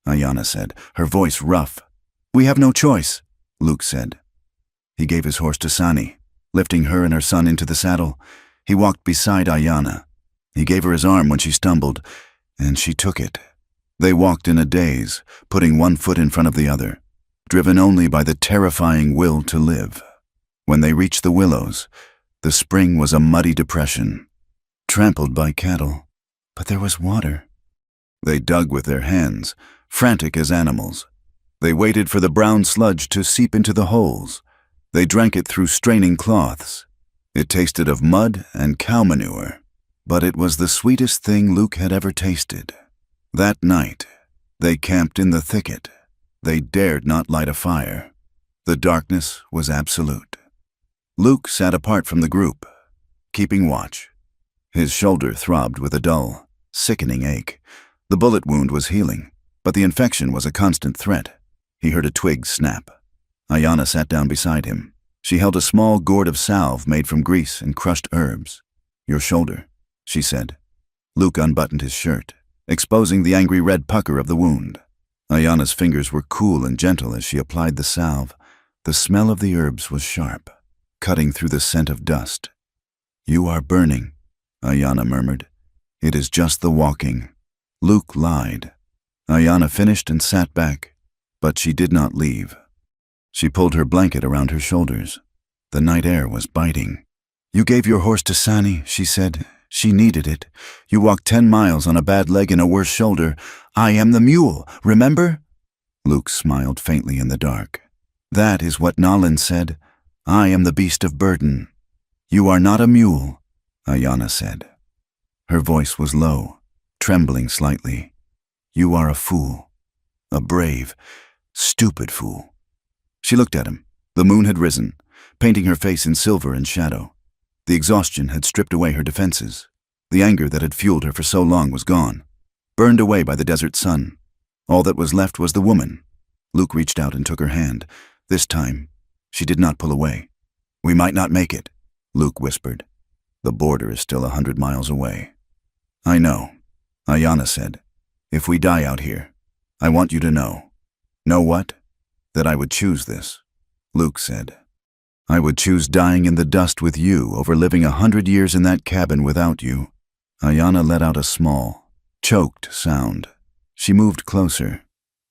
Ayanna said, her voice rough. We have no choice, Luke said. He gave his horse to Sani, lifting her and her son into the saddle. He walked beside Ayanna. He gave her his arm when she stumbled, and she took it. They walked in a daze, putting one foot in front of the other, driven only by the terrifying will to live. When they reached the willows, the spring was a muddy depression, trampled by cattle, but there was water. They dug with their hands, frantic as animals. They waited for the brown sludge to seep into the holes. They drank it through straining cloths. It tasted of mud and cow manure, but it was the sweetest thing Luke had ever tasted. That night, they camped in the thicket. They dared not light a fire. The darkness was absolute. Luke sat apart from the group, keeping watch. His shoulder throbbed with a dull, sickening ache. The bullet wound was healing, but the infection was a constant threat. He heard a twig snap. Ayanna sat down beside him. She held a small gourd of salve made from grease and crushed herbs. "Your shoulder," she said. Luke unbuttoned his shirt, exposing the angry red pucker of the wound. Ayanna's fingers were cool and gentle as she applied the salve. The smell of the herbs was sharp, cutting through the scent of dust. "You are burning," Ayanna murmured. "It is just the walking." Luke lied. Ayanna finished and sat back, but she did not leave. She pulled her blanket around her shoulders. The night air was biting. "You gave your horse to Sani," she said. "She needed it. You walked 10 miles on a bad leg and a worse shoulder. I am the mule, remember?" Luke smiled faintly in the dark. "That is what Nalin said. I am the beast of burden." "You are not a mule," Ayanna said. Her voice was low, trembling slightly. "You are a fool. A brave, stupid fool." She looked at him. The moon had risen, painting her face in silver and shadow. The exhaustion had stripped away her defenses. The anger that had fueled her for so long was gone, burned away by the desert sun. All that was left was the woman. Luke reached out and took her hand. This time, she did not pull away. "We might not make it," Luke whispered. "The border is still 100 miles away." "I know," Ayanna said. "If we die out here, I want you to know." "Know what?" "That I would choose this," Luke said. "I would choose dying in the dust with you over living 100 years in that cabin without you." Ayanna let out a small, choked sound. She moved closer.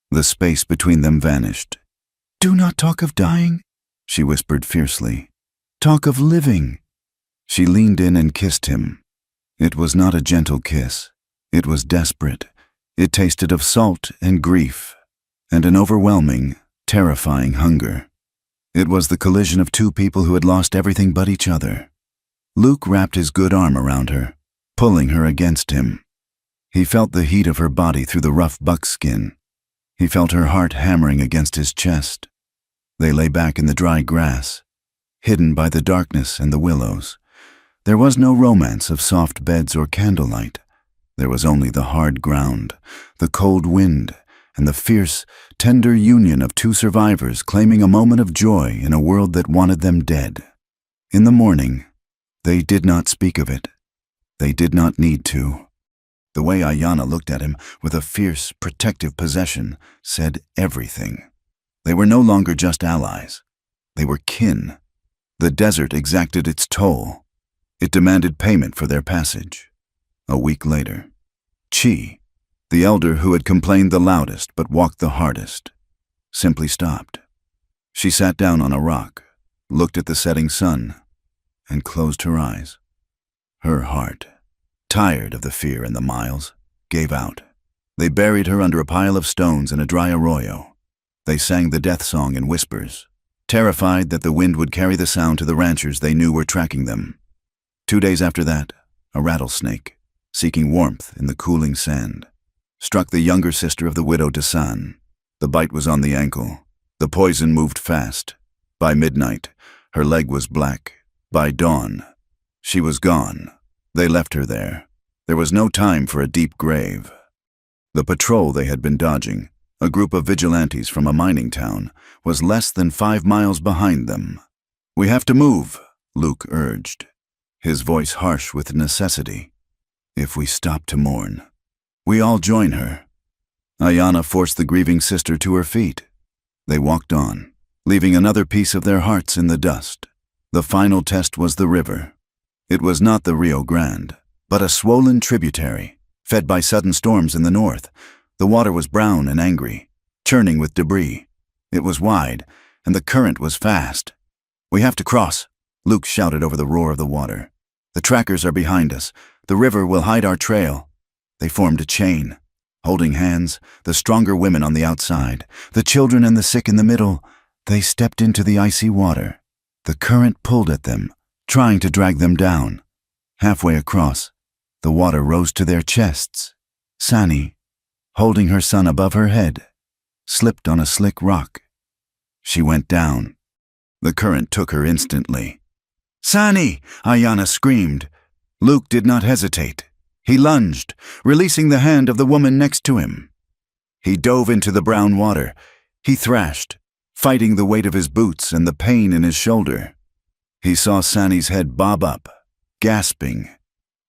The space between them vanished. "Do not talk of dying," she whispered fiercely. "Talk of living." She leaned in and kissed him. It was not a gentle kiss. It was desperate. It tasted of salt and grief, and an overwhelming, terrifying hunger. It was the collision of two people who had lost everything but each other. Luke wrapped his good arm around her, pulling her against him. He felt the heat of her body through the rough buckskin. He felt her heart hammering against his chest. They lay back in the dry grass, hidden by the darkness and the willows. There was no romance of soft beds or candlelight. There was only the hard ground, the cold wind, and the fierce, tender union of two survivors claiming a moment of joy in a world that wanted them dead. In the morning, they did not speak of it. They did not need to. The way Ayanna looked at him with a fierce, protective possession said everything. They were no longer just allies. They were kin. The desert exacted its toll. It demanded payment for their passage. A week later, Chi, the elder who had complained the loudest but walked the hardest, simply stopped. She sat down on a rock, looked at the setting sun, and closed her eyes. Her heart, tired of the fear and the miles, gave out. They buried her under a pile of stones in a dry arroyo. They sang the death song in whispers, terrified that the wind would carry the sound to the ranchers they knew were tracking them. 2 days after that, a rattlesnake, seeking warmth in the cooling sand, struck the younger sister of the widow Desan. The bite was on the ankle. The poison moved fast. By midnight, her leg was black. By dawn, she was gone. They left her there. There was no time for a deep grave. The patrol they had been dodging, a group of vigilantes from a mining town, was less than 5 miles behind them. "We have to move," Luke urged, his voice harsh with necessity. "If we stop to mourn, we all join her." Ayanna forced the grieving sister to her feet. They walked on, leaving another piece of their hearts in the dust. The final test was the river. It was not the Rio Grande, but a swollen tributary, fed by sudden storms in the north. The water was brown and angry, churning with debris. It was wide, and the current was fast. "We have to cross," Luke shouted over the roar of the water. "The trackers are behind us. The river will hide our trail." They formed a chain, holding hands, the stronger women on the outside, the children and the sick in the middle. They stepped into the icy water. The current pulled at them, trying to drag them down. Halfway across, the water rose to their chests. Sani, holding her son above her head, slipped on a slick rock. She went down. The current took her instantly. "Sani!" Ayanna screamed. Luke did not hesitate. He lunged, releasing the hand of the woman next to him. He dove into the brown water. He thrashed, fighting the weight of his boots and the pain in his shoulder. He saw Sani's head bob up, gasping.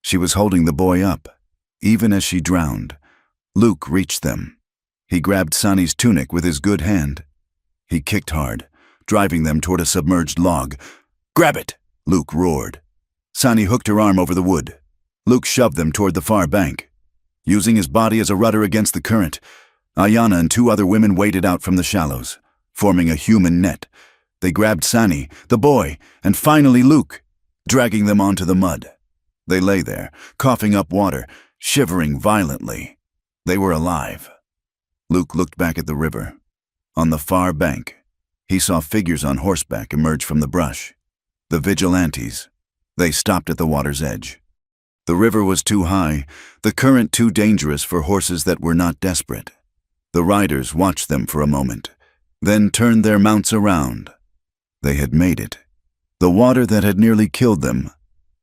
She was holding the boy up. Even as she drowned, Luke reached them. He grabbed Sani's tunic with his good hand. He kicked hard, driving them toward a submerged log. "Grab it!" Luke roared. Sani hooked her arm over the wood. Luke shoved them toward the far bank. Using his body as a rudder against the current, Ayanna and 2 other women waded out from the shallows, forming a human net. They grabbed Sani, the boy, and finally Luke, dragging them onto the mud. They lay there, coughing up water, shivering violently. They were alive. Luke looked back at the river. On the far bank, he saw figures on horseback emerge from the brush. The vigilantes. They stopped at the water's edge. The river was too high, the current too dangerous for horses that were not desperate. The riders watched them for a moment, then turned their mounts around. They had made it. The water that had nearly killed them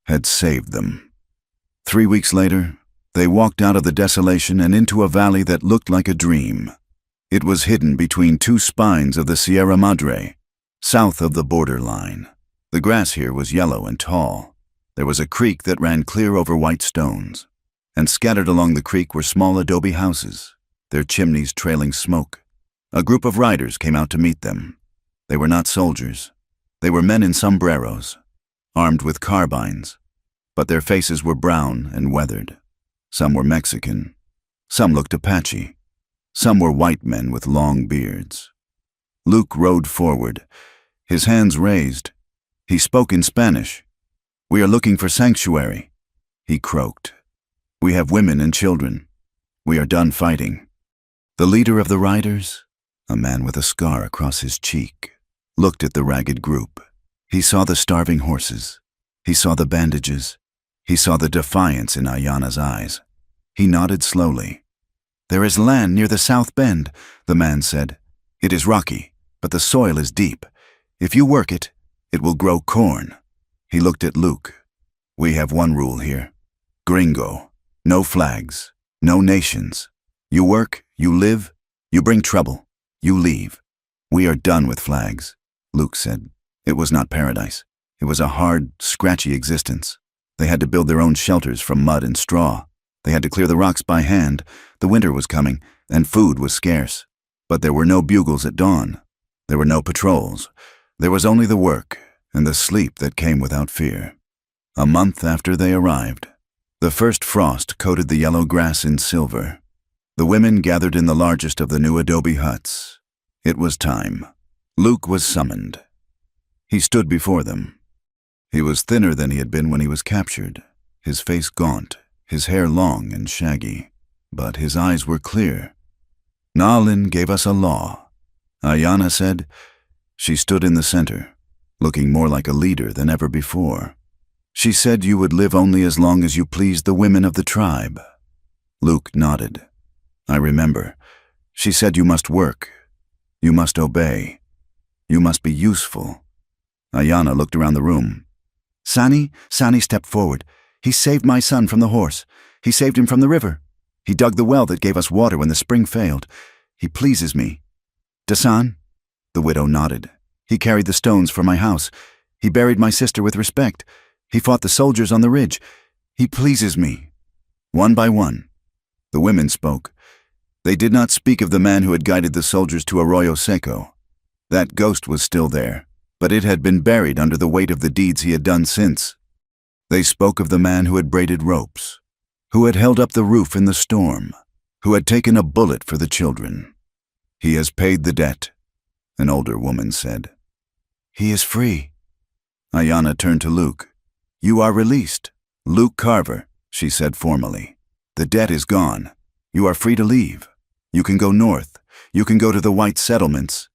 had saved them. 3 weeks later, they walked out of the desolation and into a valley that looked like a dream. It was hidden between 2 spines of the Sierra Madre, south of the borderline. The grass here was yellow and tall. There was a creek that ran clear over white stones, and scattered along the creek were small adobe houses, their chimneys trailing smoke. A group of riders came out to meet them. They were not soldiers. They were men in sombreros, armed with carbines, but their faces were brown and weathered. Some were Mexican. Some looked Apache. Some were white men with long beards. Luke rode forward, his hands raised. He spoke in Spanish. "We are looking for sanctuary," he croaked. "We have women and children. We are done fighting." The leader of the riders, a man with a scar across his cheek, looked at the ragged group. He saw the starving horses. He saw the bandages. He saw the defiance in Ayanna's eyes. He nodded slowly. "There is land near the south bend," the man said. "It is rocky, but the soil is deep. If you work it, it will grow corn." He looked at Luke. "We have one rule here. Gringo. No flags. No nations. You work, you live, you bring trouble, you leave. We are done with flags," Luke said. It was not paradise. It was a hard, scratchy existence. They had to build their own shelters from mud and straw. They had to clear the rocks by hand. The winter was coming, and food was scarce. But there were no bugles at dawn. There were no patrols. There was only the work and the sleep that came without fear. A month after they arrived, the first frost coated the yellow grass in silver. The women gathered in the largest of the new adobe huts. It was time. Luke was summoned. He stood before them. He was thinner than he had been when he was captured, his face gaunt, his hair long and shaggy, but his eyes were clear. "Nalin gave us a law," Ayanna said. She stood in the center, looking more like a leader than ever before. "She said you would live only as long as you pleased the women of the tribe." Luke nodded. "I remember. She said you must work. You must obey. You must be useful." Ayanna looked around the room. Sani stepped forward. "He saved my son from the horse. He saved him from the river. He dug the well that gave us water when the spring failed. He pleases me." "Dasan?" The widow nodded. "He carried the stones for my house. He buried my sister with respect. He fought the soldiers on the ridge. He pleases me." One by one, the women spoke. They did not speak of the man who had guided the soldiers to Arroyo Seco. That ghost was still there, but it had been buried under the weight of the deeds he had done since. They spoke of the man who had braided ropes, who had held up the roof in the storm, who had taken a bullet for the children. "He has paid the debt," an older woman said. "He is free." Ayanna turned to Luke. "You are released. Luke Carver," she said formally. "The debt is gone. You are free to leave. You can go north. You can go to the white settlements.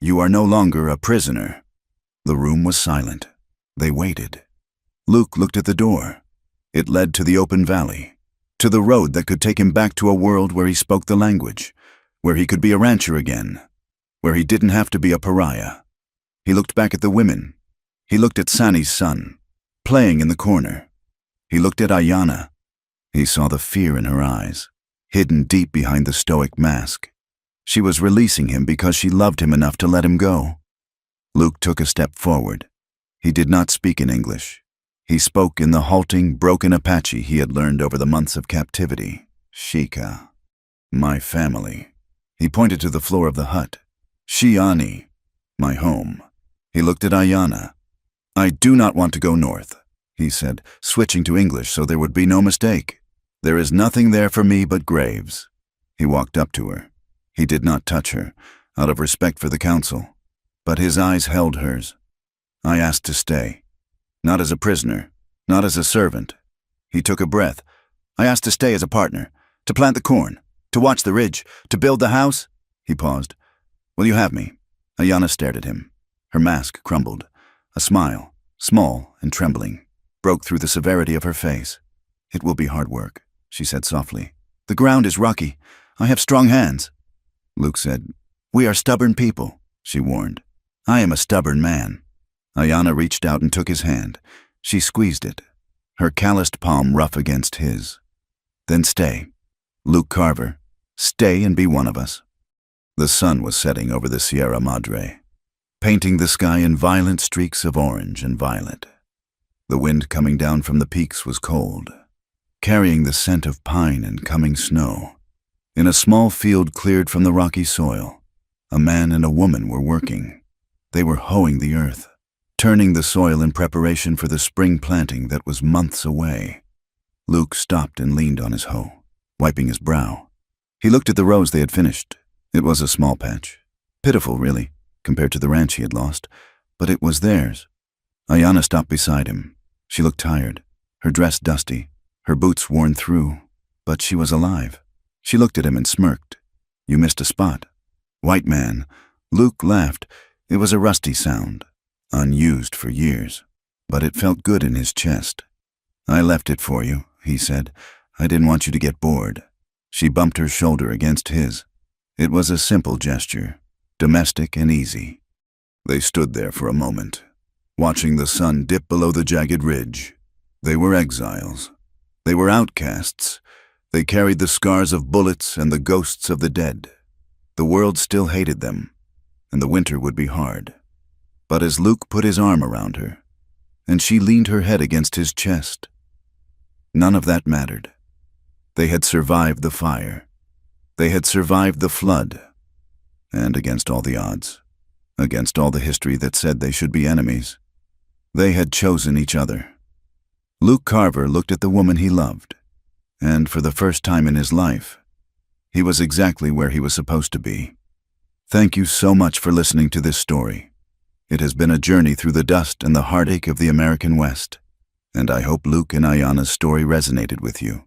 You are no longer a prisoner." The room was silent. They waited. Luke looked at the door. It led to the open valley, to the road that could take him back to a world where he spoke the language, where he could be a rancher again, where he didn't have to be a pariah. He looked back at the women. He looked at Sani's son, playing in the corner. He looked at Ayanna. He saw the fear in her eyes, hidden deep behind the stoic mask. She was releasing him because she loved him enough to let him go. Luke took a step forward. He did not speak in English. He spoke in the halting, broken Apache he had learned over the months of captivity. Shika. My family. He pointed to the floor of the hut. Shiani. My home. He looked at Ayana. I do not want to go north, he said, switching to English so there would be no mistake. There is nothing there for me but graves. He walked up to her. He did not touch her, out of respect for the council, but his eyes held hers. I asked to stay. Not as a prisoner, not as a servant. He took a breath. I asked to stay as a partner, to plant the corn, to watch the ridge, to build the house. He paused. Will you have me? Ayana stared at him. Her mask crumbled. A smile, small and trembling, broke through the severity of her face. It will be hard work, she said softly. The ground is rocky. I have strong hands. Luke said, We are stubborn people, she warned. I am a stubborn man. Ayana reached out and took his hand. She squeezed it, her calloused palm rough against his. Then stay. Luke Carver, stay and be one of us. The sun was setting over the Sierra Madre, painting the sky in violent streaks of orange and violet. The wind coming down from the peaks was cold, carrying the scent of pine and coming snow. In a small field cleared from the rocky soil, a man and a woman were working. They were hoeing the earth, turning the soil in preparation for the spring planting that was months away. Luke stopped and leaned on his hoe, wiping his brow. He looked at the rows they had finished. It was a small patch. Pitiful, really, compared to the ranch he had lost, but it was theirs. Ayana stopped beside him. She looked tired, her dress dusty, her boots worn through, but she was alive. She looked at him and smirked. You missed a spot. White man. Luke laughed. It was a rusty sound, unused for years, but it felt good in his chest. I left it for you, he said. I didn't want you to get bored. She bumped her shoulder against his. It was a simple gesture, domestic and easy. They stood there for a moment, watching the sun dip below the jagged ridge. They were exiles. They were outcasts. They carried the scars of bullets and the ghosts of the dead. The world still hated them, and the winter would be hard. But as Luke put his arm around her, and she leaned her head against his chest, none of that mattered. They had survived the fire. They had survived the flood. And against all the odds, against all the history that said they should be enemies, they had chosen each other. Luke Carver looked at the woman he loved, and for the first time in his life, he was exactly where he was supposed to be. Thank you so much for listening to this story. It has been a journey through the dust and the heartache of the American West, and I hope Luke and Ayana's story resonated with you.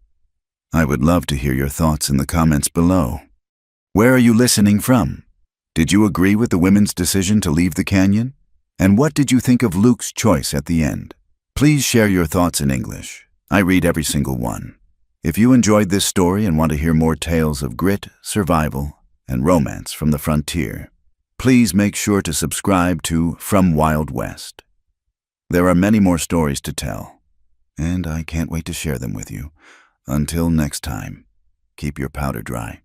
I would love to hear your thoughts in the comments below. Where are you listening from? Did you agree with the women's decision to leave the canyon? And what did you think of Luke's choice at the end? Please share your thoughts in English. I read every single one. If you enjoyed this story and want to hear more tales of grit, survival, and romance from the frontier, please make sure to subscribe to From Wild West. There are many more stories to tell, and I can't wait to share them with you. Until next time, keep your powder dry.